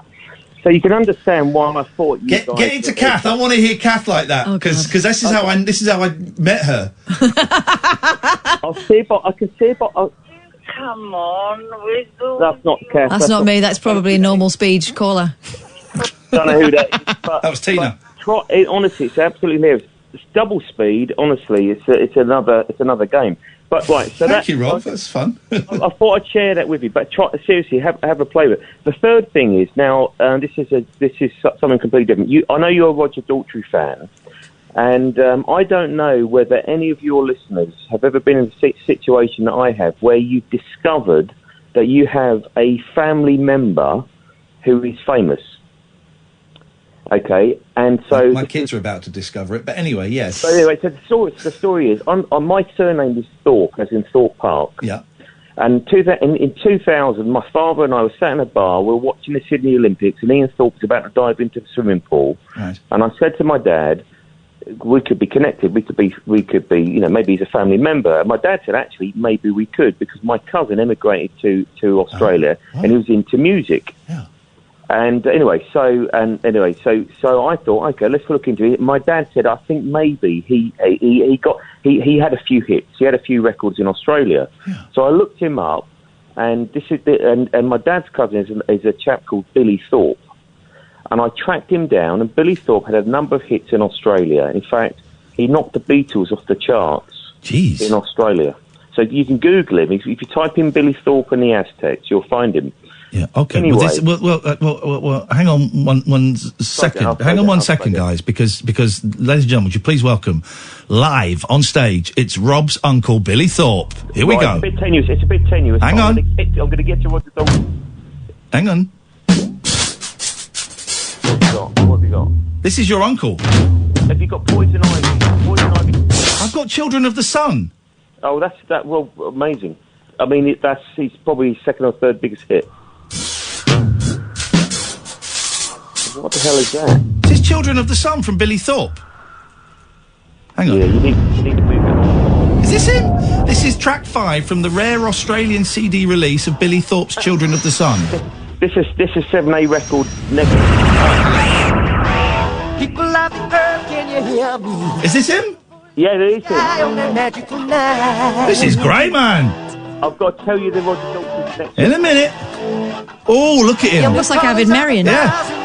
So you can understand why I thought you get into Kath. I want to hear Kath like that because this is how I met her. I'll see if I can see if I. Come on, wiggle. That's not Kath. That's not me. That's probably a normal speed caller. Don't know who that is. But, that was Tina. Honestly, it's absolutely hilarious. It's double speed. Honestly, it's another game. But right, so thank you, Rob. That's fun. I thought I'd share that with you. But seriously, have a play with it. The third thing is now this is something completely different. I know you're a Roger Daltrey fan, and I don't know whether any of your listeners have ever been in a situation that I have, where you discovered that you have a family member who is famous. Okay, and so my kids are about to discover it. But anyway, yes. So anyway, so the story is, on my surname is Thorpe, as in Thorpe Park. Yeah. And in 2000, my father and I were sat in a bar. We were watching the Sydney Olympics, and Ian Thorpe was about to dive into the swimming pool. Right. And I said to my dad, "We could be connected. We could be. Maybe he's a family member." And my dad said, "Actually, maybe we could, because my cousin emigrated to Australia, and he was into music." Yeah. And anyway, so I thought, okay, let's look into it. My dad said, I think maybe he had a few hits. He had a few records in Australia. Yeah. So I looked him up, and and my dad's cousin is a chap called Billy Thorpe. And I tracked him down, and Billy Thorpe had a number of hits in Australia. In fact, he knocked the Beatles off the charts in Australia. So you can Google him. If you type in Billy Thorpe and the Aztecs, you'll find him. Yeah. Okay. Anyway. Well, hang on one second. Hang on one second, guys, because, ladies and gentlemen, would you please welcome live on stage? It's Rob's uncle Billy Thorpe. Here we go. It's a bit tenuous. Hang on. I'm going to get to what the Hang on. What have you got? This is your uncle. Have you got Poison Ivy? I've got Children of the Sun. Oh, well, amazing. I mean, he's probably his second or third biggest hit. What the hell is that? This is Children of the Sun from Billy Thorpe. Hang on. Yeah, you need to move it. Is this him? This is track 5 from the rare Australian CD release of Billy Thorpe's Children of the Sun. This is 7A record. People love the earth, can you hear me? Is this him? Yeah, it is him. This is great, man. I've got to tell you the Roger Daltrey section. In a minute. Oh, look at him. He almost like Avid Marianne. Yeah.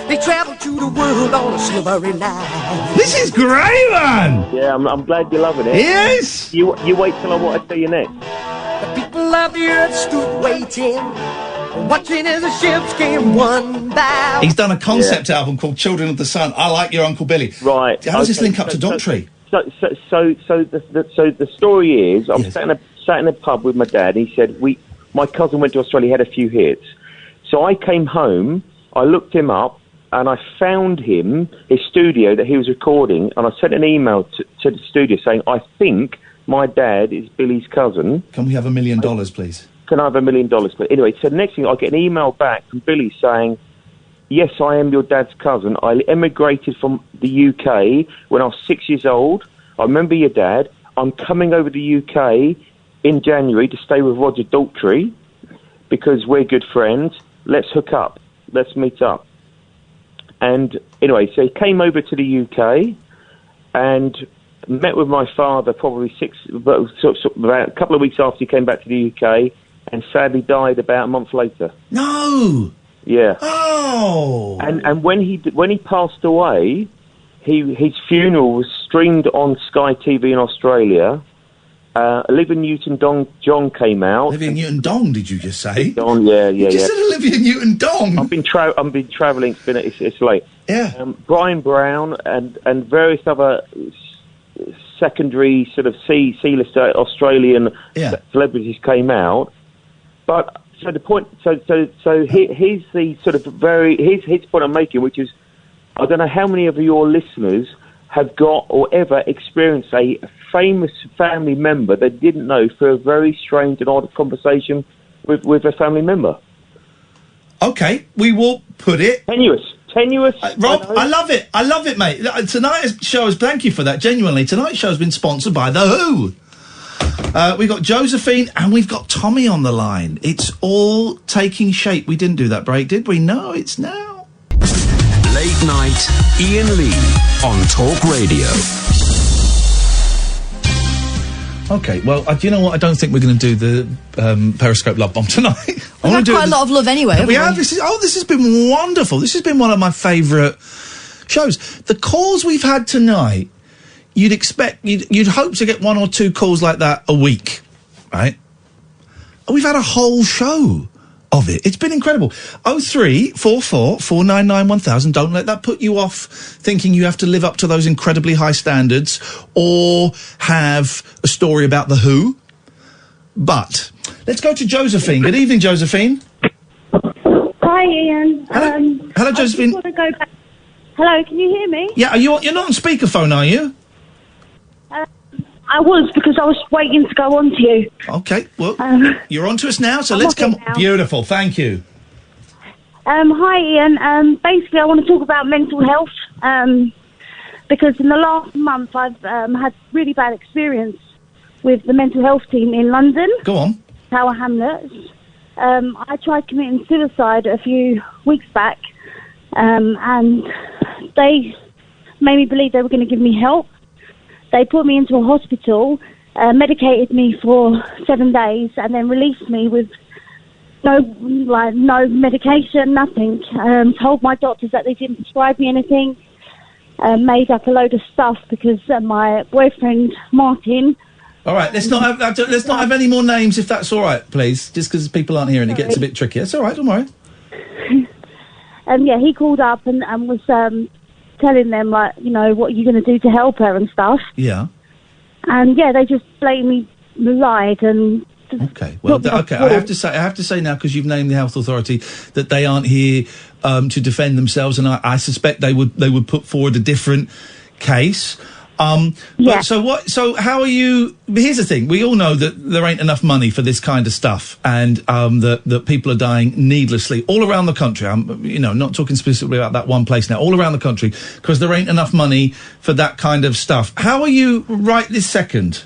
They travel to the world on a silvery line. This is great, man. Yeah, I'm glad you're loving it. Yes. You wait till I want to tell you next. The people of the earth stood waiting, watching as the ships came one by. He's done a concept album called Children of the Sun. I like your Uncle Billy. Right. How does this link up to Daltrey? So the story is, I'm sat in a pub with my dad. He said my cousin went to Australia, had a few hits. So I came home, I looked him up, and I found his studio that he was recording, and I sent an email to the studio saying, I think my dad is Billy's cousin. Can we have $1 million, please? Can I have $1 million, please? Anyway, so the next thing, I get an email back from Billy saying, yes, I am your dad's cousin. I emigrated from the UK when I was 6 years old. I remember your dad. I'm coming over to the UK in January to stay with Roger Daltrey because we're good friends. Let's hook up. Let's meet up. And anyway, so he came over to the UK and met with my father probably about a couple of weeks after he came back to the UK, and sadly died about a month later. No. Yeah. Oh. And when he passed away, his funeral was streamed on Sky TV in Australia. Olivia Newton-John came out. Olivia Newton-John, did you just say? John, yeah. You just said Olivia Newton-John. I've been travelling. It's late. Yeah. Brian Brown and various other secondary sort of C-list Australian celebrities came out. But so the point, here's the sort of here's point I'm making, which is, I don't know how many of your listeners have got or ever experienced a famous family member they didn't know for a very strange and odd conversation with a family member. Okay, we will put it... Tenuous. Rob, I love it, mate. Tonight's show is... Thank you for that, genuinely. Tonight's show has been sponsored by The Who. We've got Josephine and we've got Tommy on the line. It's all taking shape. We didn't do that break, did we? No, it's now. Late night, Iain Lee on Talk Radio. Okay, well, do you know what? I don't think we're going to do the Periscope Love Bomb tonight. We've had quite a lot of love anyway. We have. This has been wonderful. This has been one of my favourite shows. The calls we've had tonight, you'd hope to get one or two calls like that a week, right? We've had a whole show of it. It's been incredible. 0344 499 1000. Don't let that put you off thinking you have to live up to those incredibly high standards or have a story about The Who. But let's go to Josephine. Good evening, Josephine. Hi, Hi, Ian. Hello, Josephine. I just want to go back. Hello, can you hear me? Yeah, you're not on speakerphone, are you? I was, because I was waiting to go on to you. Okay, well, you're on to us now, so I'm let's off it come... now. Beautiful, thank you. Hi, Ian. Basically, I want to talk about mental health, because in the last month I've had really bad experience with the mental health team in London. Go on. Tower Hamlets. I tried committing suicide a few weeks back, and they made me believe they were going to give me help. They put me into a hospital, medicated me for 7 days, and then released me with no medication, nothing. Told my doctors that they didn't prescribe me anything. Made up a load of stuff because my boyfriend Martin. All right, let's not have any more names, if that's all right, please. Just because people aren't here and it gets a bit tricky. It's all right, don't worry. Yeah, he called up and was telling them, like, you know, what are you going to do to help her and stuff. Yeah. And yeah, they just blatantly lied and. Okay. Well, okay. I have to say now, because you've named the health authority, that they aren't here to defend themselves, and I suspect they would put forward a different case. But so how are you? Here's the thing: we all know that there ain't enough money for this kind of stuff, and that people are dying needlessly all around the country. I'm, not talking specifically about that one place now. All around the country, because there ain't enough money for that kind of stuff. How are you right this second?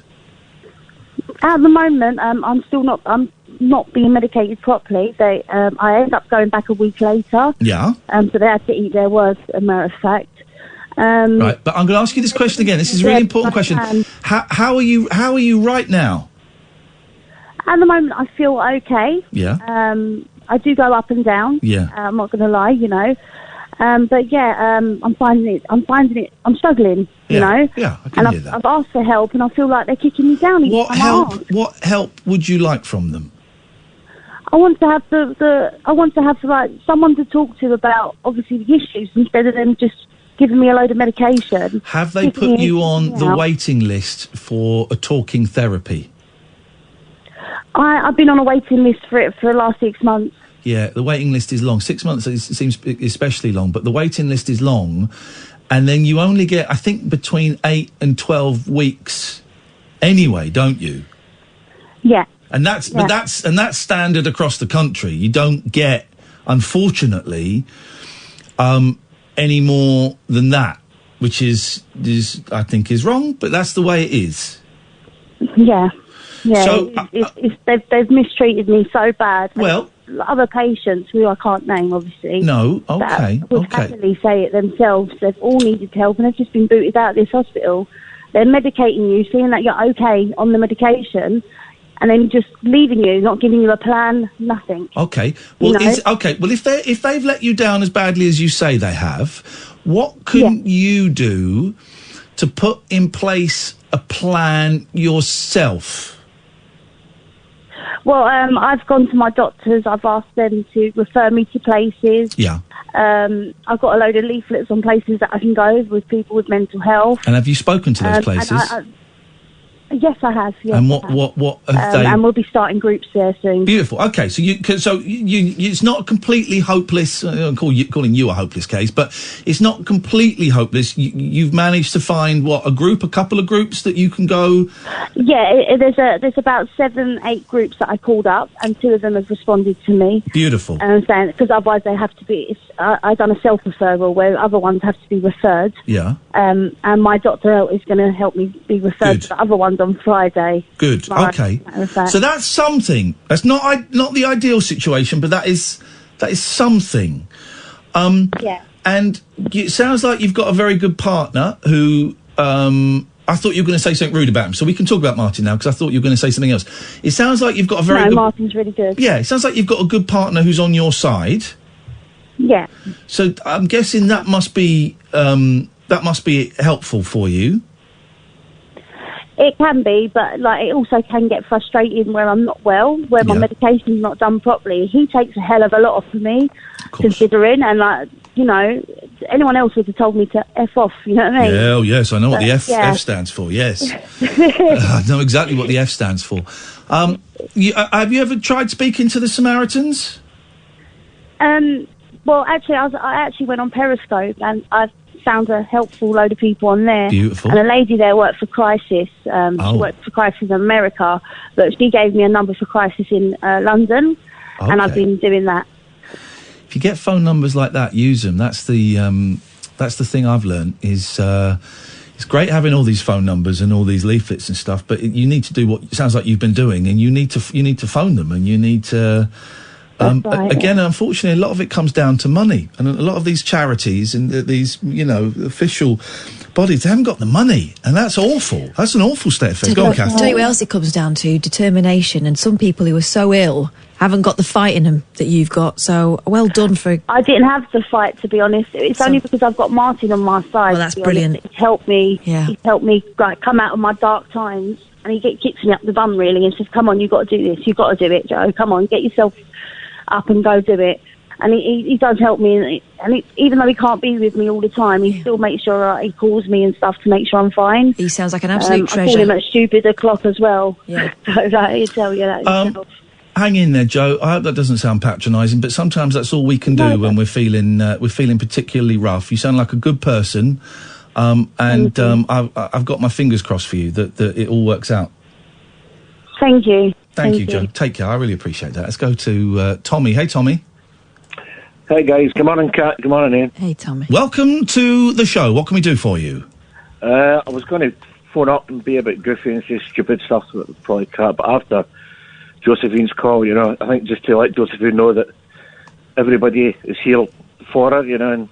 At the moment, I'm not being medicated properly. I end up going back a week later. Yeah. So they had to eat their words, as a matter of fact. Right, but I'm going to ask you this question again. This is a really important question. How are you right now? At the moment, I feel okay. Yeah. I do go up and down. Yeah. I'm not going to lie, but yeah, I'm struggling, you know. Yeah, I can and hear that. I've asked for help, and I feel like they're kicking me down. What help would you like from them? I want to have like someone to talk to about obviously the issues, instead of them just giving me a load of medication. Have they put you on the waiting list for a talking therapy? I've been on a waiting list for it for the last 6 months. Yeah, the waiting list is long. 6 months seems especially long, but the waiting list is long, and then you only get, I think, between 8 and 12 weeks anyway, don't you? Yeah. And that's standard across the country. You don't get, unfortunately, any more than that, which is I think is wrong, but that's the way it is. Yeah. Yeah. So, they've mistreated me so bad. Well, other patients who I can't name, obviously. No, okay, that would happily say it themselves. They've all needed help, and they've just been booted out of this hospital. They're medicating you, seeing that you're okay on the medication, and then just leaving you, not giving you a plan, nothing. Okay. Well, Well, if they've let you down as badly as you say they have, what can you do to put in place a plan yourself? Well, I've gone to my doctors. I've asked them to refer me to places. Yeah. I've got a load of leaflets on places that I can go with people with mental health. And have you spoken to those places? Yes, I have. Yes, and what have they? And we'll be starting groups there soon. Beautiful. Okay, so it's not completely hopeless. I'm calling you a hopeless case, but it's not completely hopeless. You've managed to find a couple of groups that you can go. Yeah, there's about 7-8 groups that I called up, and 2 of them have responded to me. Beautiful. And I'm saying, because otherwise they have to be. I've done a self-referral where other ones have to be referred. Yeah. And my doctor is going to help me be referred to the other ones on Friday. Good. Okay. So that's something. That's not the ideal situation, but that is something. Yeah. And it sounds like you've got a very good partner who. I thought you were going to say something rude about him, so we can talk about Martin now, because I thought you were going to say something else. It sounds like you've got a very good... Martin's really good. Yeah, it sounds like you've got a good partner who's on your side. Yeah. So I'm guessing that must be helpful for you. It can be, but it also can get frustrating where I'm not well, where my medication's not done properly. He takes a hell of a lot off of me, considering, and anyone else would have told me to F off, you know what I mean? Yeah, oh, yes, I know what the F stands for, yes. I know exactly what the F stands for. Have you ever tried speaking to the Samaritans? Well, actually, I actually went on Periscope and I found a helpful load of people on there. Beautiful. And a lady there worked for Crisis. She worked for Crisis in America, but she gave me a number for Crisis in London, and I've been doing that. If you get phone numbers like that, use them. That's the thing I've learned is. It's great having all these phone numbers and all these leaflets and stuff, but you need to do what it sounds like you've been doing, and you need to phone them, and you need to. Again, unfortunately, a lot of it comes down to money, and a lot of these charities and these, official bodies, they haven't got the money, and that's awful. That's an awful state of affairs. Go on, Kath. Tell you what else it comes down to: determination. And some people who are so ill haven't got the fight in them that you've got. So well done for. I didn't have the fight, to be honest. It's only because I've got Martin on my side. Well, that's brilliant. It's helped me. Yeah. He's helped me come out of my dark times, and he kicks me up the bum really and says, "Come on, you've got to do this. You've got to do it, Joe. Come on, get yourself up and go do it." And he does help me, and even though he can't be with me all the time, he still makes sure he calls me and stuff to make sure I'm fine. He sounds like an absolute treasure. I call him at stupid o'clock as well. Yeah. So he'll tell you that himself. Hang in there, Joe. I hope that doesn't sound patronising, but sometimes that's all we can do when we're feeling particularly rough. You sound like a good person, and I've got my fingers crossed for you that it all works out. Thank you. Thank you, Joe. Take care. I really appreciate that. Let's go to Tommy. Hey, Tommy. Hey, guys. Good morning, Kat. Good morning, Ian. Hey, Tommy. Welcome to the show. What can we do for you? I was going to phone up and be a bit goofy and say stupid stuff that probably can't, but after Josephine's call, I think just to let Josephine know that everybody is here for her, and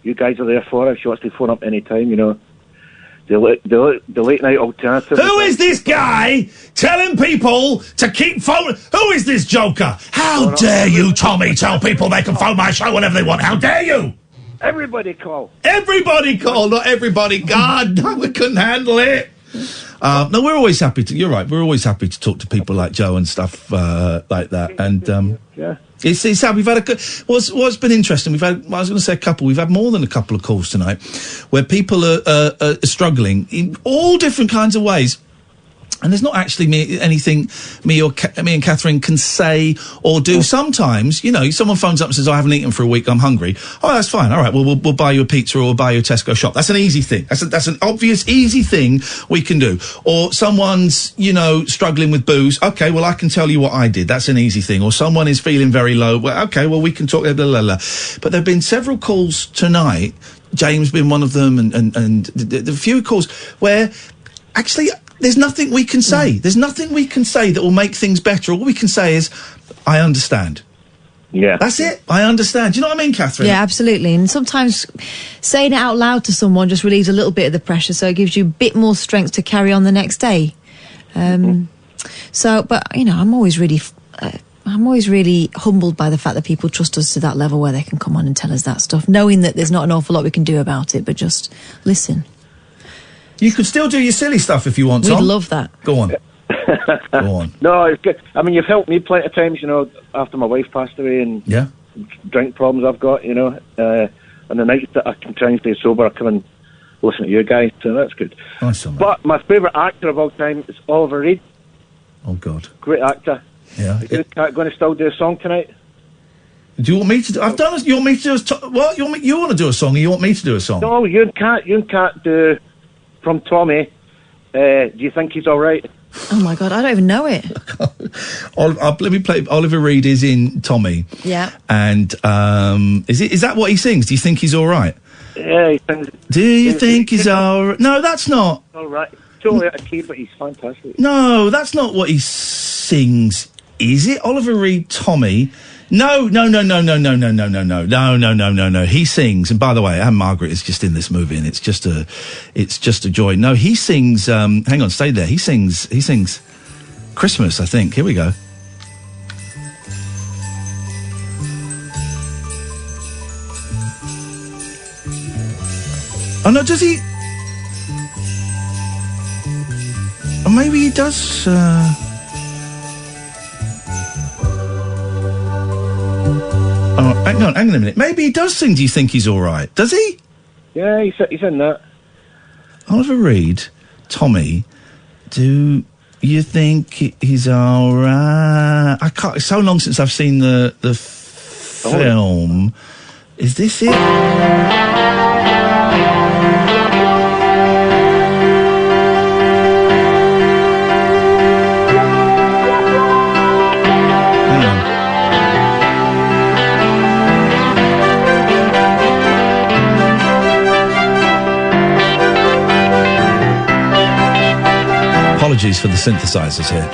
you guys are there for her. She wants to phone up any time, The late night alternative. Who is this guy telling people to keep phoning? Who is this joker? How dare you, Tommy, tell people they can phone my show whenever they want? How dare you? Everybody call. Everybody call, not everybody. God, no, we couldn't handle it. No, we're always happy to. You're right. We're always happy to talk to people like Joe and stuff like that. And yeah. It's how we've had a good. What's been interesting? We've had. I was going to say a couple. We've had more than a couple of calls tonight, where people are struggling in all different kinds of ways. And there's not actually anything me and Catherine can say or do. Sometimes, someone phones up and says, "I haven't eaten for a week. I'm hungry." Oh, that's fine. All right. Well, we'll buy you a pizza or we'll buy you a Tesco shop. That's an easy thing. That's an obvious, easy thing we can do. Or someone's, struggling with booze. Okay. Well, I can tell you what I did. That's an easy thing. Or someone is feeling very low. Well, okay. Well, we can talk. Blah, blah, blah. But there've been several calls tonight. James been one of them, and the few calls where actually. There's nothing we can say. There's nothing we can say that will make things better. All we can say is, I understand. Yeah. That's it. I understand. Do you know what I mean, Catherine? Yeah, absolutely. And sometimes saying it out loud to someone just relieves a little bit of the pressure, so it gives you a bit more strength to carry on the next day. But I'm always really humbled by the fact that people trust us to that level where they can come on and tell us that stuff, knowing that there's not an awful lot we can do about it, but just listen. You could still do your silly stuff if you want, Tom. We'd love that. Go on. Go on. No, it's good. I mean, you've helped me plenty of times, after my wife passed away and drink problems I've got, on the nights that I can try and stay sober, I come and listen to you guys, so that's good. Nice one, but my favourite actor of all time is Oliver Reed. Oh, God. Great actor. Yeah. Is going to still do a song tonight? Do you want me to do... You want me to do what? You want to do a song or you want me to do a song? No, you and Kat do... From Tommy, do you think he's all right? Oh my God, I don't even know it. Let me play. Oliver Reed is in Tommy. Yeah. And is that what he sings? Do you think he's all right? Yeah, he sings. Do you think he's all right? No, that's not. All right. Totally out of key, but he's fantastic. No, that's not what he sings. Is it Oliver Reed? Tommy. No. He sings, and by the way, Anne Margaret is just in this movie, and it's just a joy. No, he sings. Hang on, stay there. He sings Christmas, I think. Here we go. Oh no, does he? Or maybe he does. Oh, hang on a minute. Maybe he does sing Do You Think He's All Right? Does he? Yeah, he's in that. Oliver Reed, Tommy, do you think he's all right? I can't... It's so long since I've seen the film. Is this it? Apologies for the synthesizers here.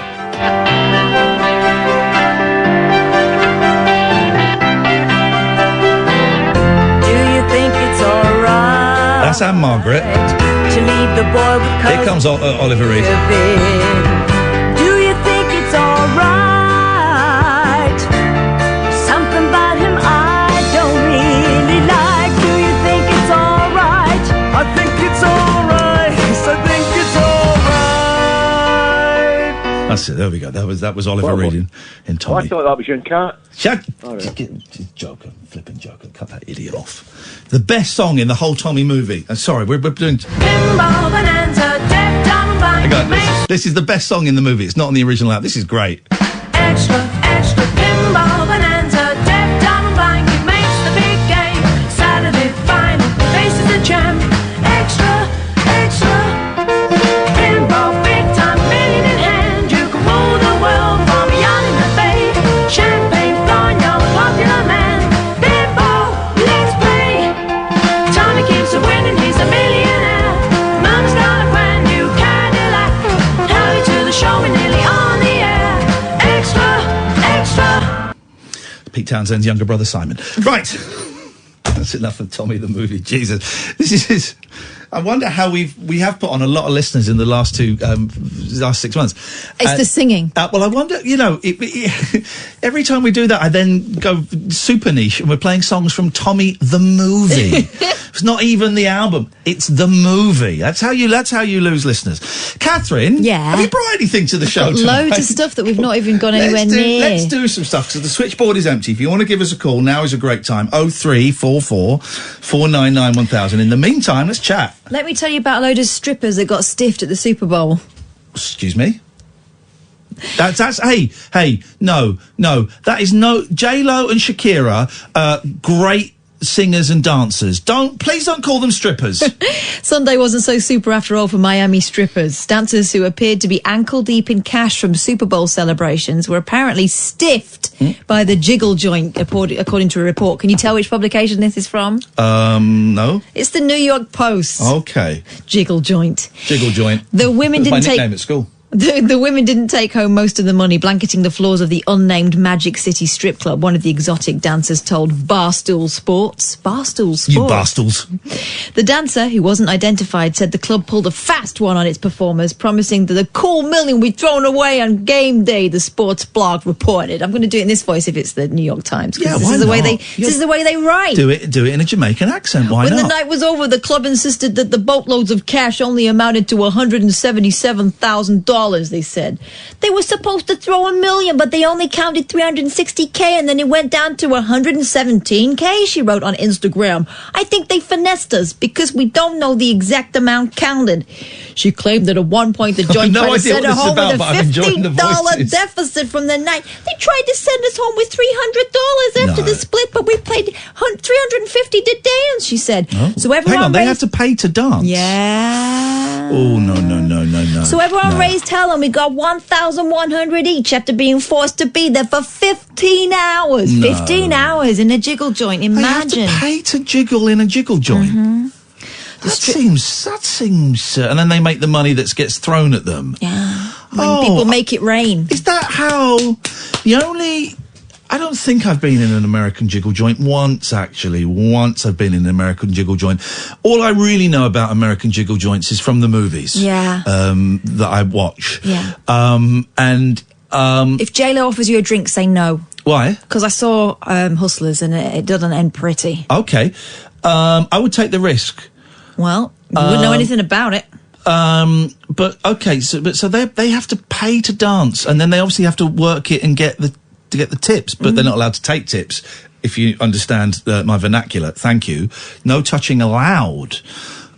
Do you think it's alright? That's Anne Margaret. To leave the boy with Here comes Oliver Reed. Do you think it's alright? Something about him I don't really like. Do you think it's alright? I think it's alright. Yes, I think it's alright. That's it. There we go. That was Oliver Reed in Tommy. Oh, I thought that was your cat. Shut. Joker, flipping Joker. Cut that idiot off. The best song in the whole Tommy movie. Sorry, we're doing. Pinball bonanza, deaf, dumb, blind, This is the best song in the movie. It's not on the original album. This is great. extra, extra. Pinball bonanza, deaf, dumb, blind, kid makes the big game. Saturday final, faces the champ. Extra, extra. Pinball, big time, million in hand. You can rule the world from beyond in the bay. Champagne flowing, you're a popular man. Pinball, let's play. Tommy keeps a winning, he's a millionaire. Mama's got a brand new Cadillac. Howdy to the show, we're nearly on the air. Extra, extra. Pete Townshend's younger brother Simon. Right. That's enough of Tommy the movie. Jesus. This is. I wonder how we have put on a lot of listeners in the last 6 months. It's the singing. Well, I wonder, every time we do that, I then go super niche and we're playing songs from Tommy the movie. It's not even the album; it's the movie. That's how you lose listeners. Catherine, have you brought anything to the show tonight? Loads of stuff that we've not even gone anywhere near. Let's do some stuff because the switchboard is empty. If you want to give us a call, now is a great time. 0344 499 1000. In the meantime, let's chat. Let me tell you about a load of strippers that got stiffed at the Super Bowl. Excuse me? That's hey, no. That is no J-Lo and Shakira, great singers and dancers. Please don't call them strippers. Sunday wasn't so super after all for Miami strippers. Dancers who appeared to be ankle deep in cash from Super Bowl celebrations were apparently stiffed by the jiggle joint, according to a report. Can you tell which publication this is from? No. It's the New York Post. Okay. Jiggle joint. Jiggle joint. The women didn't my nickname at school. The women didn't take home most of the money, blanketing the floors of the unnamed Magic City strip club, one of the exotic dancers told Barstool Sports. Barstool Sports? You barstools. The dancer, who wasn't identified, said the club pulled a fast one on its performers, promising that a cool million would be thrown away on game day, the sports blog reported. I'm going to do it in this voice if it's the New York Times. Yeah, this why is the not? way this is the way they write. Do it in a Jamaican accent. Why When not? the night was over, the club insisted that the boatloads of cash only amounted to $177,000. They said they were supposed to throw $1 million, but they only counted $360K, and then it went down to $117K. She wrote on Instagram, "I think they finessed us because we don't know the exact amount counted." She claimed that at one point the joint tried to send her home with a $15 deficit from the night. They tried to send us home with $300 after the split, but we paid $350 to dance. She said. Oh. So everyone Hang on, they raised- have to pay to dance. Yeah. Oh no. So everyone raised hell and we got $1,100 each after being forced to be there for 15 hours. No. 15 hours in a jiggle joint. Imagine. They have to pay to jiggle in a jiggle joint. Mm-hmm. That seems. And then they make the money that gets thrown at them. Yeah. When people make it rain. Is that how? I don't think I've been in an American jiggle joint once, actually. Once I've been in an American jiggle joint. All I really know about American jiggle joints is from the movies. Yeah. That I watch. Yeah. If J-Lo offers you a drink, say no. Why? Because I saw Hustlers and it doesn't end pretty. Okay. I would take the risk. Well, you wouldn't know anything about it. But okay, so they have to pay to dance, and then they obviously have to work it and get the tips, but they're not allowed to take tips. If you understand my vernacular, thank you. No touching allowed.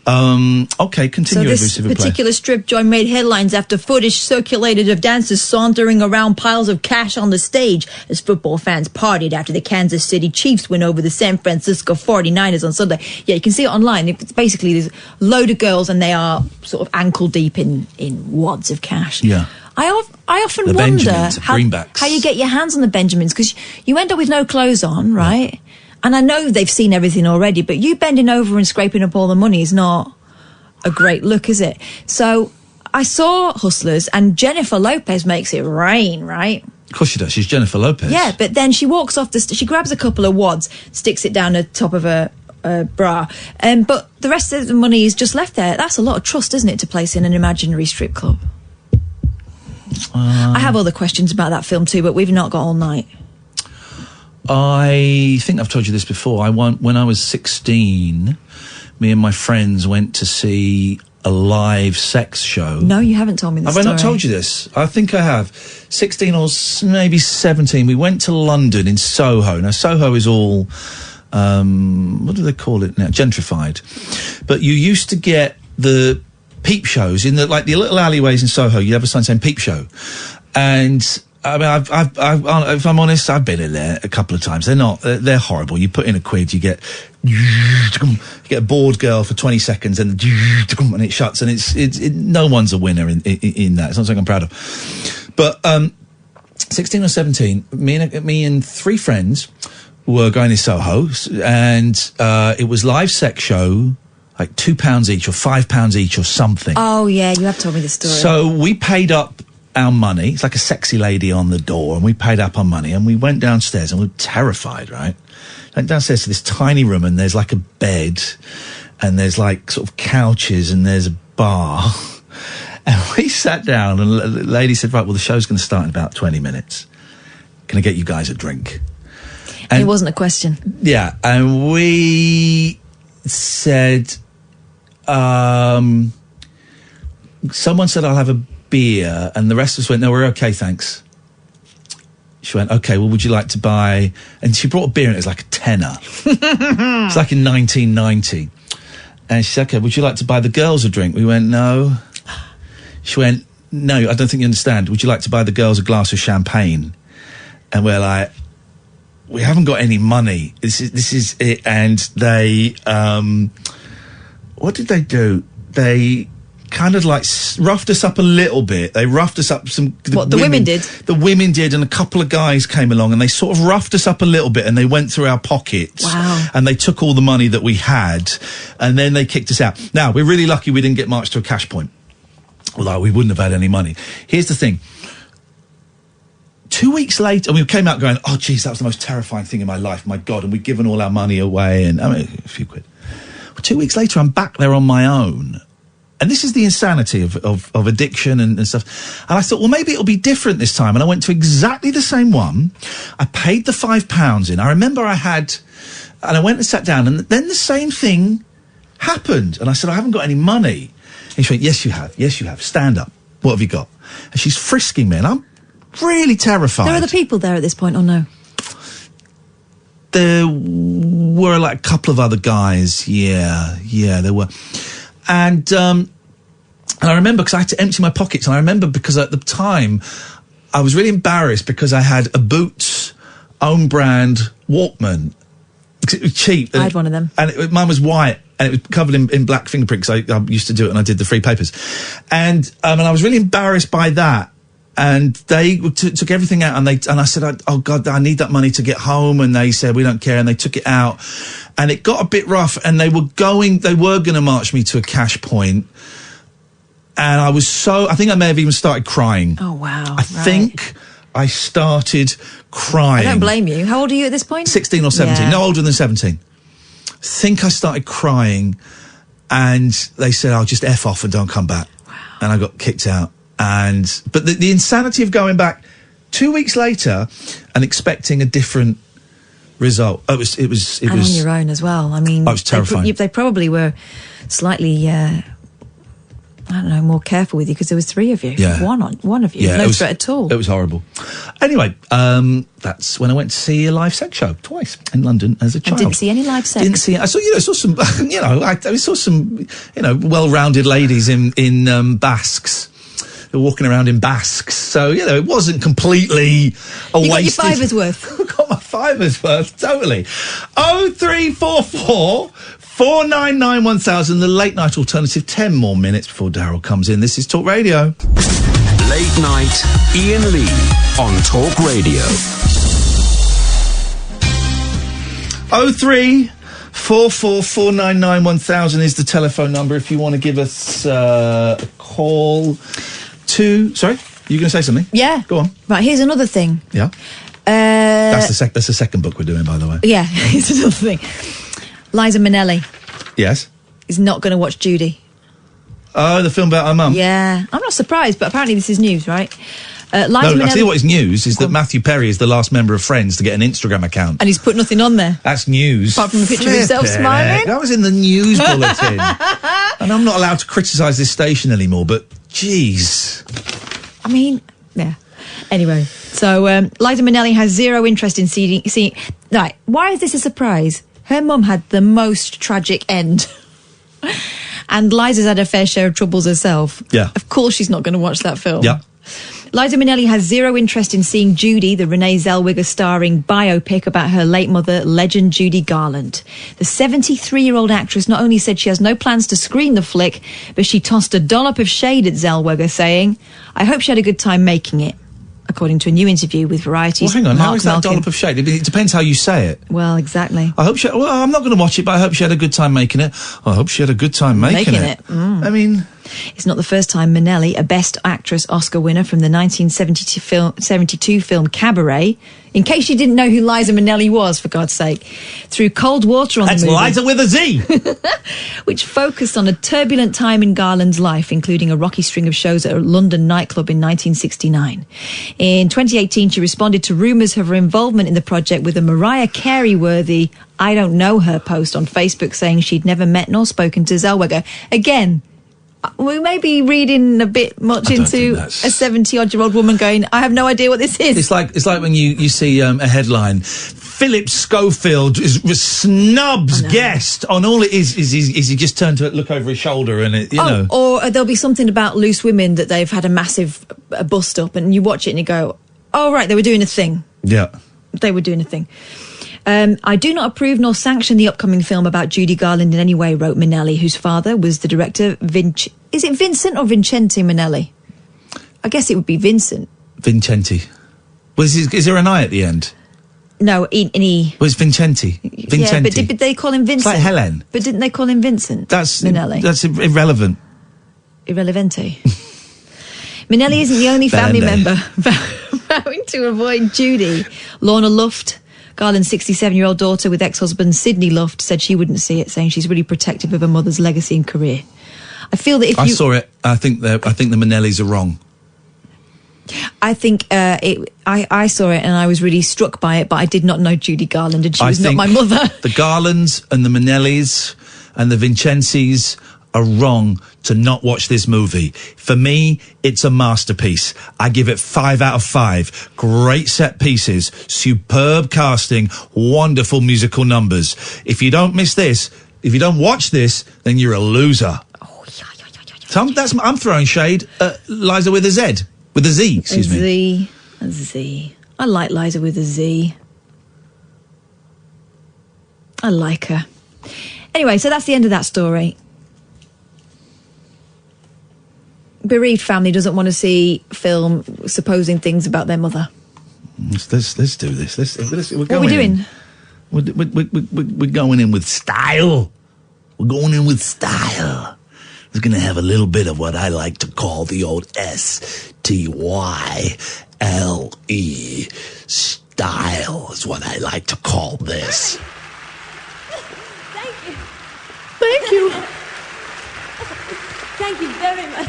Okay, continue. So this particular strip joint made headlines after footage circulated of dancers sauntering around piles of cash on the stage as football fans partied after the Kansas City Chiefs win over the San Francisco 49ers on Sunday. Yeah, you can see it online. It's basically there's a load of girls and they are sort of ankle deep in wads of cash. Yeah. I often The wonder Benjamins, greenbacks. how you get your hands on the Benjamins, because you end up with no clothes on, right? Yeah. And I know they've seen everything already, but you bending over and scraping up all the money is not a great look, is it? So I saw Hustlers, and Jennifer Lopez makes it rain, right? Of course she does. She's Jennifer Lopez. Yeah, but then she walks off she grabs a couple of wads, sticks it down the top of her bra, but the rest of the money is just left there. That's a lot of trust, isn't it, to place in an imaginary strip club? I have other questions about that film too, but we've not got all night. I think I've told you this before. When I was 16, me and my friends went to see a live sex show. No, you haven't told me this Have story. I not told you this? I think I have. 16 or maybe 17, we went to London in Soho. Now, Soho is all, what do they call it now? Gentrified. But you used to get the peep shows in the little alleyways in Soho. You have a sign saying peep show. And I mean, if I'm honest, I've been in there a couple of times. They're horrible. You put in £1, you get a bored girl for 20 seconds and it shuts, and no one's a winner in that. It's not something I'm proud of. But 16 or 17, me and 3 friends were going to Soho, and it was live sex show, like £2 each or £5 each or something. Oh yeah, you have told me this story. So we paid up our money. It's like a sexy lady on the door, and we paid up our money, and we went downstairs, and we were terrified, right? Went downstairs to this tiny room, and there's like a bed, and there's like sort of couches, and there's a bar. And we sat down, and the lady said, right, well, the show's going to start in about 20 minutes. Can I get you guys a drink? And it wasn't a question. Yeah, and we said, someone said, I'll have a beer, and the rest of us went, no, we're okay, thanks. She went, okay, well, would you like to buy... And she brought a beer, and it was like a tenner. It's like in 1990. And she said, okay, would you like to buy the girls a drink? We went, no. She went, no, I don't think you understand. Would you like to buy the girls a glass of champagne? And we're like, we haven't got any money. This is it. And they, what did they do? They kind of like roughed us up a little bit. They roughed us up some... The women did? The women did, and a couple of guys came along, and they sort of roughed us up a little bit, and they went through our pockets. Wow. And they took all the money that we had, and then they kicked us out. Now, we're really lucky we didn't get marched to a cash point. Although we wouldn't have had any money. Here's the thing. 2 weeks later, and we came out going, oh, geez, that was the most terrifying thing in my life. My God, and we'd given all our money away, and I mean, a few quid. Well, 2 weeks later, I'm back there on my own. And this is the insanity of addiction and stuff. And I thought, well, maybe it'll be different this time. And I went to exactly the same one. I paid the £5 in. I remember and I went and sat down, and then the same thing happened. And I said, I haven't got any money. And she went, yes, you have. Yes, you have. Stand up. What have you got? And she's frisking me, and I'm really terrified. There are other people there at this point, or no? There were like a couple of other guys. Yeah, there were. And I remember, because I had to empty my pockets, and I remember because at the time I was really embarrassed because I had a Boots own brand Walkman. It was cheap. I had one of them. And mine was white, and it was covered in black fingerprints. I used to do it, and I did the free papers. And I was really embarrassed by that. And they took everything out, and I said, oh God, I need that money to get home. And they said, we don't care. And they took it out, and it got a bit rough, and they were going to march me to a cash point. And I think I may have even started crying. Oh, wow. I think I started crying. I don't blame you. How old are you at this point? 16 or 17. Yeah. No older than 17. I think I started crying, and they said, oh, just F off and don't come back. Wow. And I got kicked out. But the insanity of going back 2 weeks later and expecting a different result. It was on your own as well. I mean, I was terrifying. They probably were slightly, I don't know, more careful with you because there was 3 of you. Yeah. One of you. Yeah, no threat at all. It was horrible. Anyway, that's when I went to see a live sex show twice in London as a child. And didn't see any live sex. Didn't see. I saw some. I saw some. Well-rounded ladies in basques. They were walking around in basques. So it wasn't completely a You got your wasted. fiver's worth. Got my fiver's worth, totally. 0344 499 1000. The late night alternative. 10 more minutes before Daryl comes in. This is Talk Radio. Late night, Iain Lee on Talk Radio. 0344 499 1000 is the telephone number if you want to give us a call to... Sorry, you going to say something? Yeah. Go on. Right, here's another thing. Yeah. That's the second book we're doing, by the way. Yeah, here's another thing. Liza Minnelli Yes. is not going to watch Judy. Oh, the film about her mum? Yeah. I'm not surprised, but apparently this is news, right? Liza No, Minnelli... I tell you what is news is that Matthew Perry is the last member of Friends to get an Instagram account. And he's put nothing on there. That's news. Apart from a picture of himself Flippin' smiling. heck. That was in the news bulletin. And I'm not allowed to criticise this station anymore, but jeez. I mean, yeah. Anyway, so Liza Minnelli has zero interest in seeing... Right, why is this a surprise? Her mum had the most tragic end. And Liza's had a fair share of troubles herself. Yeah. Of course she's not going to watch that film. Yeah. Liza Minnelli has zero interest in seeing Judy, the Renee Zellweger starring biopic about her late mother, legend Judy Garland. The 73-year-old actress not only said she has no plans to screen the flick, but she tossed a dollop of shade at Zellweger, saying, "I hope she had a good time making it," according to a new interview with Variety's Well, hang on, Mark how is that Malkin. dollop of shade? It depends how you say it. Well, exactly. I hope well, I'm not going to watch it, but I hope she had a good time making it. I hope she had a good time making it. Mm. I mean... It's not the first time Minnelli, a Best Actress Oscar winner from the 1972 film Cabaret, in case you didn't know who Liza Minnelli was, for God's sake, threw cold water on That's the movie. Liza with a Z! Which focused on a turbulent time in Garland's life, including a rocky string of shows at a London nightclub in 1969. In 2018, she responded to rumours of her involvement in the project with a Mariah Carey-worthy "I don't know her" post on Facebook, saying she'd never met nor spoken to Zellweger. Again, we may be reading a bit much into a 70-odd-year-old woman going, "I have no idea what this is." It's like when you see a headline, Philip Schofield snubs guest on all it is he just turned to look over his shoulder and it, you know. Or there'll be something about Loose Women that they've had a massive bust up and you watch it and you go, "Oh, right, they were doing a thing." Yeah. They were doing a thing. "I do not approve nor sanction the upcoming film about Judy Garland in any way," wrote Minnelli, whose father was the director is it Vincent or Vincente Minnelli? I guess it would be Vincent. Vincenti. Is there an I at the end? No, E. Was Vincenti? Yeah, but did they call him Vincent? It's like Helen. But didn't they call him Vincent? That's Minnelli. That's irrelevant. Irrelevante. Minnelli isn't the only family member vowing to avoid Judy. Lorna Luft, Garland's 67-year-old daughter with ex-husband Sidney Luft, said she wouldn't see it, saying she's really protective of her mother's legacy and career. I feel that if I saw it, I think the Minnellis are wrong. I think I saw it and I was really struck by it, but I did not know Judy Garland and she was not my mother. The Garlands and the Minnellis and the Vincencis are wrong to not watch this movie. For me, it's a masterpiece. I give it 5 out of 5. Great set pieces, superb casting, wonderful musical numbers. If you don't miss this, if you don't watch this, then you're a loser. So I'm throwing shade at Liza with a Z. With a Z, excuse me. A Z. I like Liza with a Z. I like her. Anyway, so that's the end of that story. Bereaved family doesn't want to see film supposing things about their mother. Let's do this. What are we doing? We're going in with style. We're going in with style. It's going to have a little bit of what I like to call the old S-T-Y-L-E. Style is what I like to call this. Thank you. Thank you very much.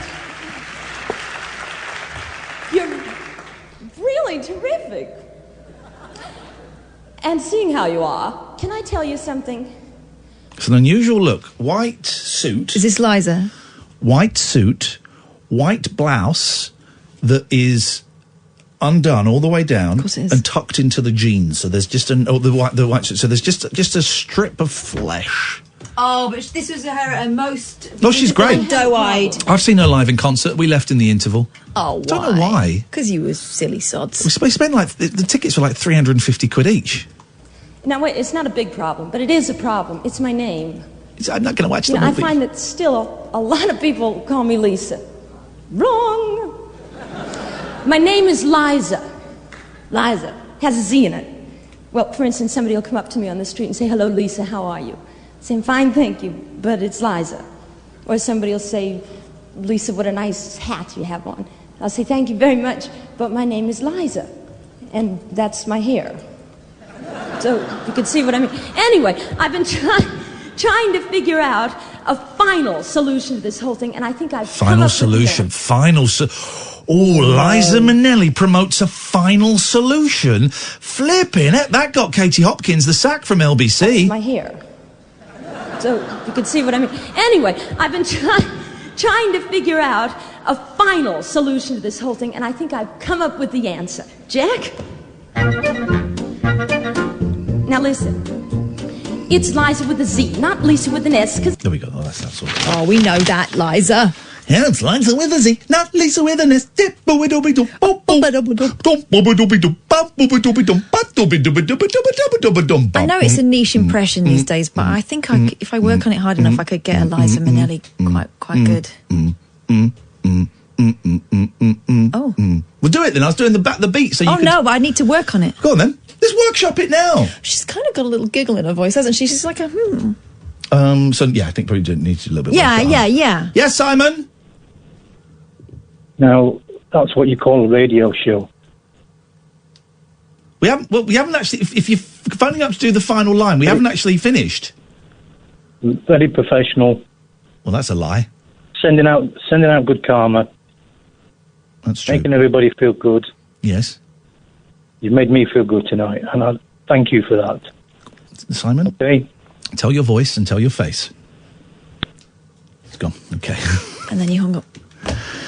You're really terrific. And seeing how you are, can I tell you something? It's an unusual look. White suit. Is this Liza? White suit, white blouse that is undone all the way down Of course it is. and tucked into the jeans. So there's just the white. So there's just a strip of flesh. Oh, but this was her most... Oh, she's great. Doe-eyed. I've seen her live in concert. We left in the interval. Oh, why? Don't know why. Because you were silly sods. We spent like the tickets were like 350 quid each. Now, wait, it's not a big problem, but it is a problem. It's my name. I'm not going to watch the I movie. find that still a lot of people call me Lisa. Wrong. My name is Liza. Liza. Has a Z in it. Well, for instance, somebody will come up to me on the street and say, hello, Lisa, how are you? I say, I'm fine, thank you, but it's Liza. Or somebody will say, Lisa, what a nice hat you have on. I'll say, thank you very much, but my name is Liza. And that's my hair. So you can see what I mean. Anyway, I've been trying to figure out a final solution to this whole thing, and I think I've come Final up solution. With Liza Minnelli promotes a final solution. Flipping it. That got Katie Hopkins the sack from LBC. That's my hair. So you can see what I mean. Anyway, I've been trying to figure out a final solution to this whole thing, and I think I've come up with the answer. Jack? Now listen. It's Liza with a Z, not Lisa with an S, because... There we go. Oh, that's that sort of... Oh, we know that, Liza. Yeah, it's Liza with a Z, not Lisa with an S. I know it's a niche impression these days, but I think if I work on it hard enough, I could get a Liza Minnelli quite good. Oh. We'll do it then. I was doing the beat, so you Oh, could... no, but I need to work on it. Go on then. Let's workshop it now. She's kind of got a little giggle in her voice, hasn't she? She's like a So, yeah, I think probably need to do a little bit Yeah, more. yeah. Yes, Simon? Now, that's what you call a radio show. We haven't actually... If you're phoning up to do the final line, we haven't actually finished. Very professional. Well, that's a lie. Sending out good karma. That's true. Making everybody feel good. Yes. You've made me feel good tonight, and I thank you for that. Simon? Okay. Tell your voice and tell your face. It's gone. Okay. And then you hung up.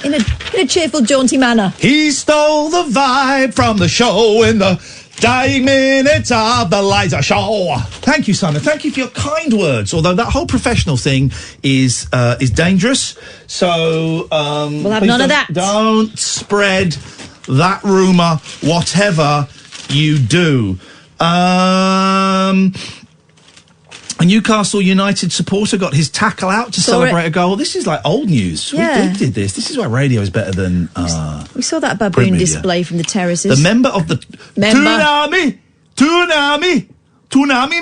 In a cheerful, jaunty manner. He stole the vibe from the show in the dying minutes of the Liza show. Thank you, Simon. Thank you for your kind words. Although that whole professional thing is dangerous. So we'll have none of that. Don't spread that rumour, whatever you do. A Newcastle United supporter got his tackle out to celebrate a goal. This is like old news. Yeah. We did this. This is why radio is better than... We saw that print baboon media. display from the terraces. The member of the... Tsunami,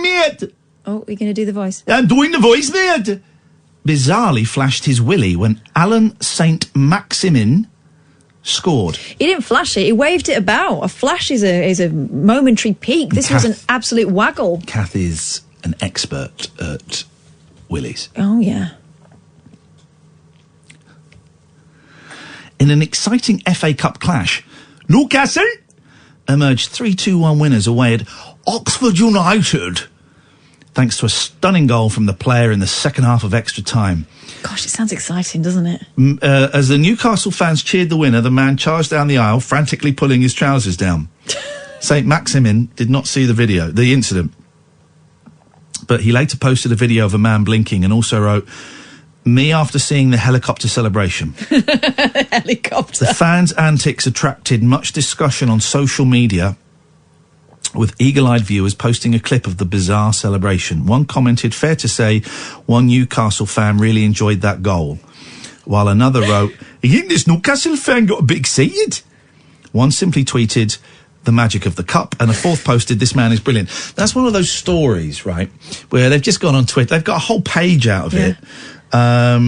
mate. Oh, we're going to do the voice. I'm doing the voice, mate. Bizarrely flashed his willy when Alan St. Maximin scored. He didn't flash it. He waved it about. A flash is a momentary peak. This was an absolute waggle. Kath is an expert at willies. Oh, yeah. In an exciting FA Cup clash, Newcastle emerged 3-2-1 winners away at Oxford United, thanks to a stunning goal from the player in the second half of extra time. Gosh, it sounds exciting, doesn't it? As the Newcastle fans cheered the winner, the man charged down the aisle, frantically pulling his trousers down. St. Maximin did not see the incident. But he later posted a video of a man blinking and also wrote, "Me after seeing the helicopter celebration." Helicopter. The fans' antics attracted much discussion on social media, with eagle-eyed viewers posting a clip of the bizarre celebration. One commented, "Fair to say, one Newcastle fan really enjoyed that goal," while another wrote, "I think this Newcastle fan got a bit excited." One simply tweeted, "The magic of the cup," and a fourth posted, "This man is brilliant." That's one of those stories, right, where they've just gone on Twitter, they've got a whole page out of it. There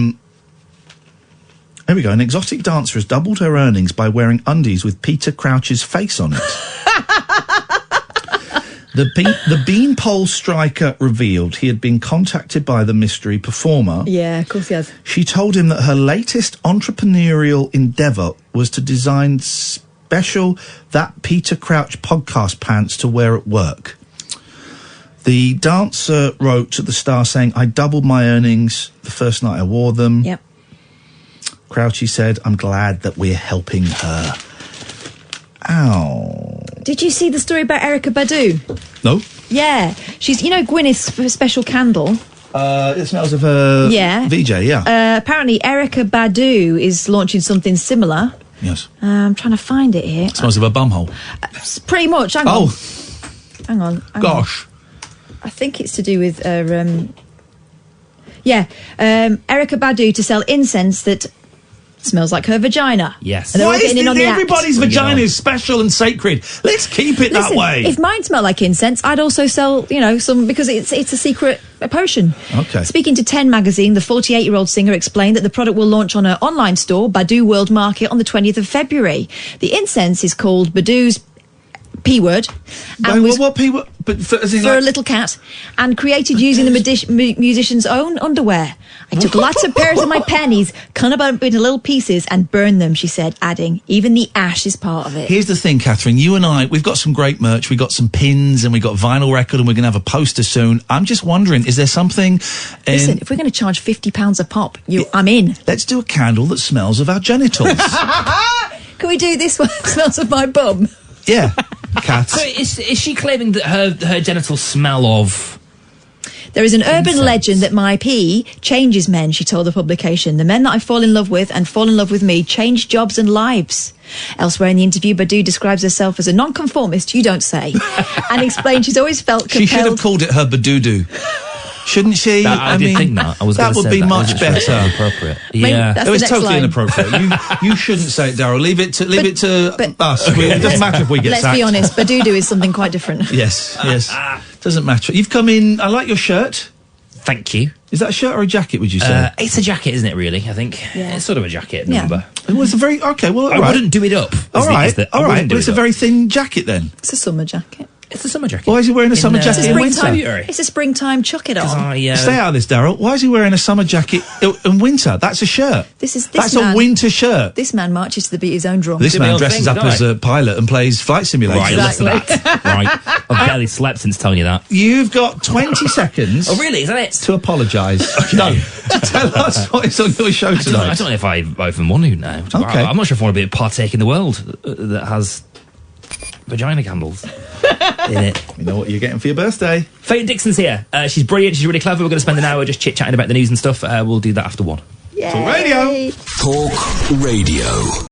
we go. An exotic dancer has doubled her earnings by wearing undies with Peter Crouch's face on it. The beanpole striker revealed he had been contacted by the mystery performer. Yeah, of course he has. She told him that her latest entrepreneurial endeavour was to design special That Peter Crouch podcast pants to wear at work. The dancer wrote to the Star saying, "I doubled my earnings the first night I wore them." Yep. Crouchy said, "I'm glad that we're helping her." Ow. Did you see the story about Erykah Badu? No. Yeah. She's, Gwyneth's special candle. It smells of a VJ, yeah. Apparently, Erykah Badu is launching something similar. Yes. I'm trying to find it here. It smells of a bumhole. Pretty much. Hang on. Hang on. Gosh. I think it's to do with Erykah Badu to sell incense that smells like her vagina. Yes. And they're all Why getting in on the everybody's act. vagina is special and sacred? Let's keep it that way. If mine smelled like incense, I'd also sell, some, because it's a secret potion. Okay. Speaking to 10 magazine, the 48-year-old singer explained that the product will launch on her online store, Badu World Market, on the 20th of February. The incense is called Badu's P word. And what P word? But for a little cat, and created using the musician's own underwear. I took lots of pairs of my pennies, cut them up into little pieces, and burned them, she said, adding, even the ash is part of it. Here's the thing, Catherine. You and I, we've got some great merch. We've got some pins, and we've got vinyl record, and we're going to have a poster soon. I'm just wondering, is there something... Listen, if we're going to charge £50 a pop, I'm in. Let's do a candle that smells of our genitals. Can we do this one that smells of my bum? Yeah. Cat. So is she claiming that her genitals smell of... There is an urban legend that my pee changes men, she told the publication. The men that I fall in love with and fall in love with me change jobs and lives. Elsewhere in the interview, Badu describes herself as a nonconformist, you don't say, and explained she's always felt compelled... She should have called it her Badoo-doo. Shouldn't she? I did think that. I was that would say be that. much better. Inappropriate. Yeah, it was totally inappropriate. You shouldn't say it, Daryl. Leave it to us. It doesn't matter if we get Let's sacked. be honest, Badoo-doo is something quite different. Yes. Doesn't matter. You've come in. I like your shirt. Thank you. Is that a shirt or a jacket? Would you say? It's a jacket, isn't it? Really, I think. Yeah. It's sort of a jacket number. It was a very okay. Well, I wouldn't do it up. All right. But it's a very thin jacket then. It's a summer jacket. It's a summer jacket. Why is he wearing a summer jacket in winter? It's a springtime chuck it on. Stay out of this, Daryl. Why is he wearing a summer jacket in winter? That's a shirt. That's a winter shirt. This man marches to the beat of his own drum. This man dresses up as a pilot and plays Flight Simulator. Right, listen to that. Right. I've barely slept since telling you that. You've got 20 seconds. Oh, really? Is that it? To apologise. No. Tell us what is on your show tonight. I don't know if I even want to now. Okay. I'm not sure if I want to be a partake in the world that has vagina candles in it. You know what you're getting for your birthday. Faye Dixon's here. She's brilliant. She's really clever. We're going to spend an hour just chit-chatting about the news and stuff. We'll do that after 1. Yay. Talk Radio. Talk Radio.